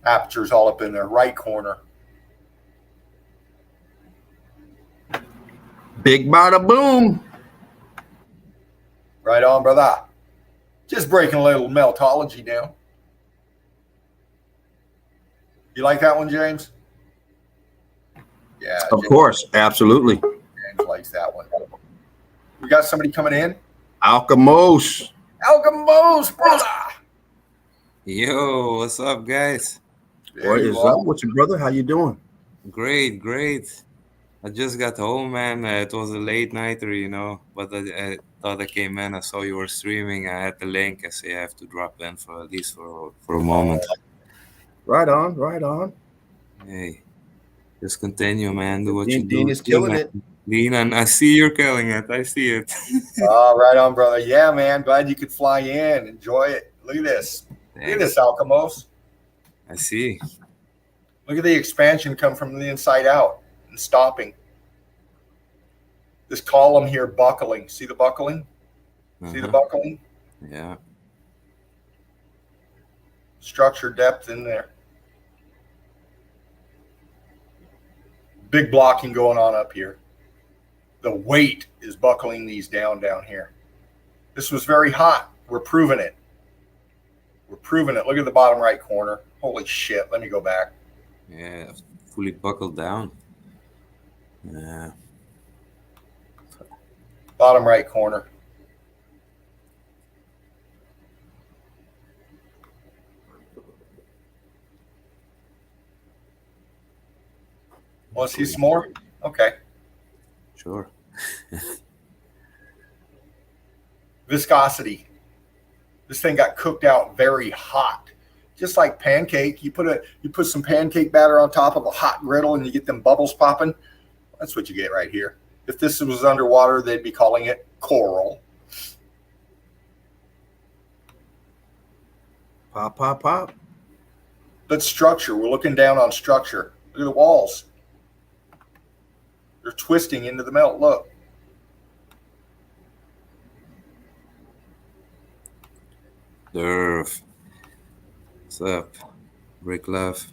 Apertures all up in there. Right corner. Big bada boom. Right on, brother. Just breaking a little meltology down. You like that one, James? Yeah. Of course. Absolutely. James likes that one. We got somebody coming in. Alchemos. Alchemos, brother. Yo, what's up, guys? What is up? What's your brother? How you doing? Great, great. I just got home, man. It was a late nighter, you know, but I thought I came in. I saw you were streaming. I had the link. I say I have to drop in for at least for a moment. Right on, right on. Hey, just continue, man. Do what Dean, you do. Dean is killing it. Dean, and I see you're killing it. I see it. Oh, right on, brother. Yeah, man. Glad you could fly in. Enjoy it. Look at this. Thanks. Look at this, Alchemos. I see. Look at the expansion come from the inside out and stopping. This column here buckling. See the buckling? See the buckling? Yeah. Structure depth in there. Big blocking going on up here. The weight is buckling these down here. This was very hot. We're proving it. We're proving it. Look at the bottom right corner. Holy shit. Let me go back. Yeah, fully buckled down. Yeah. Bottom right corner. Want to see some more? Okay. Sure. Viscosity. This thing got cooked out very hot. Just like pancake, you put some pancake batter on top of a hot griddle and you get them bubbles popping. That's what you get right here. If this was underwater, they'd be calling it coral. Pop, pop, pop. But structure, we're looking down on structure. Look at the walls. They're twisting into the melt. Look. Derv. What's up? Rick Love.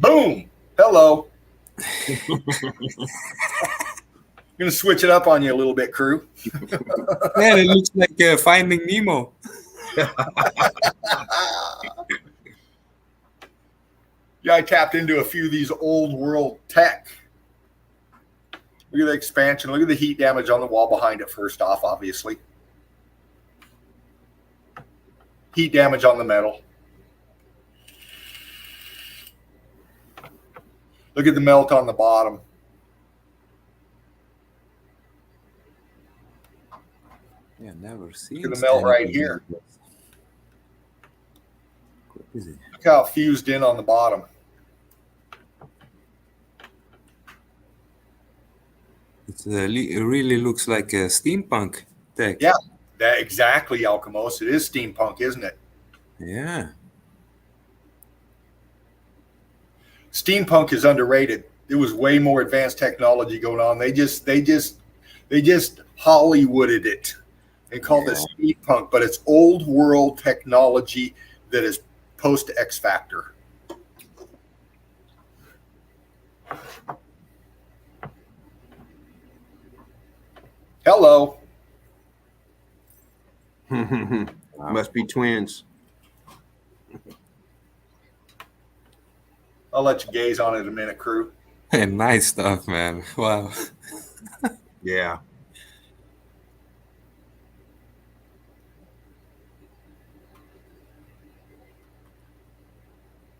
Boom. Hello. Gonna switch it up on you a little bit, crew. Man, it looks like Finding Nemo. Yeah, I tapped into a few of these old world tech. Look at the expansion. Look at the heat damage on the wall behind it, first off, obviously. Heat damage on the metal. Look at the melt on the bottom. Yeah, never seen. Look at the melt right here. Crazy. Look how it fused in on the bottom. It really looks like a steampunk tech. Yeah, that exactly, Alchemos. It is steampunk, isn't it? Yeah. Steampunk is underrated. It was way more advanced technology going on. They just Hollywooded it and called it steampunk, but it's old world technology that is post X Factor. Hello. Must be twins. I'll let you gaze on it in a minute, crew. Nice stuff, man. Wow. Yeah.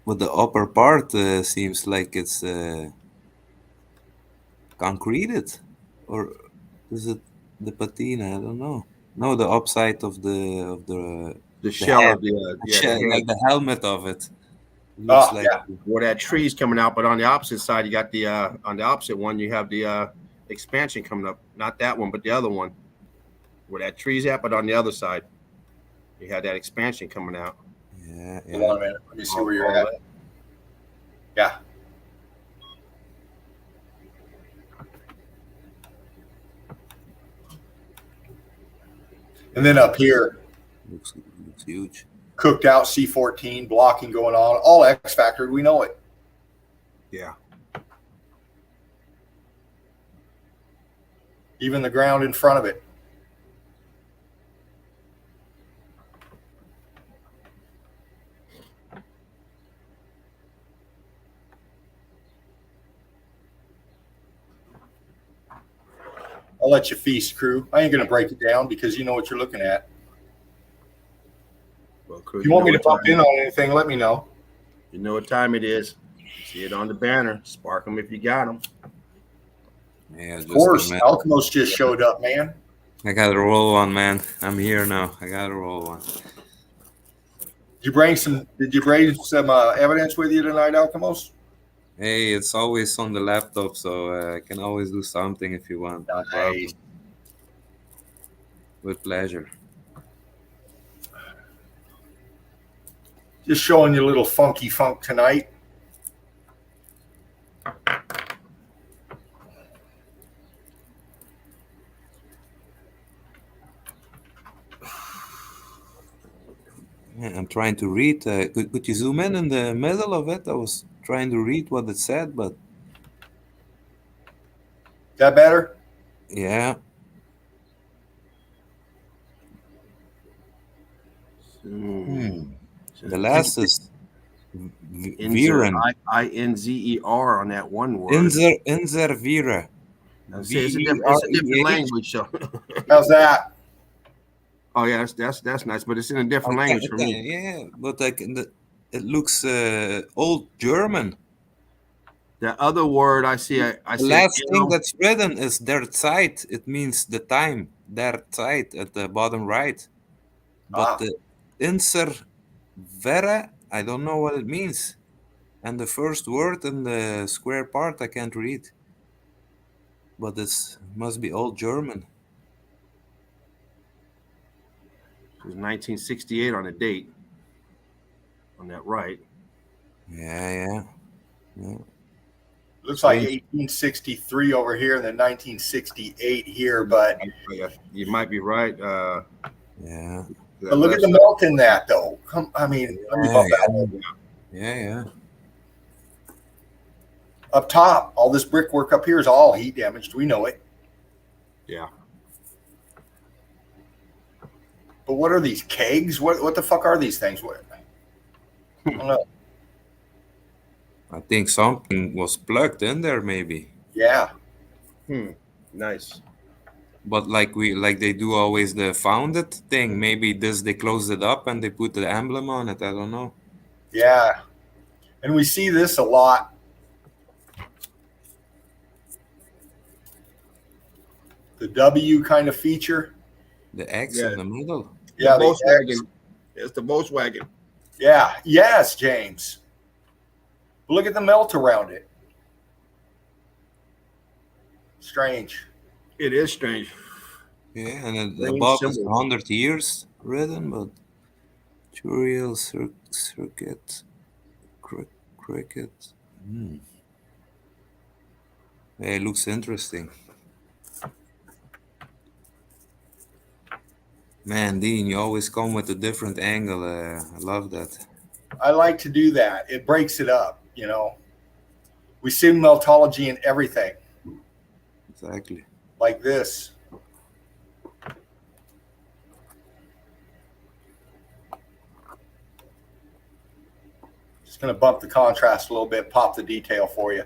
But the upper part seems like it's concreted, or is it the patina? I don't know. No, the upside of the shell head. of the Shell, head. like the helmet of it. Looks like where that tree's coming out, but on the opposite side, you got the on the opposite one, you have the expansion coming up. Not that one, but the other one, where that tree's at, but on the other side, you had that expansion coming out. Yeah. Hold on a minute. Let me see where you're at. Yeah. And then up here, Looks huge. cooked out C14, blocking going on, all X Factor. We know it. Yeah. Even the ground in front of it. I'll let you feast, crew. I ain't going to break it down because you know what you're looking at. Well, crew, If you want me to bump in on anything, let me know. You know what time it is. See it on the banner. Spark them if you got them. Yeah, Of course, Alchemos just showed up, man. I gotta roll one, man. I'm here now. I gotta roll one. Did you bring some evidence with you tonight, Alchemos? Hey, it's always on the laptop, so I can always do something if you want. No problem. With pleasure. Just showing you a little funky funk tonight. Yeah, I'm trying to read. Could you zoom in the middle of it? I was trying to read what it said, but... Is that better? Yeah. The last is Viren. I-N-Z-E-R on that one word. Inzer Vira. It's a different language. So. How's that? Oh yeah, that's nice, but it's in a different language for me. Yeah, but like it looks old German. The other word I see, the last thing that's written is der Zeit. It means the time. Der Zeit at the bottom right. But the Inser Vera, I don't know what it means. And the first word in the square part I can't read. But it must be old German. It was 1968 on the date. On that right. Yeah. Looks like 1863 over here and then 1968 here, but you might be right. Yeah. But look at the melt in that, though. Let me bump that. Yeah. Up top, all this brickwork up here is all heat damaged. We know it. Yeah. But what are these kegs? What the fuck are these things? What? I don't know. I think something was plugged in there, maybe. Yeah. Nice. But like they do always the founded thing. Maybe this they closed it up and they put the emblem on it. I don't know. Yeah. And we see this a lot. The W kind of feature. The X Yeah. in the middle. Yeah. The The Volkswagen. X. It's the Volkswagen. Yeah. Yes, James. Look at the melt around it. Strange. It is strange. Yeah, and then Strange above is symbol. 100 years written, but Turiel circuit, cricket. Yeah, it looks interesting. Man, Dean, you always come with a different angle. I love that. I like to do that. It breaks it up, you know. We see meltology in everything, Exactly. like this. Just going to bump the contrast a little bit, pop the detail for you.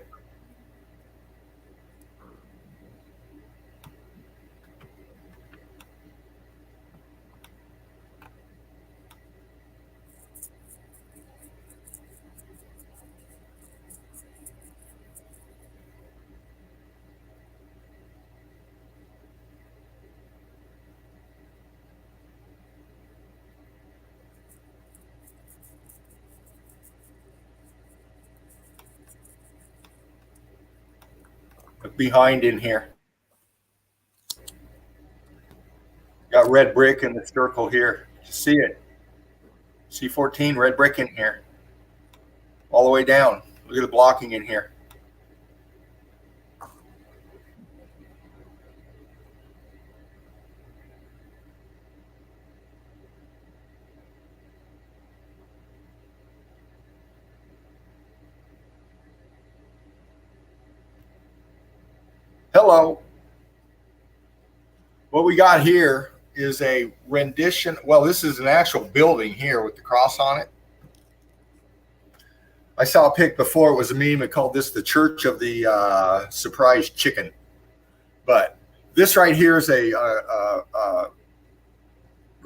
Look behind in here. Got red brick in the circle here. See it? C14, red brick in here. All the way down. Look at the blocking in here. Hello. What we got here is a rendition. Well, this is an actual building here with the cross on it. I saw a pic before. It was a meme. It called this the Church of the Surprised Chicken. But this right here is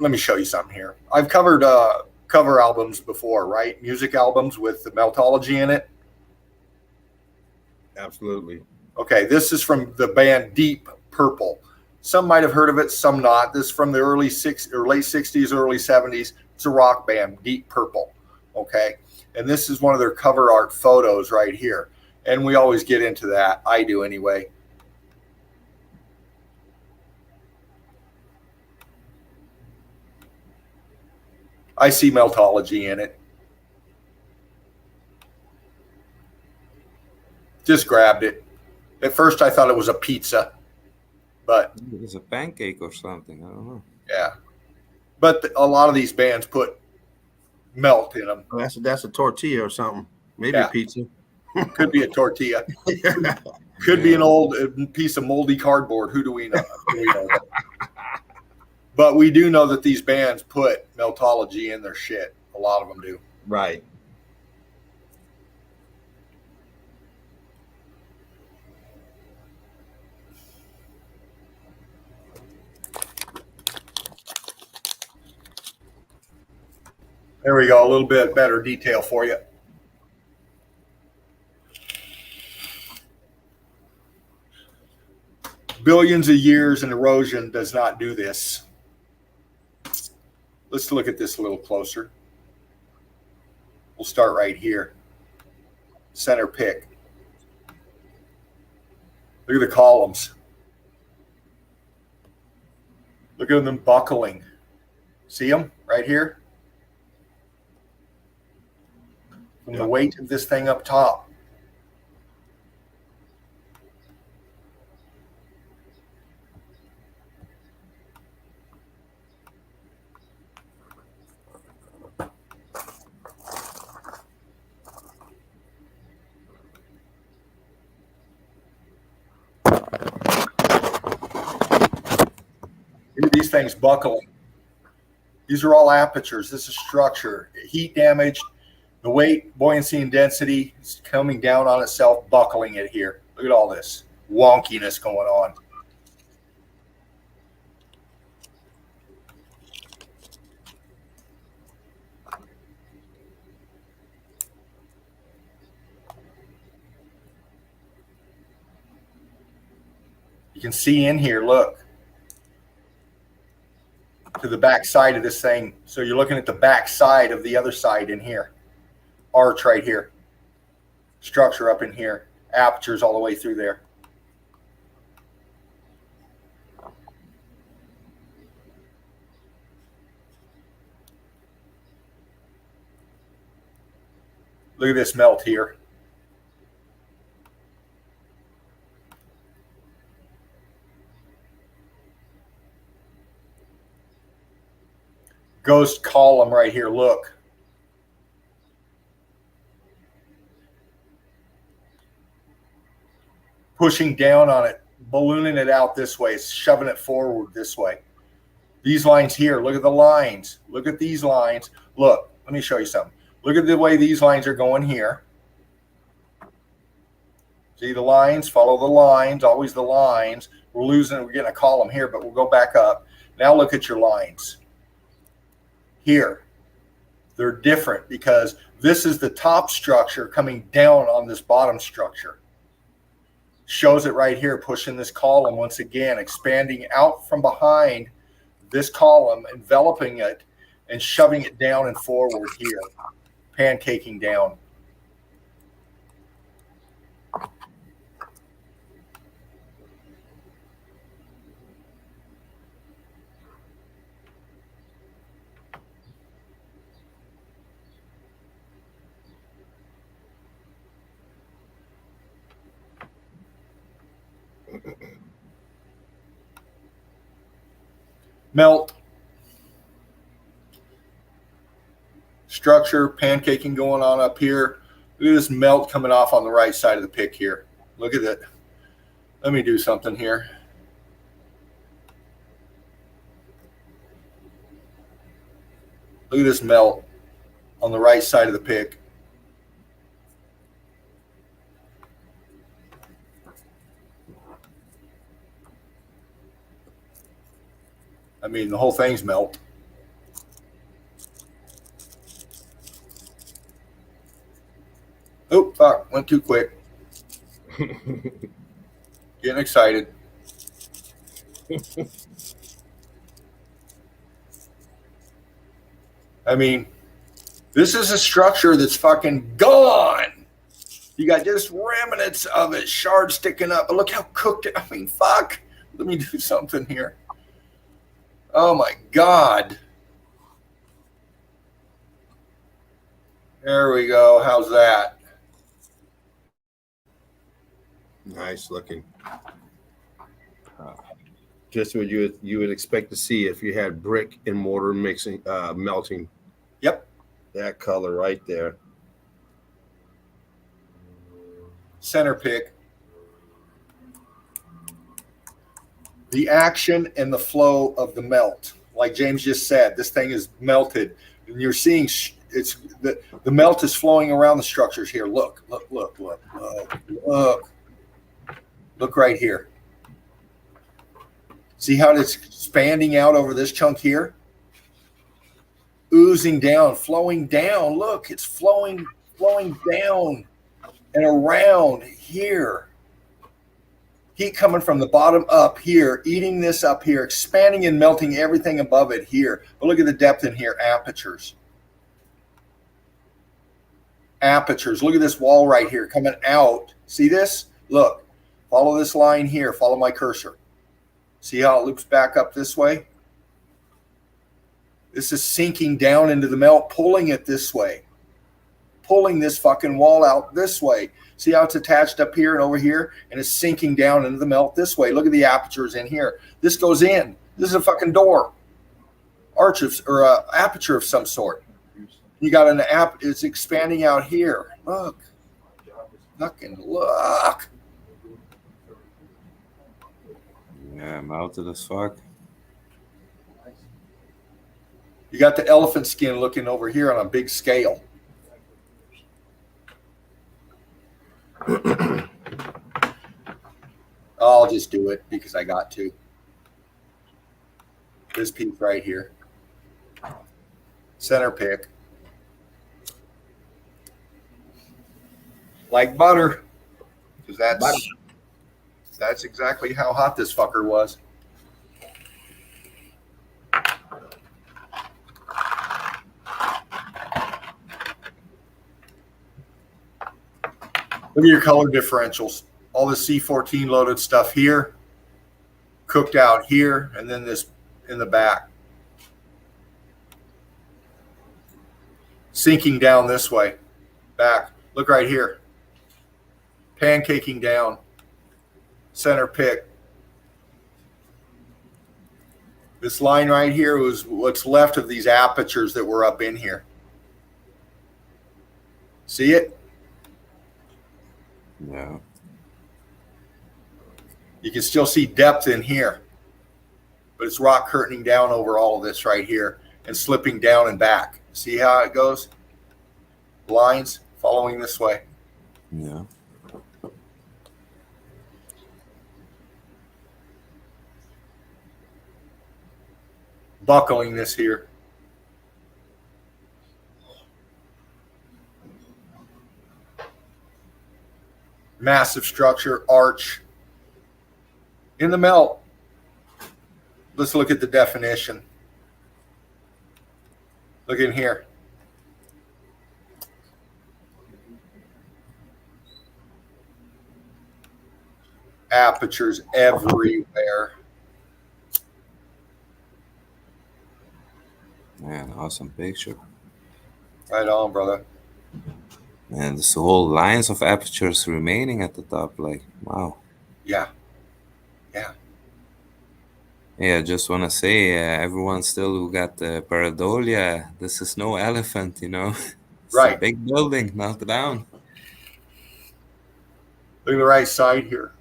let me show you something here. I've covered cover albums before, right? Music albums with the meltology in it. Absolutely. Okay, this is from the band Deep Purple. Some might have heard of it, some not. This is from the late 60s, early 70s. It's a rock band, Deep Purple. Okay, and this is one of their cover art photos right here. And we always get into that. I do anyway. I see meltology in it. Just grabbed it. At first, I thought it was a pizza, but It's a pancake or something. I don't know. yeah. But a lot of these bands put melt in them. Oh, that's a tortilla or something. Maybe Yeah. a pizza. Could be a tortilla. Could be an old piece of moldy cardboard. Who do we know? But we do know that these bands put meltology in their shit. A lot of them do. Right. There we go. A little bit better detail for you. Billions of years and erosion does not do this. Let's look at this a little closer. We'll start right here. Center pick. Look at the columns. Look at them buckling. See them right here? From the weight of this thing up top. these things buckling. These are all apertures. This is structure. Heat damage, the weight, buoyancy, and density is coming down on itself, buckling it here. Look at all this wonkiness going on. You can see in here, look, to the back side of this thing. So you're looking at the back side of the other side in here. Arch right here. Structure up in here. Apertures all the way through there. Look at this melt here. Ghost column right here, look. Pushing down on it, ballooning it out this way, shoving it forward this way. These lines here, look at the lines. Look at these lines. Look, let me show you something. Look at the way these lines are going here. See the lines, follow the lines, always the lines. We're getting a column here, but we'll go back up. Now look at your lines. Here, they're different because this is the top structure coming down on this bottom structure. Shows it right here, pushing this column once again, expanding out from behind this column, enveloping it, and shoving it down and forward here, pancaking down. Melt. Structure, pancaking going on up here. Look at this melt coming off on the right side of the pick here. Look at that. Let me do something here. Look at this melt on the right side of the pick. I mean, the whole thing's melt. Oh, fuck, went too quick. Getting excited. I mean, this is a structure that's fucking gone. You got just remnants of it, shards sticking up. But look how cooked it. I mean, fuck. Let me do something here. Oh my God. There we go. How's that? Nice looking. Just what you would expect to see if you had brick and mortar mixing, melting. Yep. That color right there. Center pick. The action and the flow of the melt. Like James just said, this thing is melted. And you're seeing it's the melt is flowing around the structures here. Look, look, look, look, look, look. Look right here. See how it's expanding out over this chunk here? Oozing down, flowing down. Look, it's flowing down and around here. Heat coming from the bottom up here, eating this up here, expanding and melting everything above it here. But look at the depth in here, apertures. Apertures. Look at this wall right here coming out. See this? Look, follow this line here. Follow my cursor. See how it loops back up this way? This is sinking down into the melt, pulling it this way. Pulling this fucking wall out this way. See how it's attached up here and over here? And it's sinking down into the melt this way. Look at the apertures in here. This goes in. This is a fucking door. Arch of, or a aperture of some sort. You got an app, it's expanding out here. Look. Fucking look. Yeah, melted as fuck. You got the elephant skin looking over here on a big scale. I'll just do it because I got to. This piece right here. Center pick. Like butter. Because that's exactly how hot this fucker was. Look at your color differentials. All the C14 loaded stuff here, cooked out here, and then this in the back. Sinking down this way, back. Look right here. Pancaking down. Center pick. This line right here was what's left of these apertures that were up in here. See it? Yeah. You can still see depth in here, but it's rock curtaining down over all of this right here and slipping down and back. See how it goes? Lines following this way. Yeah. Buckling this here. Massive structure, arch. In the melt, let's look at the definition. Look in here. Apertures everywhere. Man, awesome picture. Right on, brother. And there's whole lines of apertures remaining at the top. Like, wow. Yeah. Yeah. Yeah, I just want to say, everyone still who got the pareidolia, this is no elephant, you know. It's a Right. big building, melt down. Look at the right side here.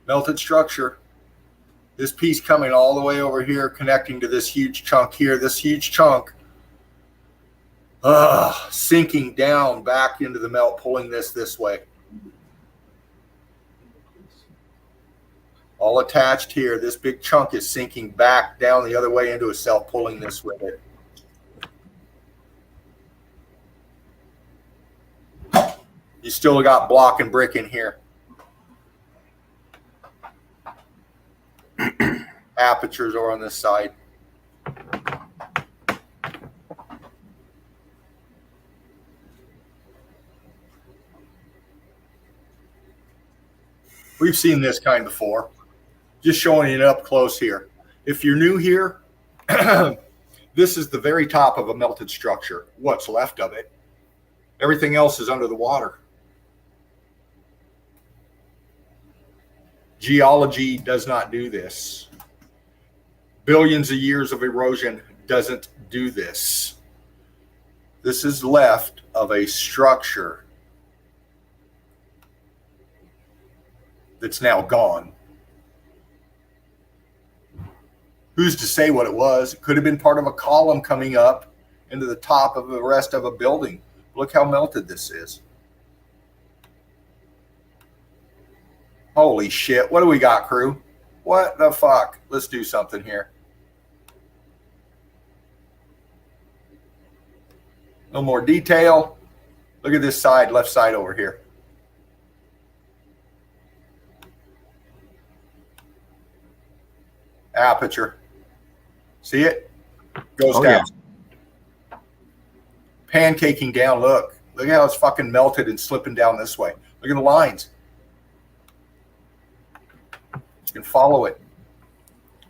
Melted structure. This piece coming all the way over here, connecting to this huge chunk here. This huge chunk sinking down back into the melt, pulling this way. All attached here. This big chunk is sinking back down the other way into itself, pulling this with it. You still got block and brick in here. Apertures are on this side. We've seen this kind before. Just showing it up close here. If you're new here, this is the very top of a melted structure. What's left of it. Everything else is under the water. Geology does not do this. Billions of years of erosion doesn't do this. This is left of a structure that's now gone. Who's to say what it was? It could have been part of a column coming up into the top of the rest of a building. Look how melted this is. Holy shit. What do we got, crew? What the fuck? Let's do something here. No more detail. Look at this side, left side over here. Aperture. See it? Goes down. Yeah. Pancaking down. Look. Look how it's fucking melted and slipping down this way. Look at the lines. You can follow it.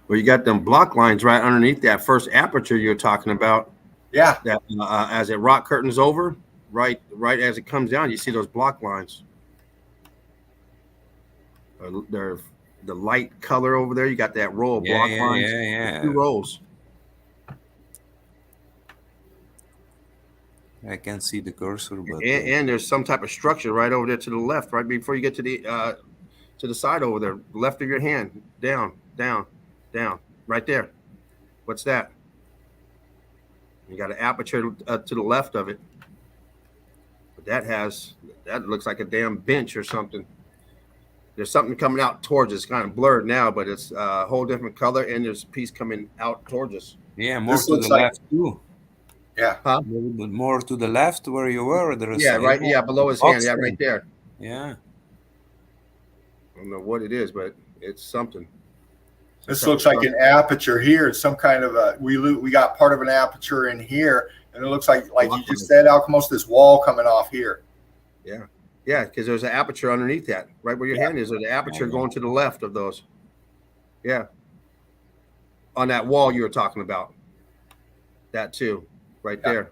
Well, you got them block lines right underneath that first aperture you're talking about. Yeah. That as it rock curtains over, right as it comes down, you see those block lines. They're the light color over there. You got that row of block lines. Yeah. 2 rows. I can't see the cursor, but And there's some type of structure right over there to the left, right before you get to the side over there, left of your hand, down, right there. What's that? You got an aperture to the left of it. But that looks like a damn bench or something. There's something coming out towards us. It's kind of blurred now, but it's a whole different color, and there's a piece coming out towards us. yeah, more This to looks the like- left too. Yeah. Huh? A little bit more to the left where you were. There is Yeah, right. Yeah, below his hand. Yeah, right there. Yeah. I don't know what it is, but it's something. This looks like an aperture here. It's some kind of a we got part of an aperture in here, and it looks like you just said, almost this wall coming off here. Yeah, because there's an aperture underneath that, right where your hand is. There's an aperture going to the left of those. Yeah, on that wall you were talking about. That too, right there.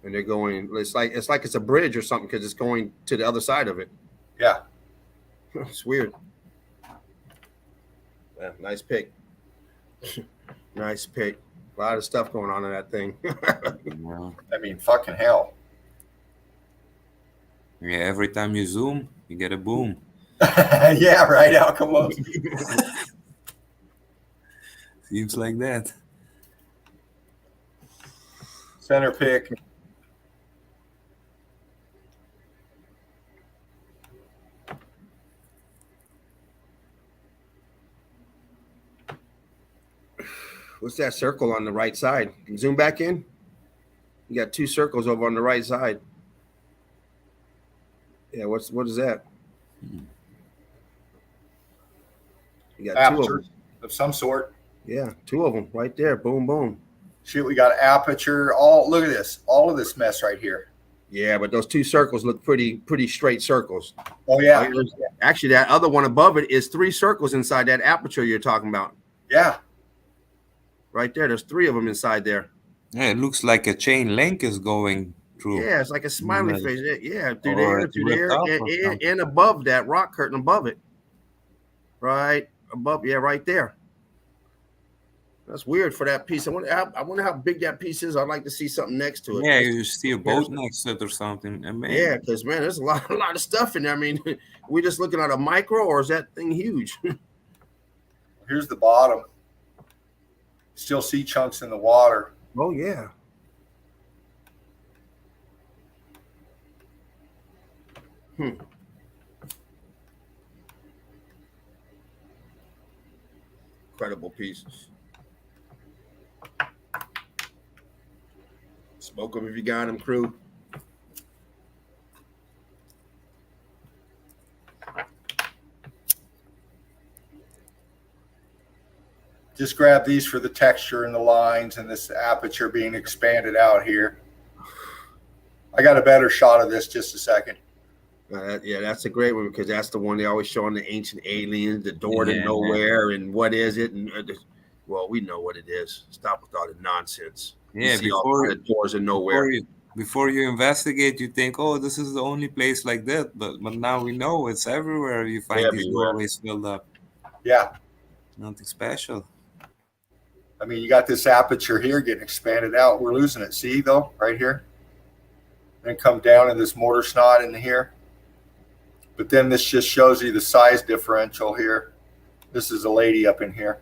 And they're going. It's like it's a bridge or something because it's going to the other side of it. Yeah. It's weird. Yeah, nice pick. Nice pick. A lot of stuff going on in that thing. Yeah. I mean, fucking hell. Yeah, every time you zoom, you get a boom. Yeah, right. How come on? Seems like that. Center pick. What's that circle on the right side? Zoom back in. You got 2 circles over on the right side. Yeah, what is that? You got 2 of Aperture them. of some sort. Yeah, 2 of them right there. Boom, boom. Shit, we got aperture. Look at this. All of this mess right here. Yeah, but those 2 circles look pretty straight circles. Oh yeah. Actually, that other one above it is 3 circles inside that aperture you're talking about. Yeah. Right there. There's 3 of them inside there. Yeah, it looks like a chain link is going through. Yeah, it's like a smiley Right. face. Yeah, through Or there, it's through there, ripped off or something. and above that rock curtain above it. Right above, yeah, right there. That's weird for that piece. I wonder how big that piece is. I'd like to see something next to it. Yeah, you see a boat next to it or something. And man, Yeah, because man, there's a lot of stuff in there. I mean, we just looking at a micro, or is that thing huge? Here's the bottom. Still see chunks in the water. Oh yeah. Incredible pieces. Smoke them if you got them, crew. Just grab these for the texture and the lines and this aperture being expanded out here. I got a better shot of this just a second. Yeah, that's a great one because that's the one they always show on the ancient aliens, the door to Yeah. nowhere, and what is it? And well, we know what it is. Stop with all the nonsense. yeah, You see all before the doors of nowhere. before you investigate, you think, oh, this is the only place like that. But now we know it's everywhere. You find these Everywhere. doorways filled up. Yeah. Nothing special. I mean, you got this aperture here getting expanded out. We're losing it. See, though, right here? Then come down in this mortar snot in here. But then this just shows you the size differential here. This is a lady up in here.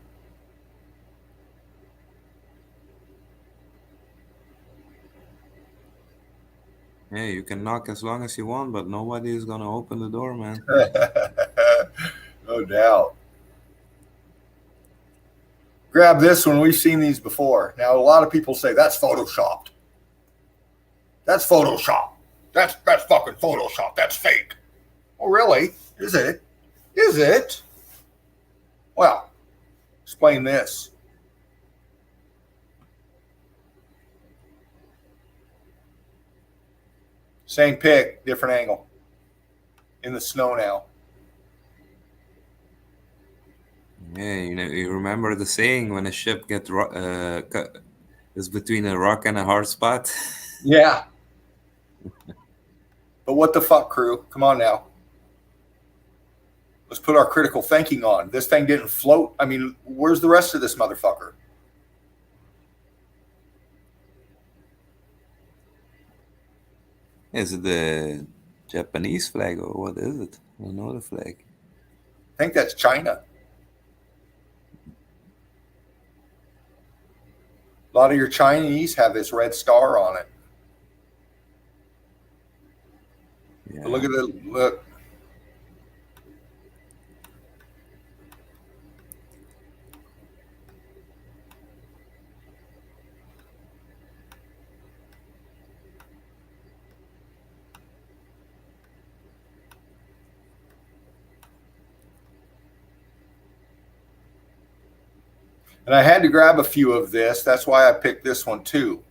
Yeah, you can knock as long as you want, but nobody is gonna open the door, man. No doubt. Grab this one. We've seen these before. Now, a lot of people say that's photoshopped. That's Photoshop. That's fucking Photoshop. That's fake. Oh, really? Is it? Is it? Well, explain this. Same pic, different angle. In the snow now. Yeah, you remember the saying when a ship is between a rock and a hard spot. Yeah. But what the fuck, crew? Come on now. Let's put our critical thinking on. This thing didn't float. I mean, where's the rest of this motherfucker? Is it the Japanese flag or what is it? I don't know the flag. I think that's China. A lot of your Chinese have this red star on it. Yeah. But look at the look. And I had to grab a few of this. That's why I picked this one too.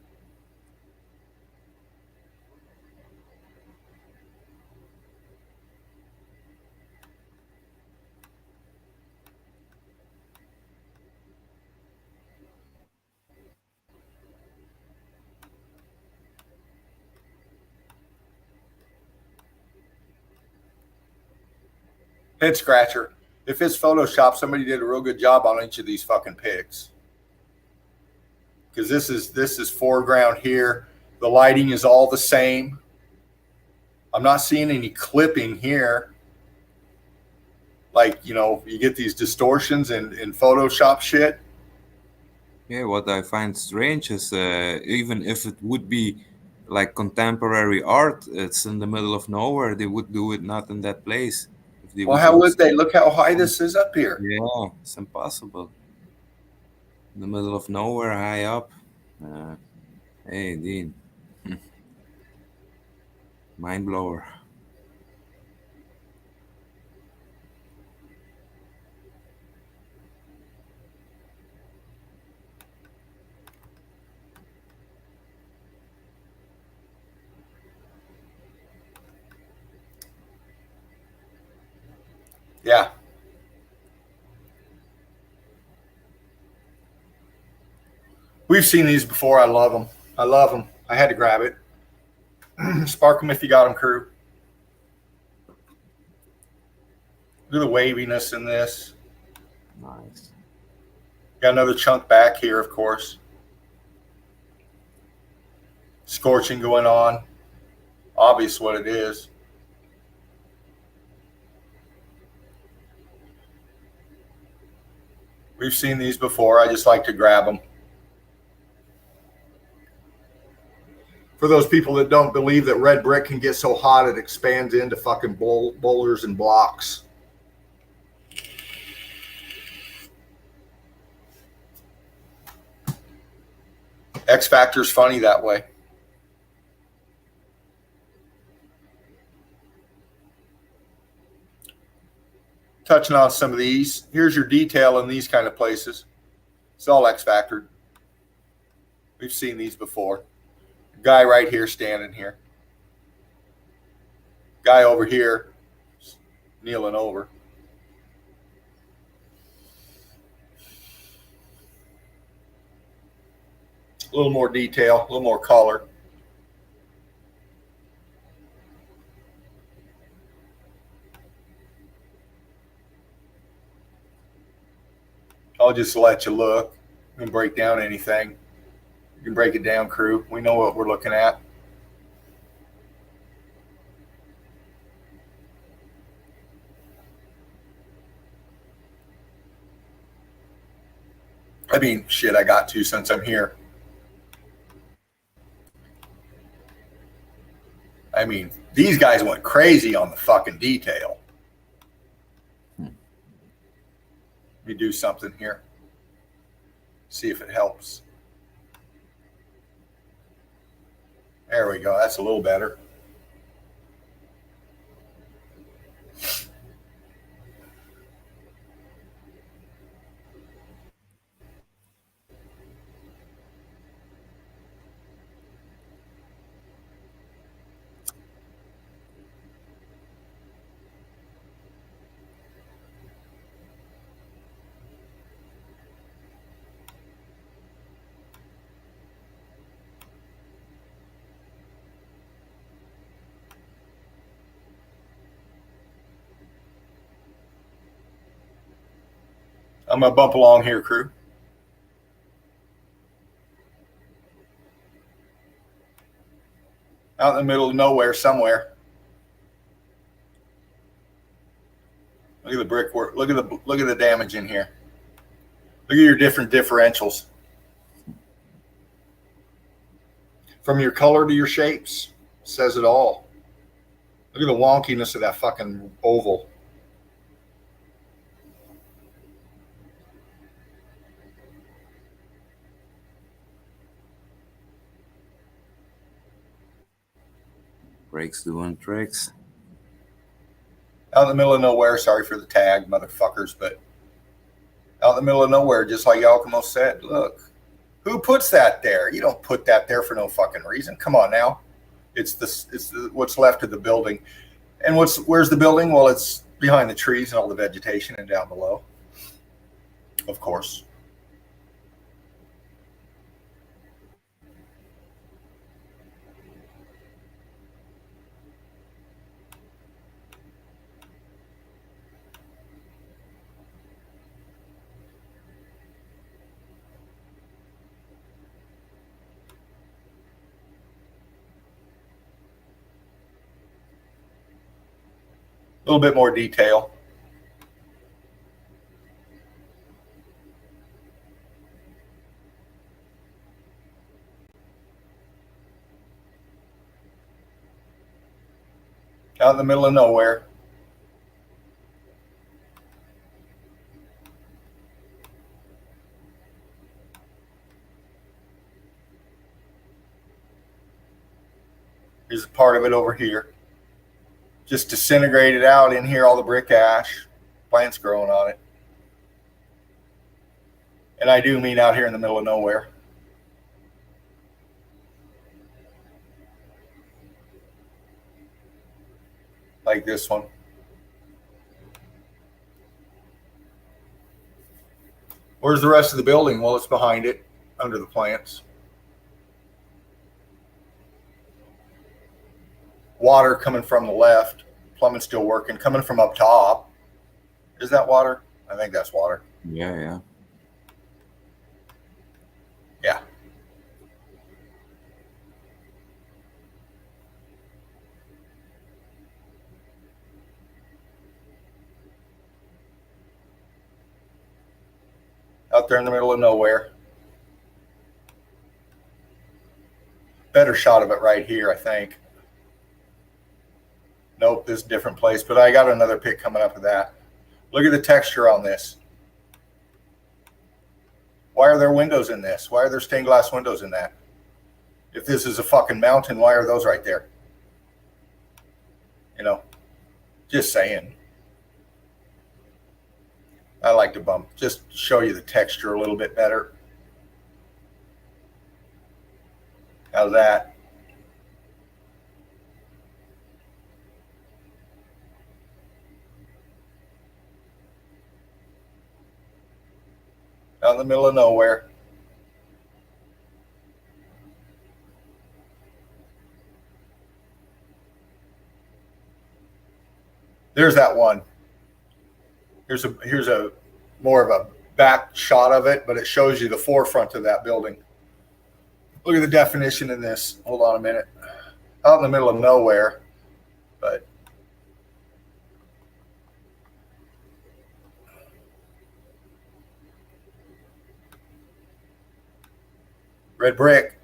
Head scratcher. If it's Photoshop, somebody did a real good job on each of these fucking pics. Because this is foreground here. The lighting is all the same. I'm not seeing any clipping here. Like, you know, you get these distortions in Photoshop shit. Yeah, what I find strange is even if it would be like contemporary art, it's in the middle of nowhere. They would do it not in that place. If they Well, would how use, would they? Look how high this is up here. yeah, it's impossible. In the middle of nowhere, high up. Hey, Dean, mind blower. Yeah. We've seen these before. I love them. I love them. I had to grab it. Spark them if you got them, crew. Look at the waviness in this. Nice. Got another chunk back here, of course. Scorching going on. Obvious what it is. We've seen these before. I just like to grab them. For those people that don't believe that red brick can get so hot it expands into fucking boulders and blocks. X Factor's funny that way. Touching on some of these. Here's your detail in these kind of places. It's all X Factor. We've seen these before. Guy right here standing here. Guy over here kneeling over. A little more detail, a little more color. I'll just let you look and break down anything. You can break it down, crew. We know what we're looking at. I mean, shit, I got to since I'm here. I mean, these guys went crazy on the fucking detail. Let me do something here. See if it helps. There we go. That's a little better. I'm going to bump along here, crew. Out in the middle of nowhere somewhere. Look at the brickwork. Look at the damage in here. Look at your different differentials. From your color to your shapes, says it all. Look at the wonkiness of that fucking oval. Breaks doing tricks. Out in the middle of nowhere, sorry for the tag, motherfuckers, but out in the middle of nowhere, just like Alchemo said, look. Who puts that there? You don't put that there for no fucking reason. Come on now. It's what's left of the building. And where's the building? Well, it's behind the trees and all the vegetation and down below. Of course. A little bit more detail. Out in the middle of nowhere. Here's a part of it over here. Just disintegrated out in here, all the brick ash, plants growing on it. And I do mean out here in the middle of nowhere. Like this one. Where's the rest of the building? Well, it's behind it, under the plants. Water coming from the left. Plumbing still working. Coming from up top. Is that water? I think that's water. Yeah. Yeah. Out there in the middle of nowhere. Better shot of it right here, I think. Nope, this is a different place, but I got another pic coming up of that. Look at the texture on this. Why are there windows in this? Why are there stained glass windows in that? If this is a fucking mountain, why are those right there? You know, just saying. I like to bump, just show you the texture a little bit better. How's that? Out in the middle of nowhere. There's that one. Here's a more of a back shot of it, but it shows you the forefront of that building. Look at the definition in this. Hold on a minute. Out in the middle of nowhere, but red brick.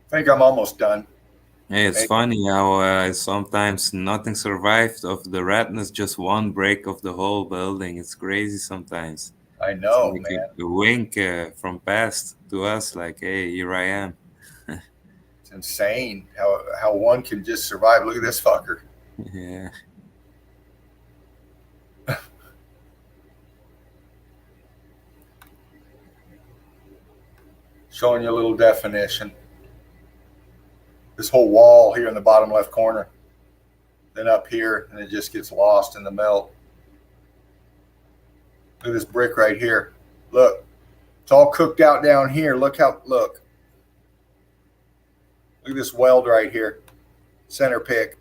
I think I'm almost done. Hey, it's funny how sometimes nothing survived of the redness, just one break of the whole building. It's crazy sometimes. I know, It's like man. a wink from past to us, like, hey, here I am. It's insane how one can just survive. Look at this fucker. Yeah. Showing you a little definition. This whole wall here in the bottom left corner. Then up here, and it just gets lost in the melt. Look at this brick right here. Look, it's all cooked out down here. Look. Look at this weld right here. Center pick.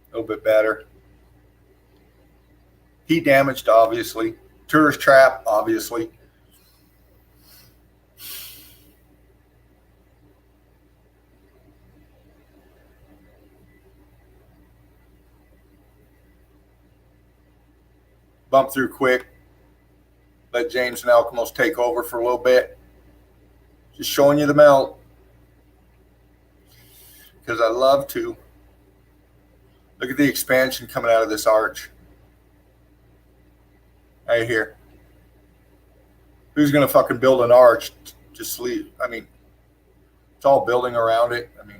A little bit better. Heat damaged, obviously. Tourist trap, obviously. Bump through quick. Let James and Alchemos take over for a little bit. Just showing you the melt. Because I love to. Look at the expansion coming out of this arch. Right here. Who's going to fucking build an arch? Just leave. I mean, it's all building around it. I mean,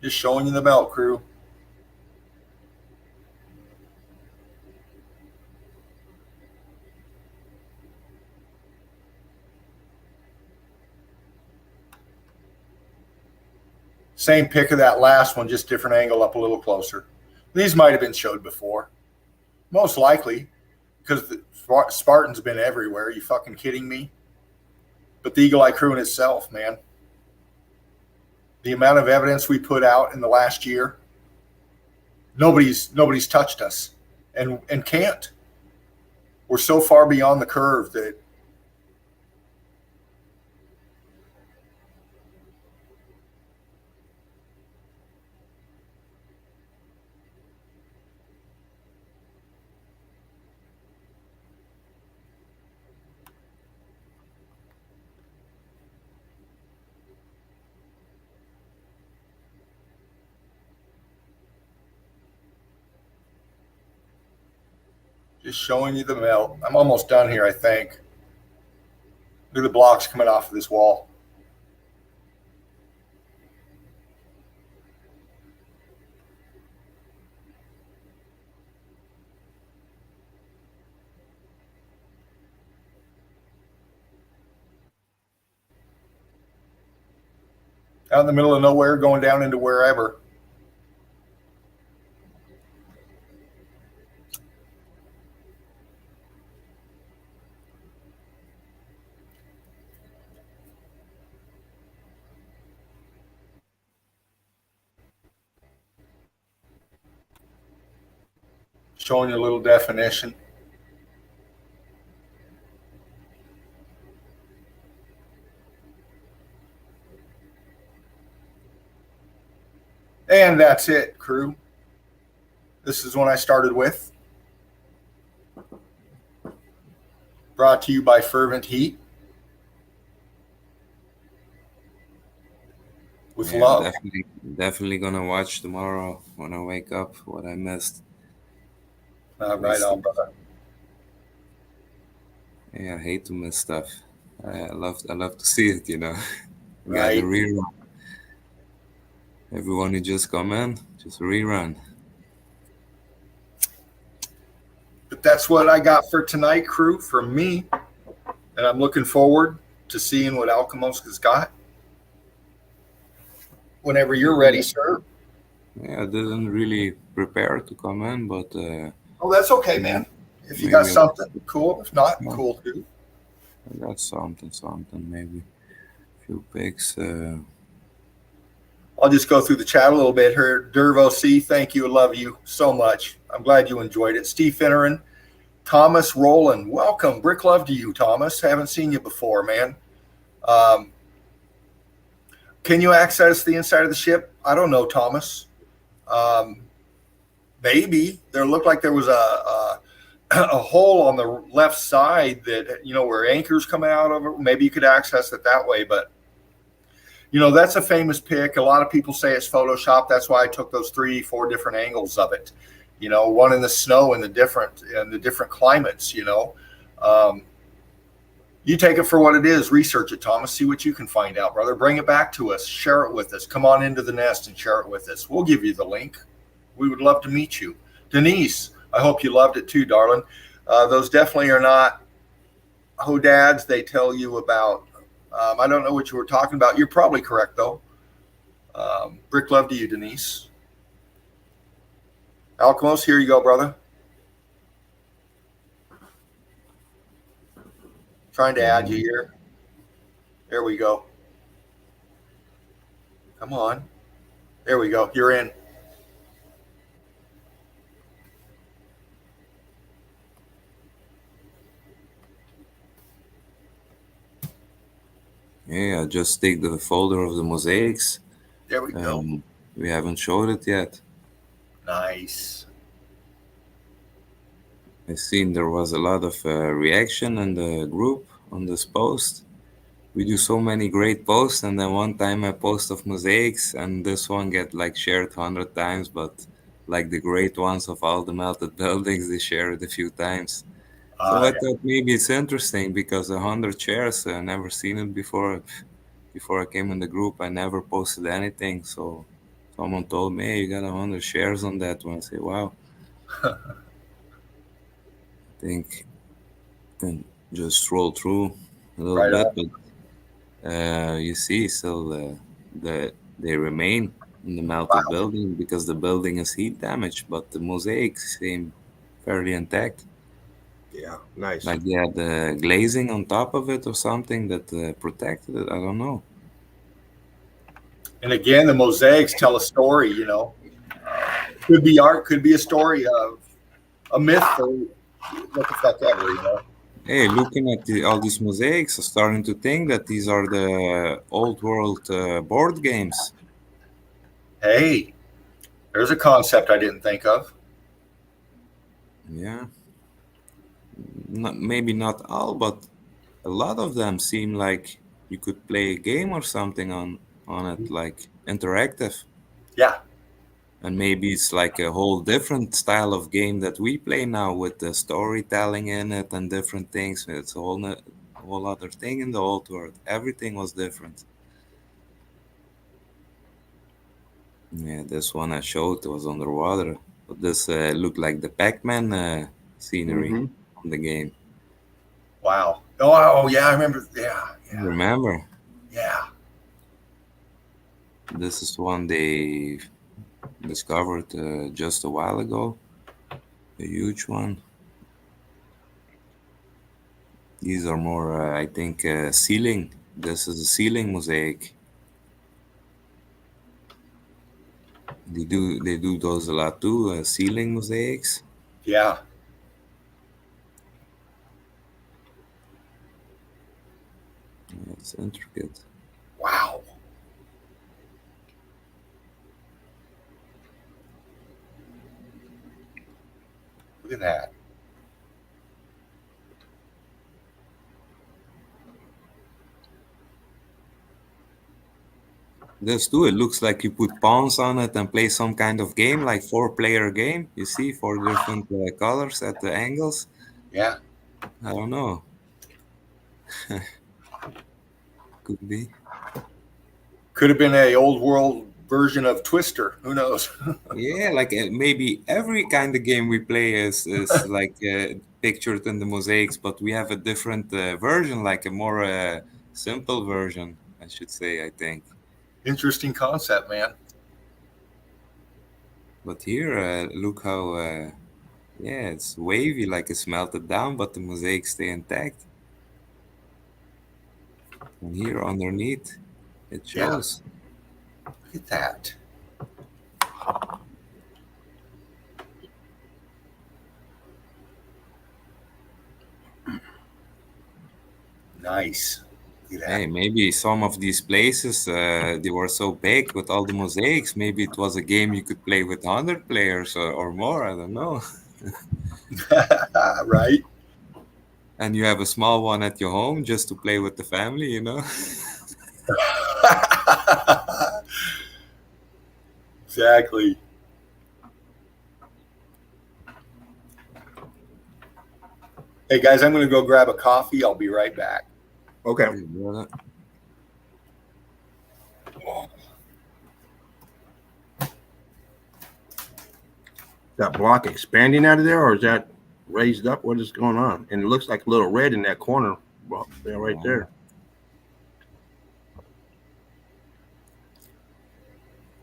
just showing you the melt, crew. Same pick of that last one, just different angle up a little closer. These might have been showed before. Most likely, because the Spartan's been everywhere. Are you fucking kidding me? But the Eagle Eye crew in itself, man. The amount of evidence we put out in the last year, nobody's touched us and can't. We're so far beyond the curve that just showing you the melt. I'm almost done here, I think. Look at the blocks coming off of this wall. Out in the middle of nowhere, going down into wherever. Showing you a little definition. And that's it, crew. This is one I started with. Brought to you by Fervent Heat. With love. Definitely gonna watch tomorrow when I wake up what I missed. Right on, brother. Yeah, I hate to miss stuff. I love to see it, you know. Right. Got the rerun. Everyone who just come in, just rerun. But that's what I got for tonight, crew, from me. And I'm looking forward to seeing what Alchemos has got. Whenever you're ready, sir. Yeah, I didn't really prepare to come in, but oh, that's okay, man. If you got something, cool. If not, cool too. I got something, maybe a few pics. I'll just go through the chat a little bit here. Dervo C, thank you. Love you so much. I'm glad you enjoyed it. Steve Finneran, Thomas Rowland, welcome. Brick love to you, Thomas. Haven't seen you before, man. Can you access the inside of the ship? I don't know, Thomas. Maybe. There looked like there was a hole on the left side that, you know, where anchors coming out of it. Maybe you could access it that way, but That's a famous pic. A lot of people say it's Photoshop. That's why I took those 3, 4 different angles of it. One in the snow and the different climates. Um, you take it for what it is. Research it, Thomas. See what you can find out, brother. Bring it back to us. Share it with us. Come on into the nest and share it with us. We'll give you the link. We would love to meet you. Denise, I hope you loved it too, darling. Those definitely are not Hodads. They tell you about, I don't know what you were talking about. You're probably correct, though. Brick love to you, Denise. Alcamos, here you go, brother. Trying to add you here. There we go. Come on. There we go. You're in. Yeah, I just take the folder of the mosaics. There we go. We haven't showed it yet. Nice. I seen there was a lot of reaction in the group on this post. We do so many great posts, and then one time I post of mosaics, and this one get like shared 100 times, but like the great ones of all the melted buildings, they share it a few times. So I thought maybe it's interesting because 100 shares, I never seen it before. Before I came in the group, I never posted anything. So someone told me, hey, you got 100 shares on that one. I say, wow. I think I can just scroll through a little Right bit, on. but you see still they remain in the melted building because the building is heat damaged, but the mosaics seem fairly intact. Yeah, nice. Like they had the glazing on top of it or something that protected it. I don't know. And again, the mosaics tell a story, Could be art, could be a story of a myth or what the fuck ever. Hey, looking at all these mosaics, I'm starting to think that these are the old world board games. Hey, there's a concept I didn't think of. Yeah. Maybe not all, but a lot of them seem like you could play a game or something on it, like interactive. Yeah. And maybe it's like a whole different style of game that we play now with the storytelling in it and different things. It's a whole other thing in the old world. Everything was different. Yeah, this one I showed was underwater, but this looked like the Pac-Man scenery on the game. Wow. Oh, yeah, I remember. Yeah. Remember? Yeah. This is one they discovered just a while ago. A huge one. These are more, I think, ceiling. This is a ceiling mosaic. They do those a lot too. Ceiling mosaics. Yeah. Yeah, it's intricate. Wow. Look at that. This too, it looks like you put pawns on it and play some kind of game, like 4-player game. You see, 4 different colors at the angles. Yeah. I don't know. Could be. Could have been a old world version of Twister. Who knows? Yeah, like maybe every kind of game we play is like pictured in the mosaics, but we have a different version, like a more simple version, I should say, I think. Interesting concept, man. But here, look how, yeah, it's wavy, like it's melted down, but the mosaics stay intact. And here underneath, it Yeah. shows. Look at that. Nice. Look at that. Hey, maybe some of these places, they were so big with all the mosaics. Maybe it was a game you could play with 100 players or more. I don't know. Right. And you have a small one at your home just to play with the family, Exactly. Hey guys, I'm going to go grab a coffee. I'll be right back. Okay. Hey, brother. That block expanding out of there, or is that raised up? What is going on? And it looks like a little red in that corner there, right there.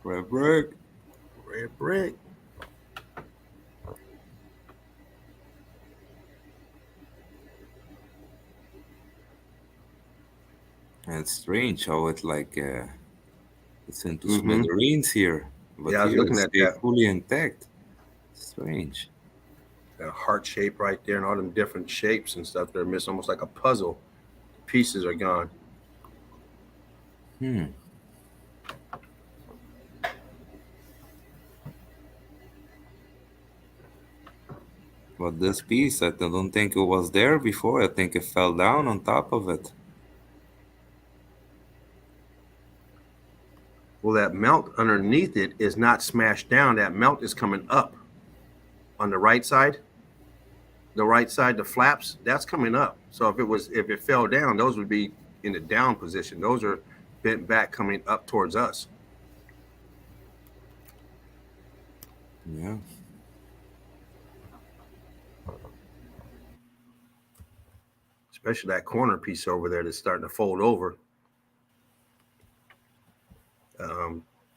Red brick. Red brick. And it's strange how it like it's into Mhm. smithereens here, but Yeah, I was here looking it's at stayed that. fully intact. Strange. That heart shape right there, and all them different shapes and stuff they're missing, almost like a puzzle. Pieces are gone. Hmm. But this piece, I don't think it was there before. I think it fell down on top of it. Well, that melt underneath it is not smashed down. That melt is coming up on the right side. The right side, the flaps, that's coming up. So if it fell down, those would be in the down position. Those are bent back coming up towards us. Yeah. Especially that corner piece over there that's starting to fold over.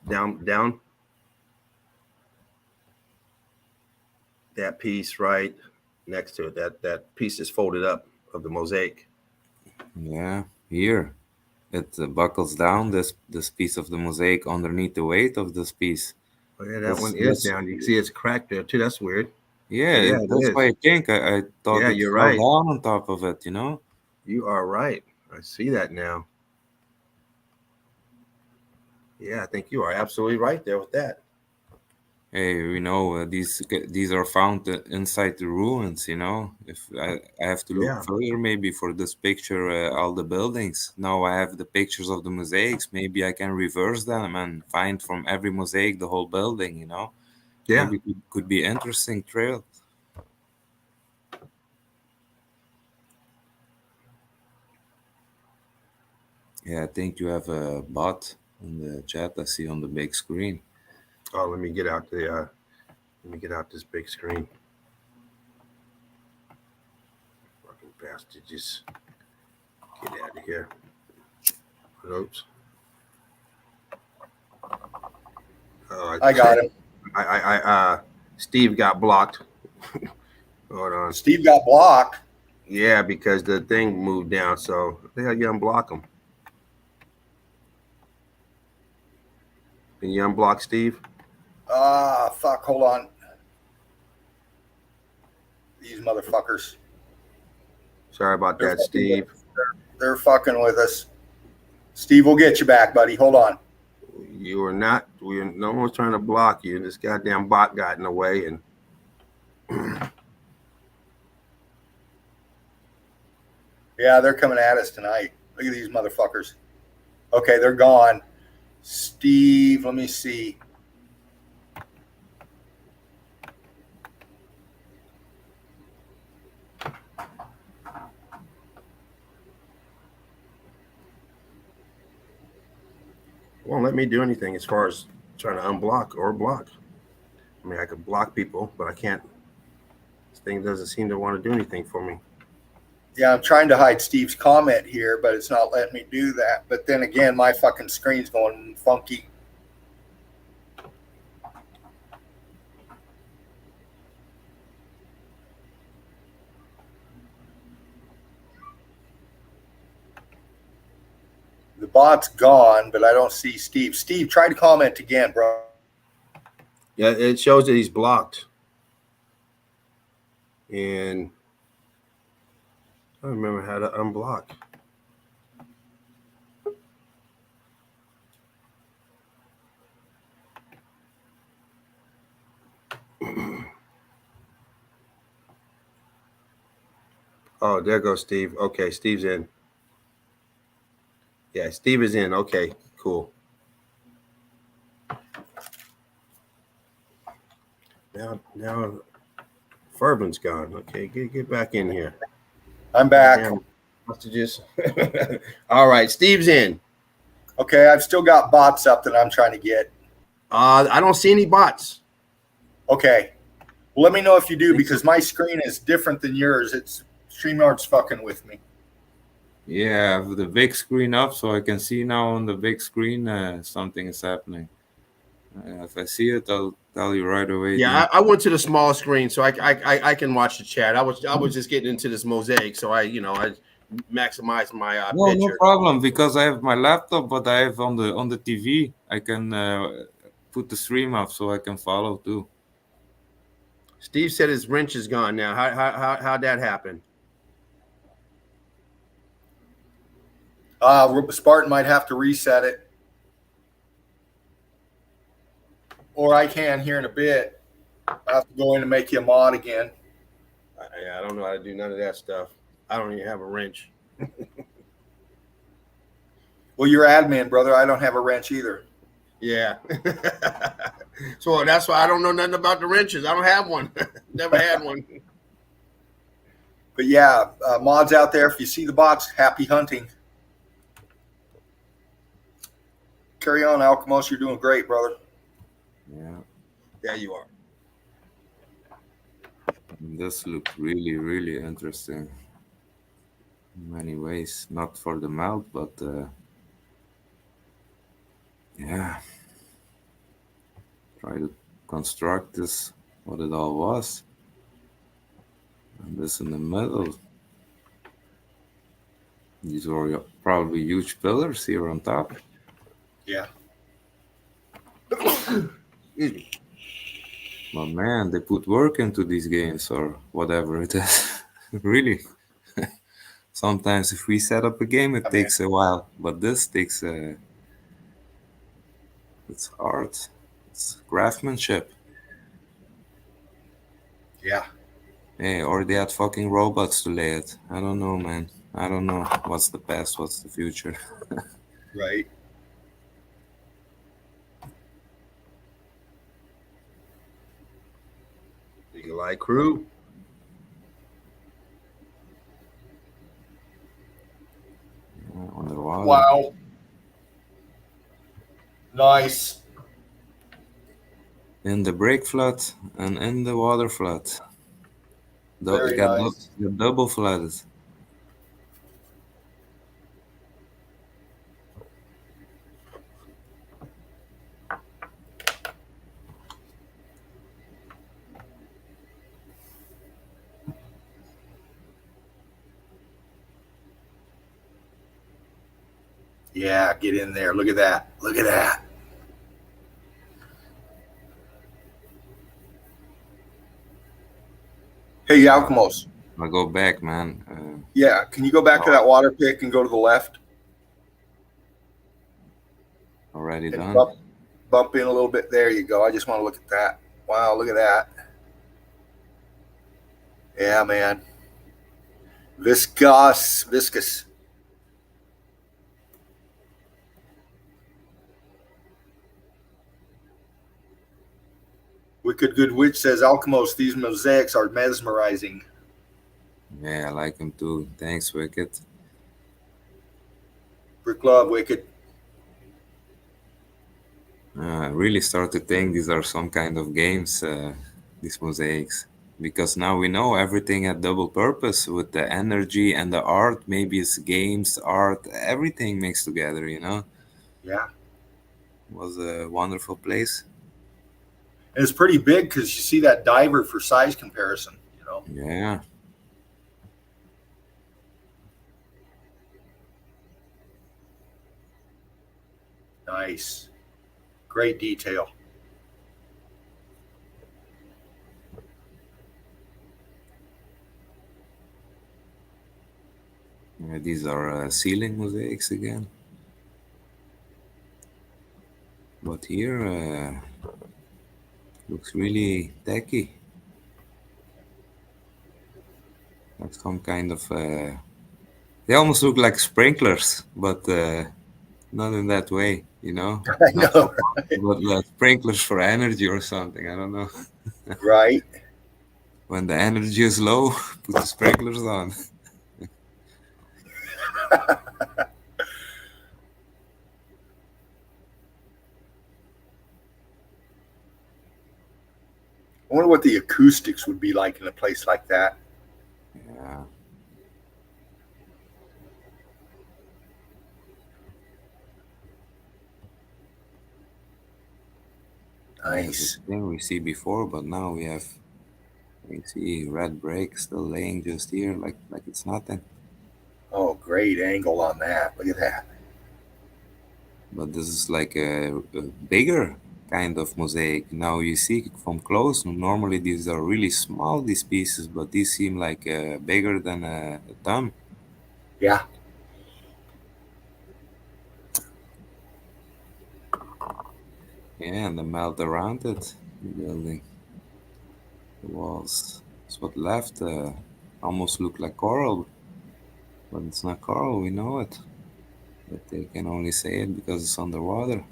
Down. That piece right next to it. That piece is folded up of the mosaic. Yeah. Here. It buckles down this piece of the mosaic underneath the weight of this piece. Oh yeah, that That's, one is that's down. You can see it's cracked there too. That's weird. yeah, Yeah, it that's is. why I think I thought Yeah, it you're fell right. down on top of it, you know? You are right. I see that now. Yeah, I think you are absolutely right there with that. Hey, you know, these are found inside the ruins, you know? If I have to look Yeah. further maybe for this picture, all the buildings. Now I have the pictures of the mosaics. Maybe I can reverse them and find from every mosaic the whole building, you know? Yeah. Maybe it could be interesting trail. Yeah, I think you have a bot in the chat I see on the big screen. Oh, let me get out this big screen. Fucking bastard, just get out of here. Oops. I got him. Steve got blocked. Hold on. Steve got blocked. Yeah, because the thing moved down. So the hell you unblock him? Can you unblock Steve? Fuck, hold on. These motherfuckers. Sorry about that, Steve. They're fucking with us. Steve, we'll get you back, buddy. Hold on. You are not. No one's trying to block you. This goddamn bot got in the way, and Yeah, they're coming at us tonight. Look at these motherfuckers. Okay, they're gone. Steve, let me see. won't let me do anything as far as trying to unblock or block. I mean, I could block people, but I can't. This thing doesn't seem to want to do anything for me. Yeah, I'm trying to hide Steve's comment here, but it's not letting me do that. But then again, my fucking screen's going funky. The bot's gone, but I don't see Steve. Steve, try to comment again, bro. Yeah, it shows that he's blocked. And I don't remember how to unblock. Oh, there goes Steve. Okay, Steve's in. Yeah, Steve is in. Okay, cool. Now Fervent's gone. Okay, get back in here. I'm back. Damn hostages. All right, Steve's in. Okay, I've still got bots up that I'm trying to get. I don't see any bots. Okay. Well, let me know if you do, because my screen is different than yours. It's StreamYard's fucking with me. Yeah, I have the big screen up, so I can see now on the big screen something is happening. If I see it, I'll tell you right away. Yeah, I went to the small screen, so I can watch the chat. I was just getting into this mosaic, so I maximized my No picture. problem, because I have my laptop, but I have on the TV. I can put the stream up so I can follow too. Steve said his wrench is gone now. How'd that happen? Spartan might have to reset it. Or I can here in a bit. I have to go in and make you a mod again. I don't know how to do none of that stuff. I don't even have a wrench. Well, you're admin, brother. I don't have a wrench either. Yeah. So that's why I don't know nothing about the wrenches. I don't have one. Never had one. But yeah, mods out there, if you see the bots, happy hunting. Carry on, Alchemos. You're doing great, brother. Yeah. There you are. This looks really, really interesting in many ways. Not for the mouth, but yeah. Try to construct this, what it all was. And this in the middle. These were probably huge pillars here on top. Yeah. Excuse me. But man, they put work into these games or whatever it is. Really. Sometimes if we set up a game, it takes a while. But this takes it's art. It's craftsmanship. Yeah. Hey, or they had fucking robots to lay it. I don't know, man. I don't know what's the past, what's the future. Right. Eagle Eye Crew. Underwater. Wow. Nice. In the break flood and in the water flood. Very nice. The double flooded. Yeah, get in there. Look at that. Look at that. Hey, Alchemos. I'll go back, man. Yeah, can you go back to that water pick and go to the left? Already And done. bump in a little bit. There you go. I just want to look at that. Wow, look at that. Yeah, man. Viscous. Wicked Good Witch says, Alchemos, these mosaics are mesmerizing. Yeah, I like him too. Thanks, Wicked. Brick Love, Wicked. I really start to think these are some kind of games, these mosaics. Because now we know everything had double purpose with the energy and the art. Maybe it's games, art, everything mixed together, you know? Yeah. It was a wonderful place. And it's pretty big because you see that diver for size comparison, you know? Yeah. Nice. Great detail. These are ceiling mosaics again. But here looks really tacky. Like some kind of they almost look like sprinklers, but not in that way, you know. I know. But like sprinklers for energy or something. I don't know. Right. When the energy is low, put the sprinklers on. I wonder what the acoustics would be like in a place like that. Yeah. Yes, it's Nice. a thing we see before, but now we see red brick still laying just here like it's nothing. Oh, great angle on that. Look at that. But this is like a bigger kind of mosaic. Now you see from close, normally these are really small, these pieces, but these seem like bigger than a thumb. Yeah. Yeah, and the melt around it, the building, the walls. It's what left almost look like coral, but it's not coral, we know it. But they can only say it because it's underwater.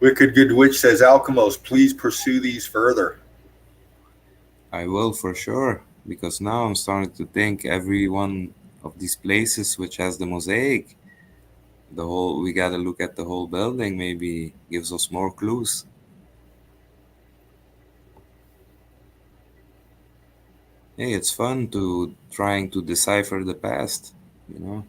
Wicked Good Witch says, Alchemos, please pursue these further. I will for sure, because now I'm starting to think every one of these places which has the mosaic, the whole we gotta look at the whole building, maybe gives us more clues. Hey, it's fun to trying to decipher the past, you know?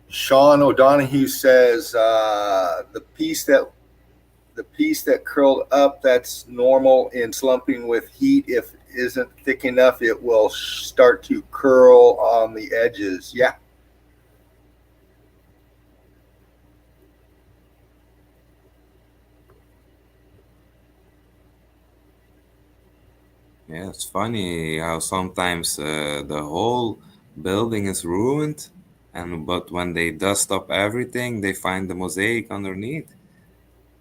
Sean O'Donohue says, the piece that curled up, that's normal in slumping with heat. If it isn't thick enough, it will start to curl on the edges. Yeah. Yeah, it's funny how sometimes the whole building is ruined, and but when they dust up everything, they find the mosaic underneath.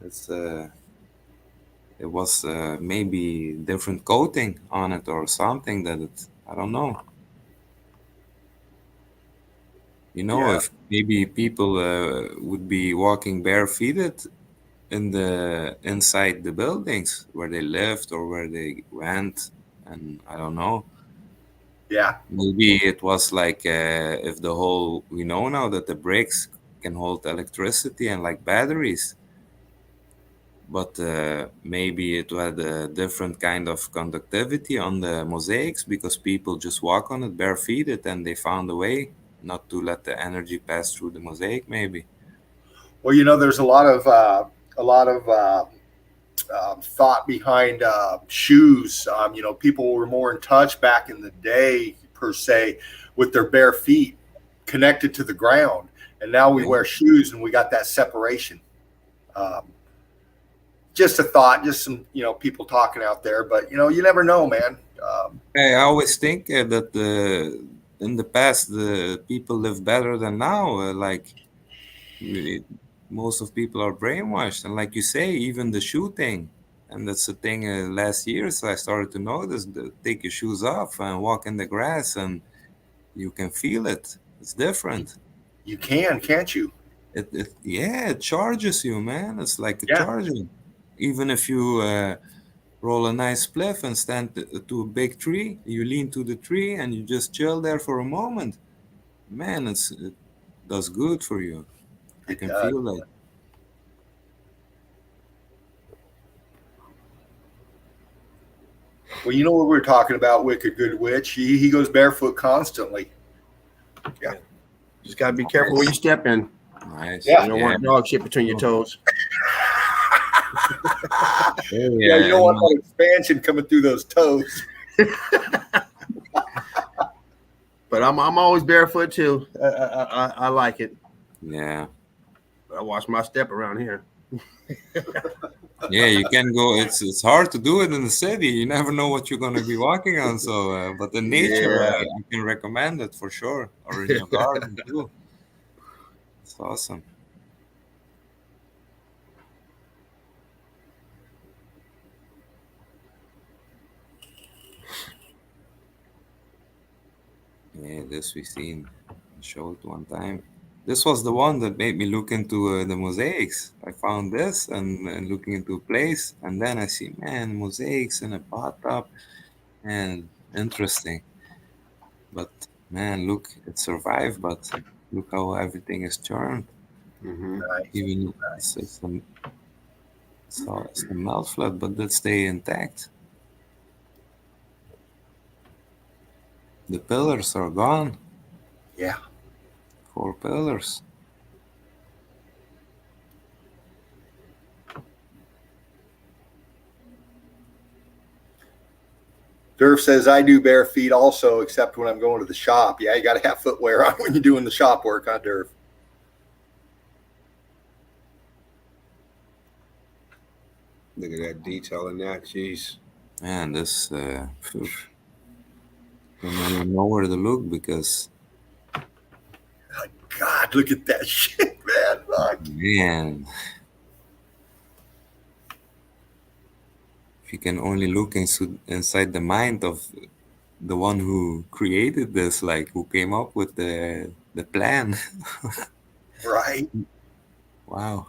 It's it was maybe different coating on it or something that it, I don't know. You know, Yeah. if maybe people would be walking barefooted in the inside the buildings where they lived or where they went, and I don't know. Yeah. Maybe it was like if the whole we know now that the bricks can hold electricity and like batteries, but maybe it had a different kind of conductivity on the mosaics because people just walk on it barefooted and they found a way not to let the energy pass through the mosaic. Maybe. Well, there's a lot of thought behind shoes. People were more in touch back in the day, per se, with their bare feet connected to the ground, and now we Yeah. wear shoes and we got that separation. Um, just a thought, just some people talking out there, but you never know, man. I always think that in the past the people live better than now. Like we, most of people are brainwashed, and like you say, even the shooting, and that's the thing. Last years, I started to notice that take your shoes off and walk in the grass, and you can feel it. It's different. You can, can't you? It yeah, it charges you, man. It's like a Yeah, charging. Even if you roll a nice spliff and stand to a big tree, you lean to the tree and you just chill there for a moment. Man, it does good for you. I it can does. feel that. Well, you know what we're talking about, Wicked Good Witch. He goes barefoot constantly. Yeah, Yeah. Just gotta be careful where you step in. Nice. yeah, You don't Yeah. want dog shit between your Oh, toes. yeah. You yeah. don't And want that expansion coming through those toes. But I'm always barefoot too. I like it. yeah. I watch my step around here. Yeah, you can go. It's hard to do it in the city. You never know what you're gonna be walking on. So, but in nature, Yeah. I can recommend it for sure, or in your garden too. It's awesome. Yeah, this we seen. I showed one time. This was the one that made me look into the mosaics. I found this and looking into a place, and then I see, man, mosaics in a bathtub, and interesting. But man, look, it survived. But look how everything is turned. Mm-hmm. Nice. Even some melt flood, but that stay intact. The pillars are gone. Yeah. 4 pillars. Durf says I do bare feet also, except when I'm going to the shop. Yeah, you got to have footwear on when you're doing the shop work, huh, Durf? Look at that detail in that. Jeez. Man, this phew, don't even know where to look because God, look at that shit, man. Fuck. man, if you can only look inside the mind of the one who created this, like who came up with the plan. Right. Wow.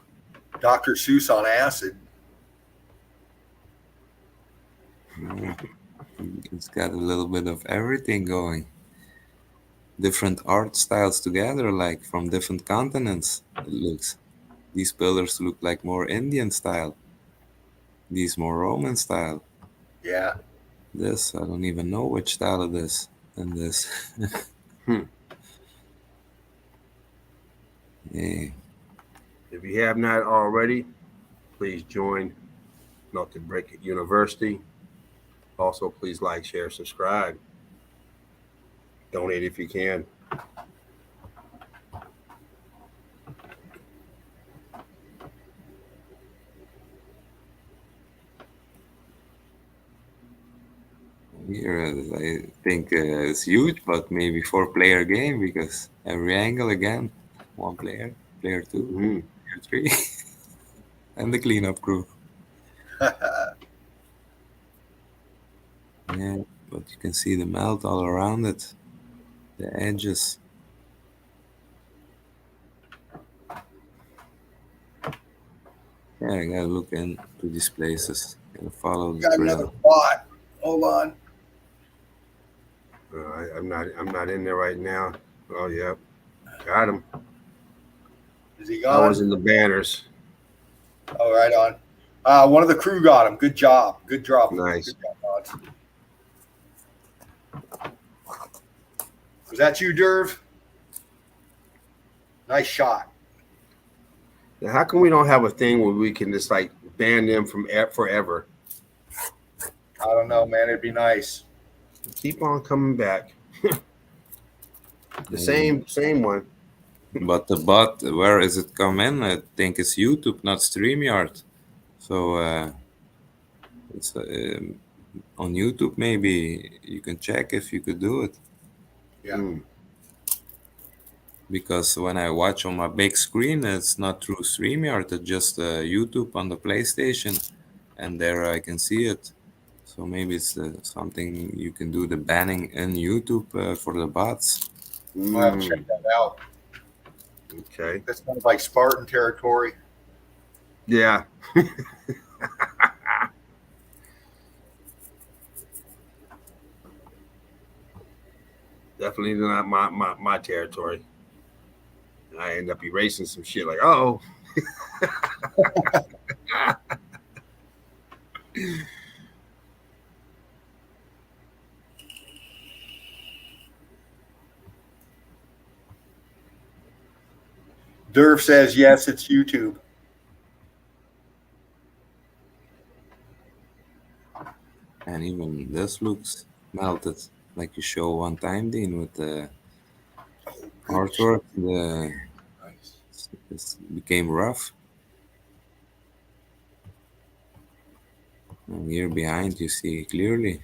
Dr. Seuss on acid. Yeah. It's got a little bit of everything going. Different art styles together, like from different continents. It looks. These pillars look like more Indian style. These more Roman style. Yeah. This, I don't even know which style it is. And this. Hmm. Yeah. If you have not already, please join Not to Break It University. Also, please like, share, subscribe. Donate if you can. Here, I think it's huge, but maybe 4 player game because every angle again, 1 player, player 2, Mm-hmm. player 3, and the cleanup crew. Yeah, but you can see the melt all around it, the edges. Yeah, I gotta look into these places. Gotta follow the Got another drill. bot. Hold on. I'm not in there right now. Oh yeah, got him. Is he I was gone? in the banners. Oh, right on. One of the crew got him. Good job. Good job. Nice. Good job, bots. Was that you, Derv? Nice shot. Now, how come we don't have a thing where we can just like ban them from forever? I don't know, man. It'd be nice. Keep on coming back. The Yeah. same one. But the bot, where is it come in? I think it's YouTube, not StreamYard. So it's on YouTube. Maybe you can check if you could do it. Yeah. Mm. Because when I watch on my big screen, it's not through StreamYard, it's just YouTube on the PlayStation, and there I can see it. So maybe it's something you can do the banning in YouTube for the bots. I'll have to check Mm. that out. Okay. That sounds like Spartan territory. Yeah. Definitely not my territory. I end up erasing some shit like, oh. Derv says, yes, it's YouTube. And even this looks melted, like you show one time, Dean, with the artwork. Nice. It became rough. And here behind you see clearly,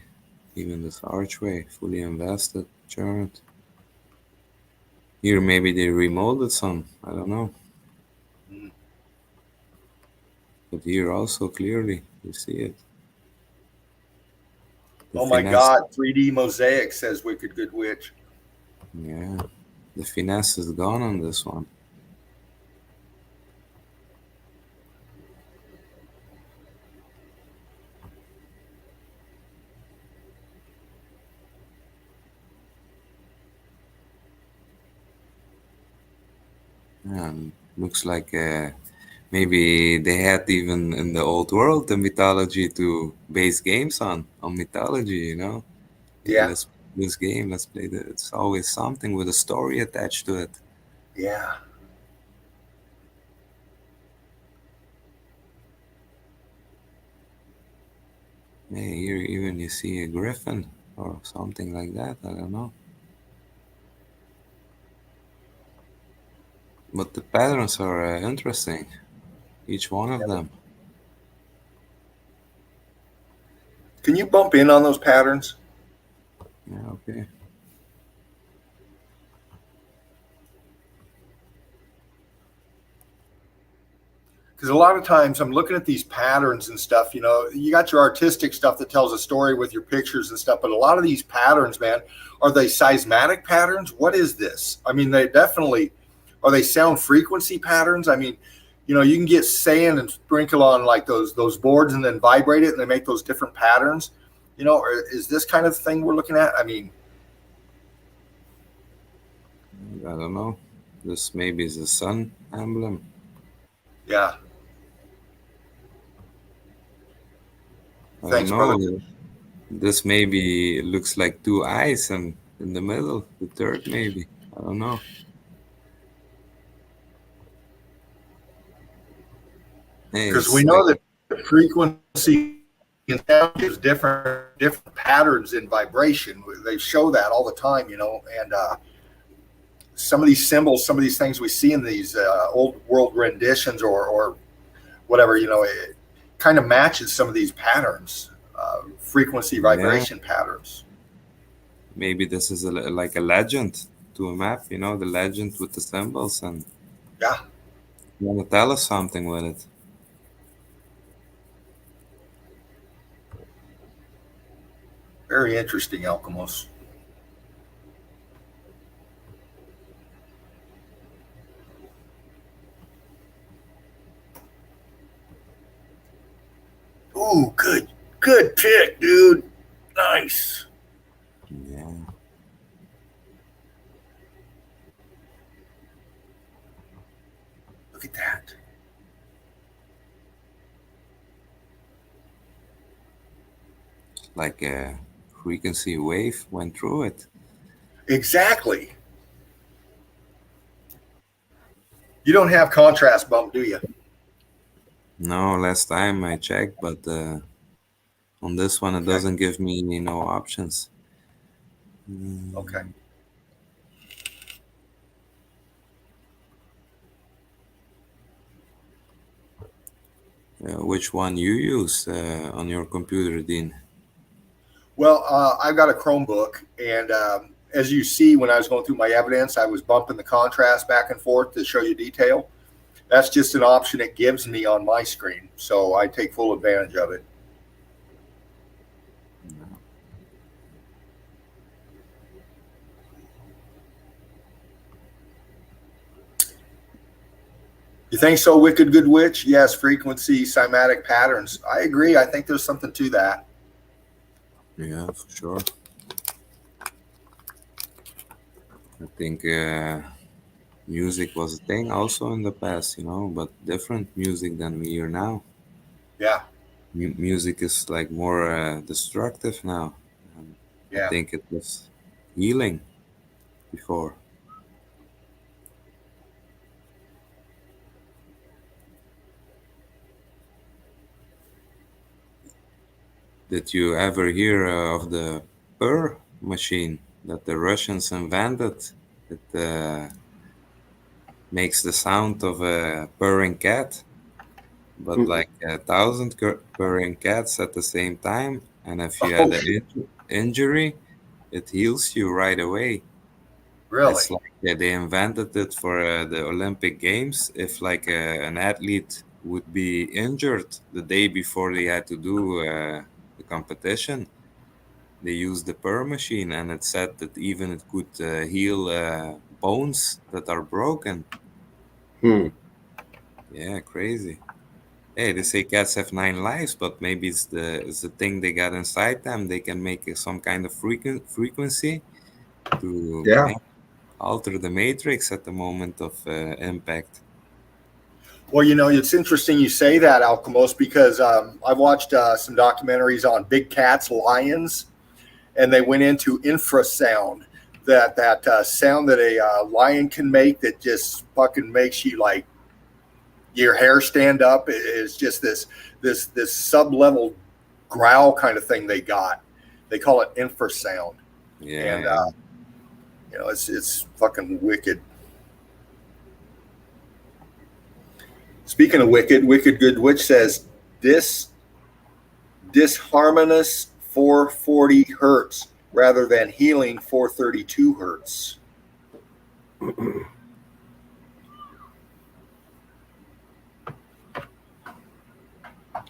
even this archway, fully invested, churned. Here maybe they remolded some, I don't know. Mm. But here also clearly, you see it. The Oh my finesse. God. 3D Mosaic says Wicked Good Witch. Yeah, the finesse is gone on this one. And looks like maybe they had even in the old world the mythology to base games on mythology. Hey, Yeah, let's play this game. Let's play that. It's always something with a story attached to it. yeah. Hey, here even you see a griffin or something like that. I don't know. But the patterns are interesting. Each one of them. Can you bump in on those patterns? Yeah, okay. Because a lot of times I'm looking at these patterns and stuff. You got your artistic stuff that tells a story with your pictures and stuff, but a lot of these patterns, man, are they seismic patterns? What is this? I mean, they definitely are. They sound frequency patterns? I mean, you can get sand and sprinkle on like those boards and then vibrate it, and they make those different patterns. Or is this kind of thing we're looking at? I mean, I don't know. This maybe is a sun emblem. yeah. I don't Thanks, brother. know. This maybe looks like two eyes and in the middle, the third maybe. I don't know. Hey, Because we it's like know that the frequency in sound is different patterns in vibration. They show that all the time, and some of these symbols, some of these things we see in these old world renditions or whatever, it kind of matches some of these patterns, frequency yeah, vibration patterns. maybe this is like a legend to a map, the legend with the symbols and Yeah, you want to tell us something with it. very interesting, Alchemos. Ooh, good pick, dude. Nice. Yeah, Look at that. like a frequency wave went through it. Exactly. You don't have contrast bump, do you? No, last time I checked, but on this one it Okay. doesn't give me no options. Okay. Which one you use on your computer, Dean? Well, I've got a Chromebook, and as you see, when I was going through my evidence, I was bumping the contrast back and forth to show you detail. That's just an option it gives me on my screen, so I take full advantage of it. You think so, Wicked Good Witch? Yes, frequency, cymatic patterns. I agree. I think there's something to that. Yeah, for sure. I think music was a thing also in the past, but different music than we hear now. Yeah, Music is like more destructive now. And I yeah. think it was healing before. Did you ever hear of the purr machine that the Russians invented? It makes the sound of a purring cat, but Mm-mm. like 1,000 purring cats at the same time. And if you Oh, had an shoot. injury, it heals you right away. Really? It's like they invented it for the Olympic Games. If like an athlete would be injured the day before they had to do the competition, they used the per machine, and it said that even it could heal bones that are broken. Hmm. Yeah, crazy. Hey, they say cats have 9 lives, but maybe it's the thing they got inside them. They can make some kind of frequency to Yeah. alter the matrix at the moment of impact. Well, it's interesting you say that, Alchemos, because I've watched some documentaries on big cats, lions, and they went into infrasound. That sound that a lion can make that just fucking makes you like your hair stand up is just this sub level growl kind of thing they got. They call it infrasound, and Yeah, yeah. it's fucking wicked. Speaking of wicked, Wicked Good Witch says this disharmonious 440 hertz rather than healing 432 hertz.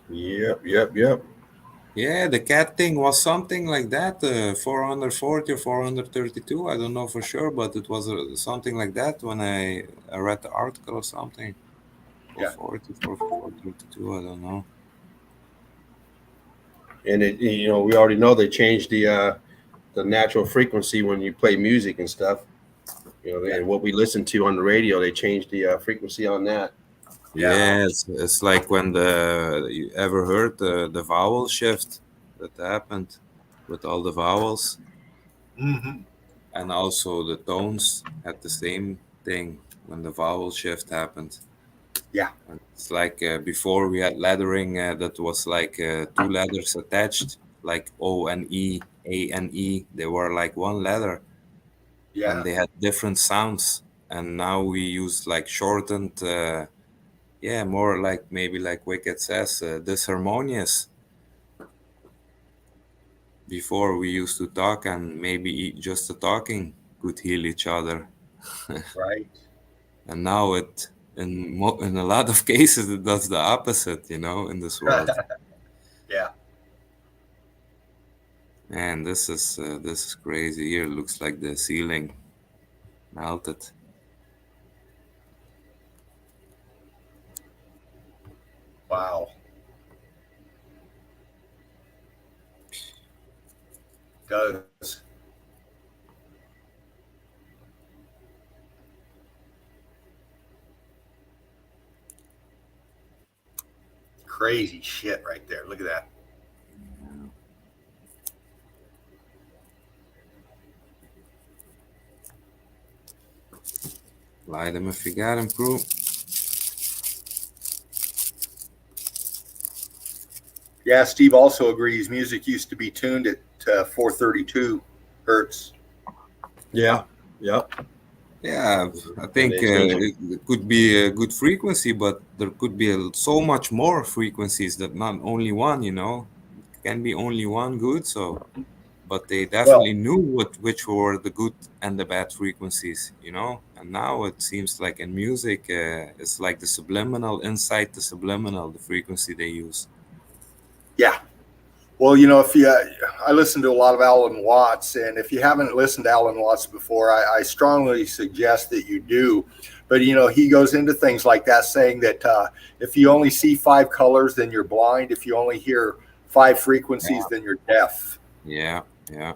Yep. Yep. Yep. Yeah, the cat thing was something like that, 440 or 432. I don't know for sure, but it was something like that when I read the article or something. Yeah, 440, 432, I don't know. And we already know they changed the natural frequency when you play music and stuff. yeah, And what we listen to on the radio, they changed the frequency on that. yeah. Yeah, it's like when you ever heard the vowel shift that happened with all the vowels, Mm-hmm. and also the tones had the same thing when the vowel shift happened. Yeah, And it's like before we had lettering that was like two letters attached, like O and E, A and E. They were like one letter, and yeah, they had different sounds. And now we use like shortened, yeah, more like maybe like Wicked says, disharmonious. Before we used to talk, and maybe just the talking could heal each other, right. and now in a lot of cases it does the opposite. In this world. Yeah, Man, this is crazy. Here looks like the ceiling melted. wow. Does. Crazy shit right there. Look at that. Light them if you got them, crew. Yeah, Steve also agrees. Music used to be tuned at 432 hertz. Yeah. Yep. Yeah, I And think they changed it. it could be a good frequency, but there could be so much more frequencies that not only one. It can be only one good. So, but they Well, definitely knew which were the good and the bad frequencies. And now it seems like in music, it's like the subliminal, inside the subliminal, the frequency they use. yeah. Well, if you, I listen to a lot of Alan Watts, and if you haven't listened to Alan Watts before, I strongly suggest that you do. But he goes into things like that, saying that if you only see five colors, then you're blind. If you only hear five frequencies, then you're deaf. Yeah, yeah.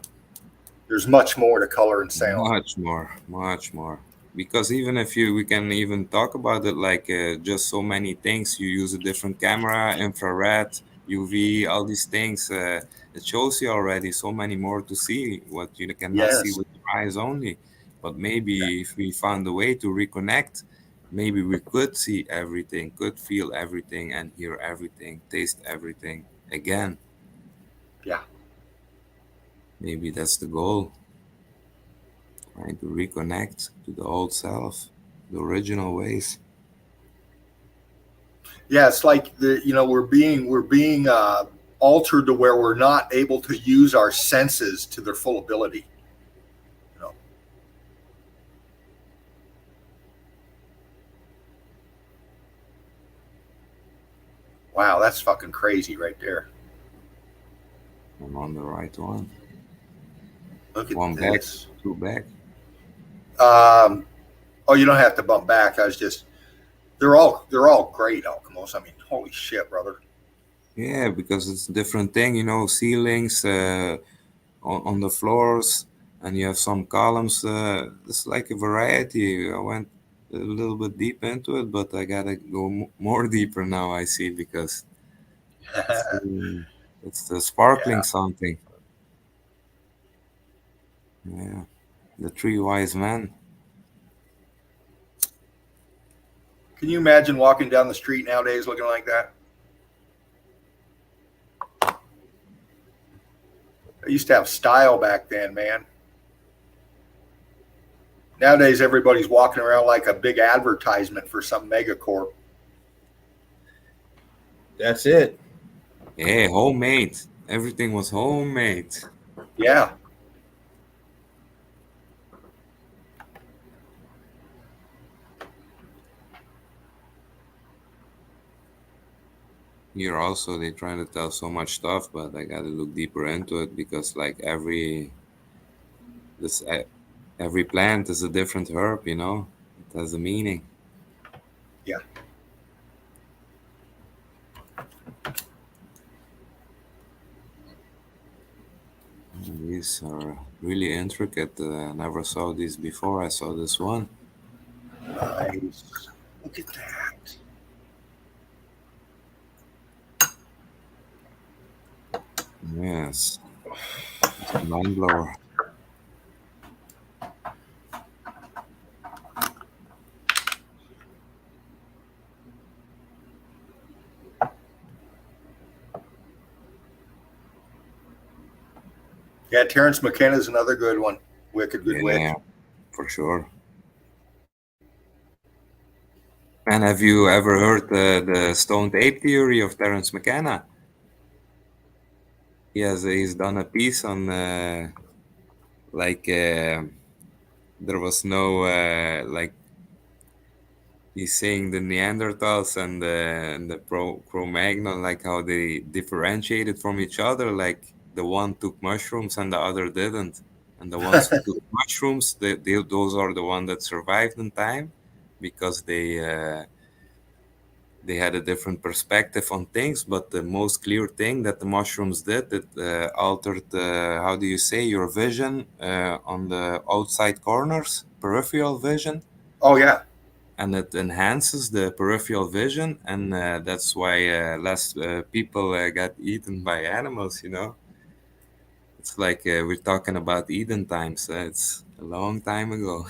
There's much more to color and sound. Much more, much more. Because even if we can even talk about it like just so many things. You use a different camera, infrared, UV, all these things. It shows you already so many more to see what you cannot see Yes. with your eyes only. But maybe if we found a way to reconnect, maybe we could see everything, could feel everything, and hear everything, taste everything again. Yeah. Maybe that's the goal. Trying to reconnect to the old self, the original ways. Yeah. It's like we're being altered to where we're not able to use our senses to their full ability. You know? Wow, that's fucking crazy right there. I'm on the right one. Look at One back, this. two back. Oh, you don't have to bump back. I was just they're all great Alchemos. I mean, holy shit, brother. Yeah, because it's a different thing, ceilings on the floors, and you have some columns. It's like a variety. I went a little bit deep into it, but I gotta go more deeper now. I see because it's it's the Yeah. sparkling something. Yeah, the three wise men. Can you imagine walking down the street nowadays looking like that? I used to have style back then, man. Nowadays, everybody's walking around like a big advertisement for some megacorp. That's it. Yeah, homemade. Everything was homemade. Yeah. Here also they trying to tell so much stuff, but I gotta look deeper into it because like this every plant is a different herb, It has a meaning. Yeah. These are really intricate. I never saw these before. I saw this one. Nice. Look at that. Yes, it's a mind blower. Yeah, Terrence McKenna's another good one. Wicked Good Witch. Yeah, for sure. And have you ever heard the stoned ape theory of Terence McKenna? He's done a piece on like there was no like he's saying the Neanderthals and the Cro-Magnon, like how they differentiated from each other. Like the one took mushrooms and the other didn't, and the ones who took mushrooms, those are the ones that survived in time because they had a different perspective on things. But the most clear thing that the mushrooms did, it altered how do you say, your vision on the outside corners, peripheral vision, Oh yeah. and it enhances the peripheral vision, and that's why less people got eaten by animals. It's like we're talking about Eden times. It's a long time ago.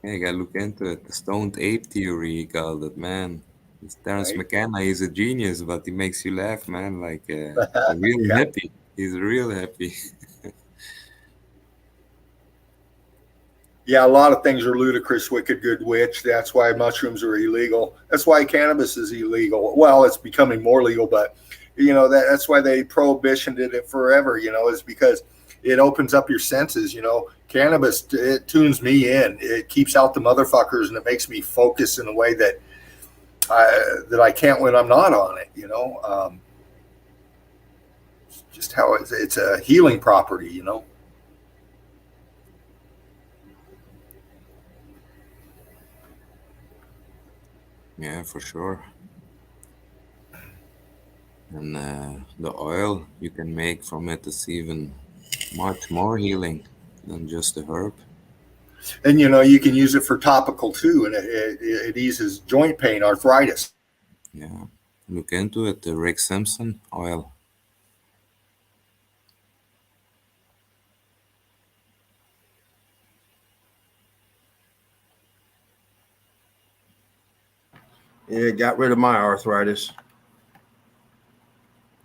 Yeah, you gotta look into it. The stoned ape theory, he called it, man. It's Terence Right. McKenna, he's a genius, but he makes you laugh, man. Like a real Yeah. hippie. He's a real hippie. Yeah, a lot of things are ludicrous, Wicked Good Witch. That's why mushrooms are illegal. That's why cannabis is illegal. Well, it's becoming more legal, but that's why they prohibitioned it forever. Is because it opens up your senses. Cannabis, it tunes me in. It keeps out the motherfuckers, and it makes me focus in a way that I can't when I'm not on it. Just how it's a healing property. Yeah, for sure. And the oil you can make from it is even much more healing than just the herb. And you can use it for topical too, and it eases joint pain, arthritis. Yeah. Look into it, the Rick Simpson oil. Yeah, it got rid of my arthritis.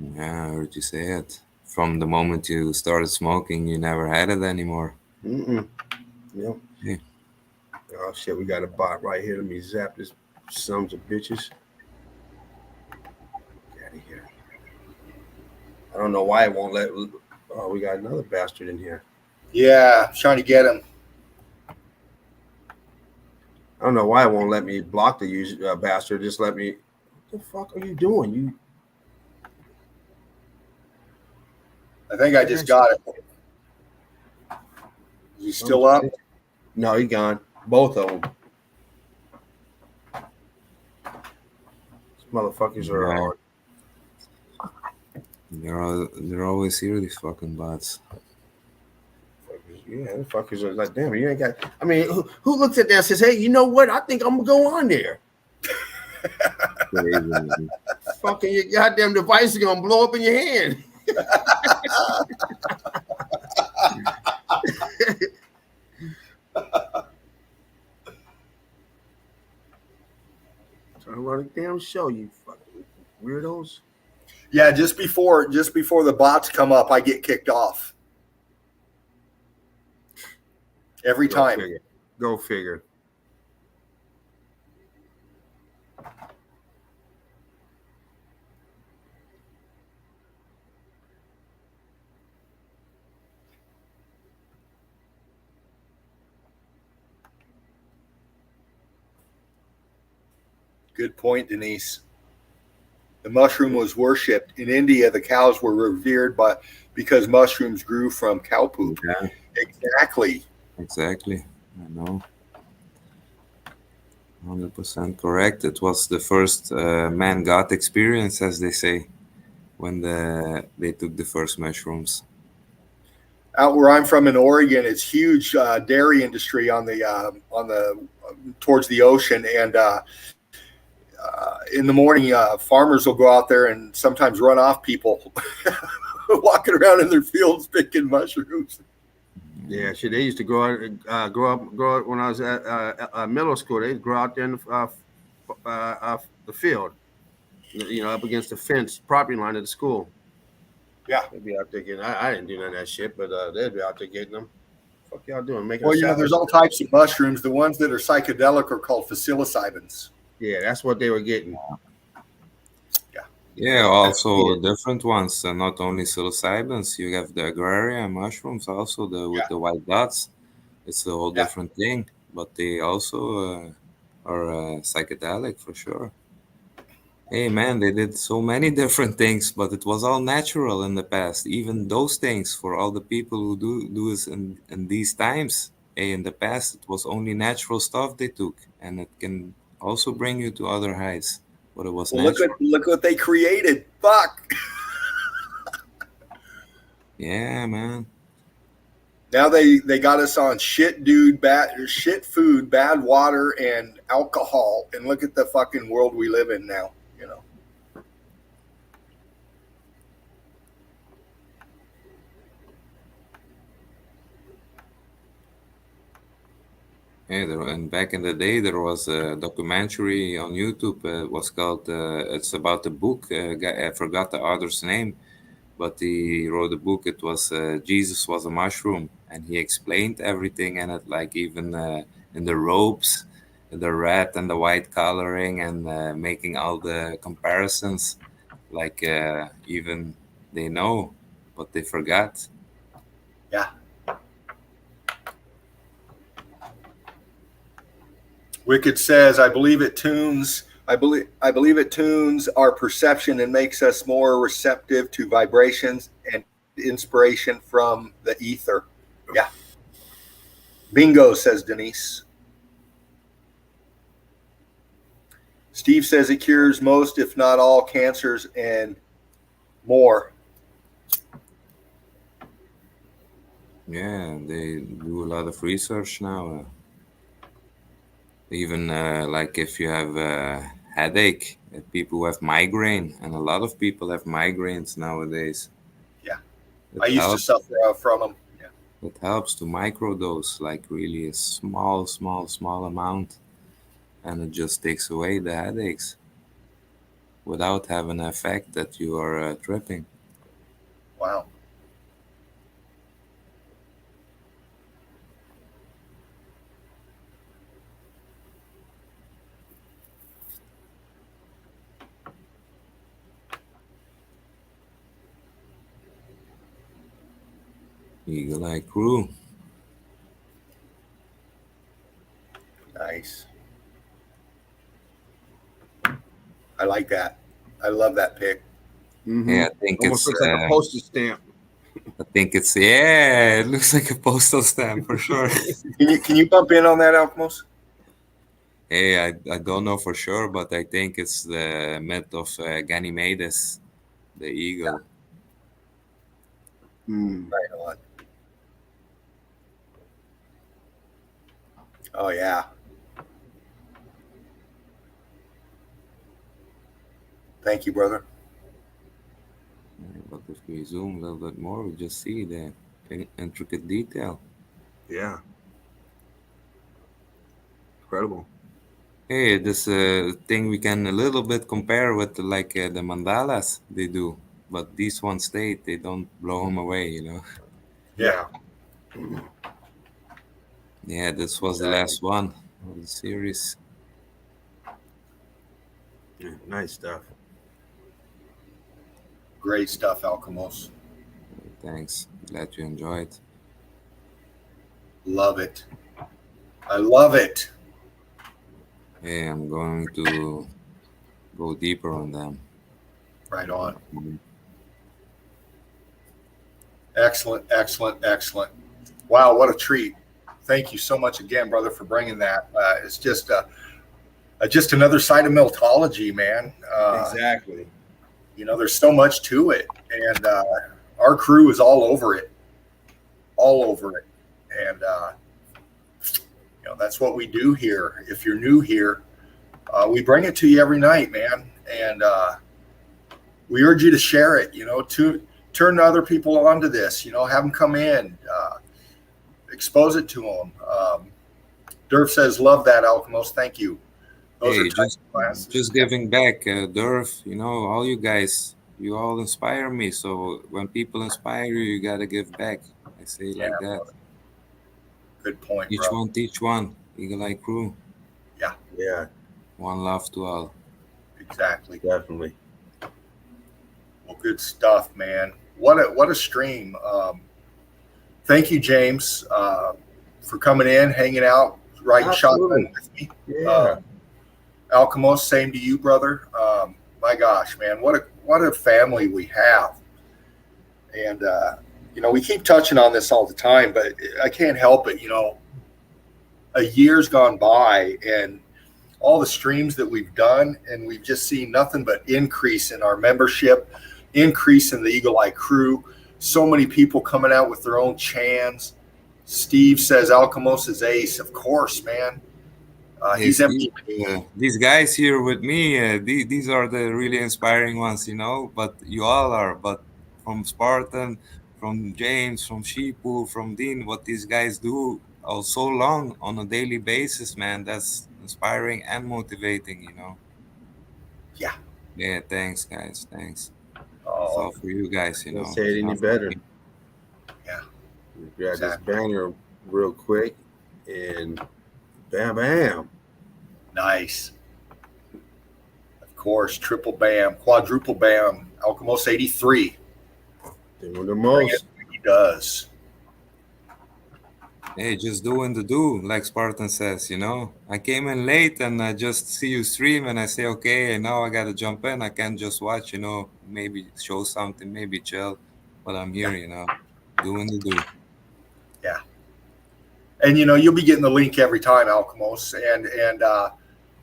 Yeah, I heard you say it. From the moment you started smoking, you never had it anymore. Mm-mm. Yep. Yeah. Oh shit, we got a bot right here. Let me zap this sons of bitches. Get out of here. I don't know why it won't let. Oh, we got another bastard in here. Yeah, trying to get him. I don't know why it won't let me block the user bastard. Just let me. What the fuck are you doing? You I think I just got it. Is he still up? No, he gone. Both of them. These motherfuckers are. They're always here, these fucking bots. Yeah, the fuckers are like, damn, you ain't got. I mean, who looks at that and says, hey, you know what? I think I'm gonna go on there. Crazy. Fucking your goddamn device is gonna blow up in your hand. Trying to run a damn show, you fucking weirdos. Yeah, just before the bots come up, I get kicked off. Every time. Figure. Go figure. Good point, Denise. The mushroom was worshipped. In India, the cows were revered because mushrooms grew from cow poop. Yeah. Exactly. I know. 100% correct. It was the first man-God experience, as they say, when they took the first mushrooms. Out where I'm from in Oregon, it's huge dairy industry on the towards the ocean, and in the morning, farmers will go out there and sometimes run off people walking around in their fields picking mushrooms. Yeah, shit. They used to grow up when I was at middle school. They'd grow out there in the field, you know, up against the fence property line of the school. Yeah, they'd be out there getting. I didn't do none of that shit, but they'd be out there getting them. Fuck y'all doing? Making. Well, you know, there's all types of mushrooms. The ones that are psychedelic are called psilocybins. Yeah, that's what they were getting. Yeah, also different ones. Not only psilocybins, you have the agraria mushrooms, also with the white dots. It's a whole different thing, but they also are psychedelic for sure. Hey man, they did so many different things, but it was all natural in the past. Even those things for all the people who do this in these times. Hey, in the past it was only natural stuff they took, and it can also bring you to other heights. But it was natural. Look what they created. Fuck. Yeah, man. Now they got us on shit food, bad water, and alcohol. And look at the fucking world we live in now, you know. Yeah, and back in the day, there was a documentary on YouTube. It was called, it's about a book. I forgot the author's name, but he wrote a book. It was Jesus was a mushroom, and he explained everything in it, like even in the robes, the red and the white coloring, and making all the comparisons. Like even they know, but they forgot. Yeah. Wicked says, I believe it tunes our perception and makes us more receptive to vibrations and inspiration from the ether. Yeah. Bingo, says Denise. Steve says it cures most, if not all, cancers and more. Yeah, they do a lot of research now. Even like if you have a headache, people who have migraine, and a lot of people have migraines nowadays. Yeah, I used to suffer from them. Yeah. It helps to microdose, like really a small amount, and it just takes away the headaches without having an effect that you are tripping. Wow. Eagle Eye Crew. Nice. I like that. I love that pic. Mm-hmm. Yeah, I think almost it's looks like a postage stamp. I think it looks like a postal stamp for sure. Can you bump in on that, Alchemos? Hey, I don't know for sure, but I think it's the myth of Ganymedes, the eagle. Right on. Oh yeah. Thank you, brother. But if we zoom a little bit more, we just see the intricate detail. Yeah. Incredible. Hey, this thing we can a little bit compare with like the mandalas they do, but these ones stay, they don't blow them away, you know. Yeah. Yeah, this was the last one of the series. Yeah, nice stuff. Great stuff, Alchemos. Thanks. Glad you enjoyed. Love it. I love it. Hey, I'm going to go deeper on them. Right on. Mhm. Excellent, excellent, excellent. Wow, what a treat. Thank you so much again, brother, for bringing that. It's just another side of meltology, man. Exactly. You know, there's so much to it, and our crew is all over it, and you know, that's what we do here. If you're new here, we bring it to you every night, man, and we urge you to share it. You know, to turn other people onto this. You know, have them come in, expose it to them. Durf says, "Love that, Alchemos. Thank you." Those Hey, are types of classes. just giving back, Durf. You know, all you guys, you all inspire me. So when people inspire you, you gotta give back. I say it Yeah, like that. brother. Good point, Each bro. one teach one. Eagle Eye Crew. Yeah, One love to all. Exactly. definitely. Well, good stuff, man. What a stream. Thank you, James, for coming in, hanging out, riding shotgun Absolutely. with me. Yeah. Alchemos, same to you, brother. My gosh, man, what a family we have. And you know, we keep touching on this all the time, but I can't help it. You know, a year's gone by, and all the streams that we've done, and we've just seen nothing but increase in our membership, increase in the Eagle Eye Crew. So many people coming out with their own chans. Steve says Alchemos is ace. Of course, man. Hey, He's Steve, MVP. these guys here with me, these are the really inspiring ones, you know. But you all are. But from Spartan, from James, from Sheepu, from Dean, what these guys do all so long on a daily basis, man, that's inspiring and motivating, you know. Yeah. Yeah, thanks, guys. Thanks. It's Oh, all for you guys, you Can't know. say it It's any not for better. me. yeah. Grab this Exactly. banner real quick and bam, bam. Nice. Of course, triple bam, quadruple bam. Alchemos 83. Doing the Bring it most. like he does. Hey, just doing the do, like Spartan says, you know. I came in late and I just see you stream and I say, okay, and now I gotta jump in. I can't just watch, you know, maybe show something, maybe chill, but I'm Yeah. here, you know, doing the do. Yeah. And you know, you'll be getting the link every time, Alchemos. And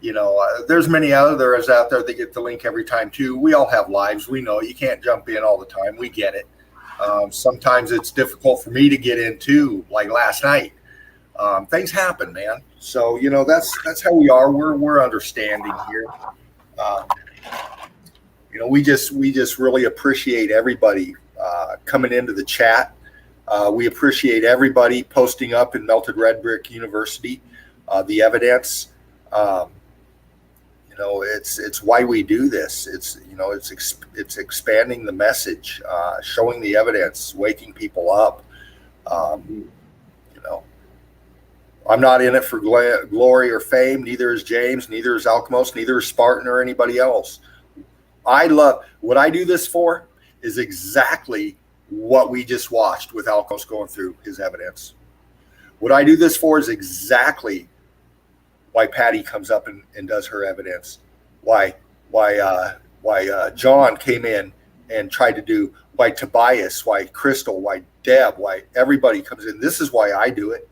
you know, there's many others out there that get the link every time too. We all have lives. We know you can't jump in all the time. We get it. Sometimes it's difficult for me to get in too, like last night. Things happen, man. So you know, that's how we are. We're understanding here. Um, you know, we just really appreciate everybody coming into the chat. We appreciate everybody posting up in Melted Red Brick University the evidence. Um, you know, it's why we do this. It's you know, it's expanding the message, showing the evidence, waking people up. You know, I'm not in it for glory or fame. Neither is James. Neither is Alchemos. Neither is Spartan or anybody else. I love what I do this for is exactly what we just watched with Alchemos going through his evidence. What I do this for is exactly why Patty comes up and does her evidence. Why John came in and try to do, why Tobias, why Crystal, why Deb, why everybody comes in. This is why I do it.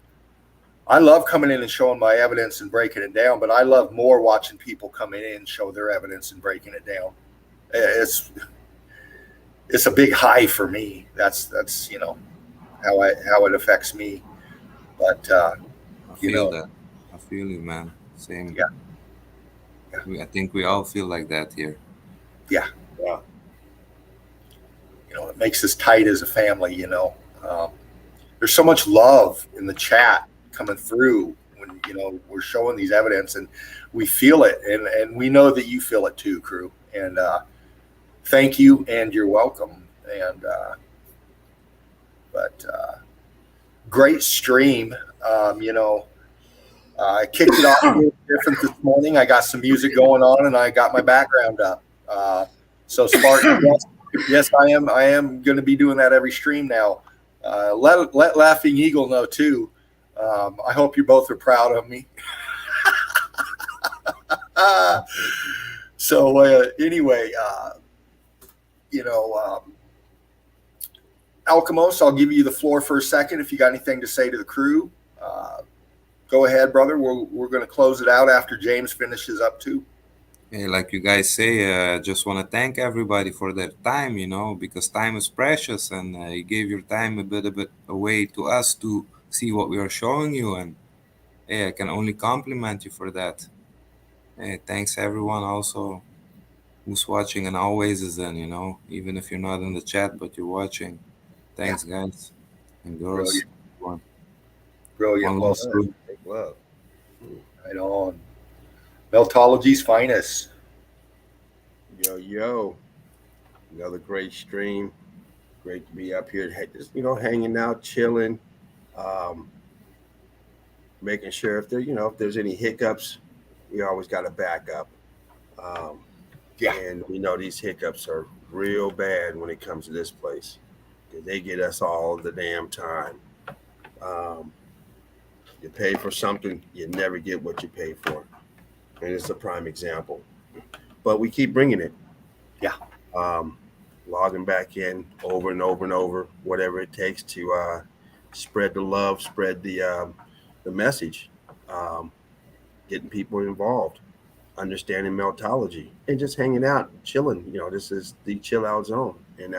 I love coming in and showing my evidence and breaking it down, but I love more watching people come in and show their evidence and breaking it down. It's a big high for me. That's how it affects me. But I feel that. I feel you, man. Same. Yeah. I think we all feel like that here. Yeah. It makes us tight as a family. There's so much love in the chat coming through when we're showing these evidence, and we feel it, and we know that you feel it too, crew. And thank you, and you're welcome. And great stream. I kicked it off a little different this morning. I got some music going on, and I got my background up. So Spartan, yes, I am going to be doing that every stream now. Let Laughing Eagle know too. I hope you both are proud of me. So anyway, Alchemos, I'll give you the floor for a second if you got anything to say to the crew. Go ahead, brother. We're going to close it out after James finishes up too. Hey, like you guys say, just want to thank everybody for their time, because time is precious, and you gave your time a bit away to us to see what we are showing you, and hey, I can only compliment you for that. Hey, thanks everyone also who's watching and always is in, even if you're not in the chat, but you're watching. Thanks, guys and girls. Brilliant. Well, Well, right on. Meltology's finest. Yo. Another great stream. Great to be up here, just, hanging out, chilling, making sure if there's any hiccups, we always got a backup. And we know these hiccups are real bad when it comes to this place. They get us all the damn time. You pay for something, you never get what you pay for. And it's a prime example. But we keep bringing it. Yeah. Logging back in over and over and over, whatever it takes to spread the love, spread the message, getting people involved, understanding meltology, and just hanging out, chilling. This is the chill out zone. And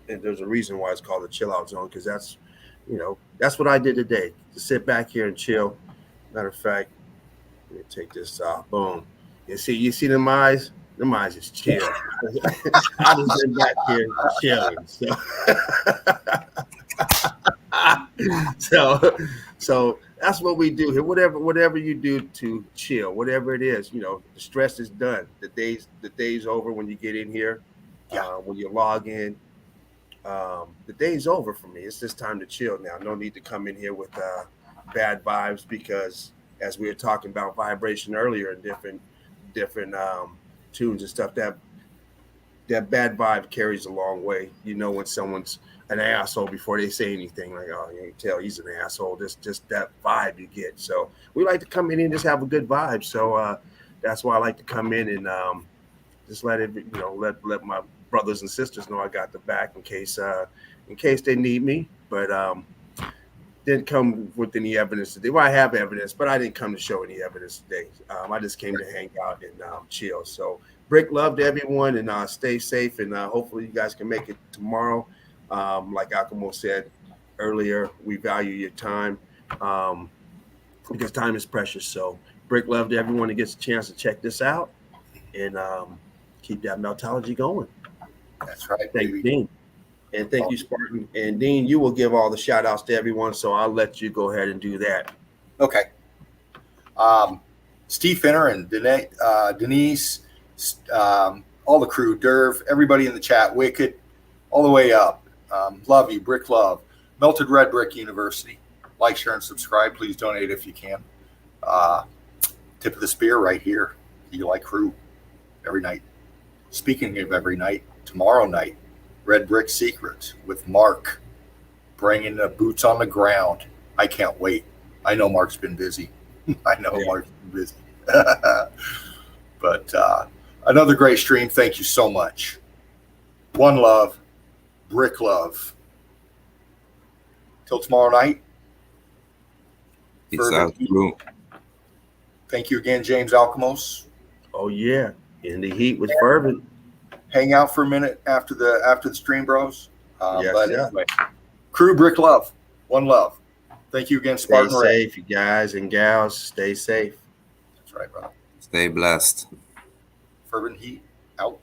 there's a reason why it's called the chill out zone, because that's what I did today, to sit back here and chill. Matter of fact, let me take this off. Boom. You see them eyes? Them eyes is chill. I just been back here chilling. So that's what we do here. Whatever you do to chill, whatever it is, the stress is done. The day's over when you get in here. When you log in. The day's over for me. It's just time to chill now. No need to come in here with bad vibes, because as we were talking about vibration earlier and different tunes and stuff, that bad vibe carries a long way. When someone's an asshole before they say anything, like, oh, you can tell he's an asshole. Just that vibe you get. So we like to come in and just have a good vibe. So that's why I like to come in and just let it, let my brothers and sisters know I got the back in case they need me. But didn't come with any evidence today. Well, I have evidence, but I didn't come to show any evidence today. I just came to hang out and chill. So Brick, love to everyone, and stay safe, and hopefully you guys can make it tomorrow. Like Akamo said earlier, we value your time because time is precious. So Brick, love to everyone that gets a chance to check this out, and keep that meltology going. That's right. Thank you, Dean. And thank you, Spartan. And Dean, you will give all the shout outs to everyone, so I'll let you go ahead and do that. Okay. Steve Finner and Denise, all the crew, Derv, everybody in the chat, Wicked, all the way up. Love you, Brick Love. Melted Red Brick University. Like, share, and subscribe. Please donate if you can. Tip of the spear right here. You like crew every night. Speaking of every night, tomorrow night, Red Brick Secrets with Mark, bringing the boots on the ground. I can't wait. I know Mark's been busy. Mark's been busy. But another great stream. Thank you so much. One love. Brick love. Till tomorrow night. Peace Fervent out, Heat. crew. Thank you again, James Alcamos. Oh yeah, in the heat with Fervent. Hang out for a minute after the stream, bros. Yes, But yeah. anyway, crew, brick love. One love. Thank you again, Stay Spartan Ray. safe, you guys and gals. Stay safe. That's right, brother. Stay blessed. Fervent Heat out.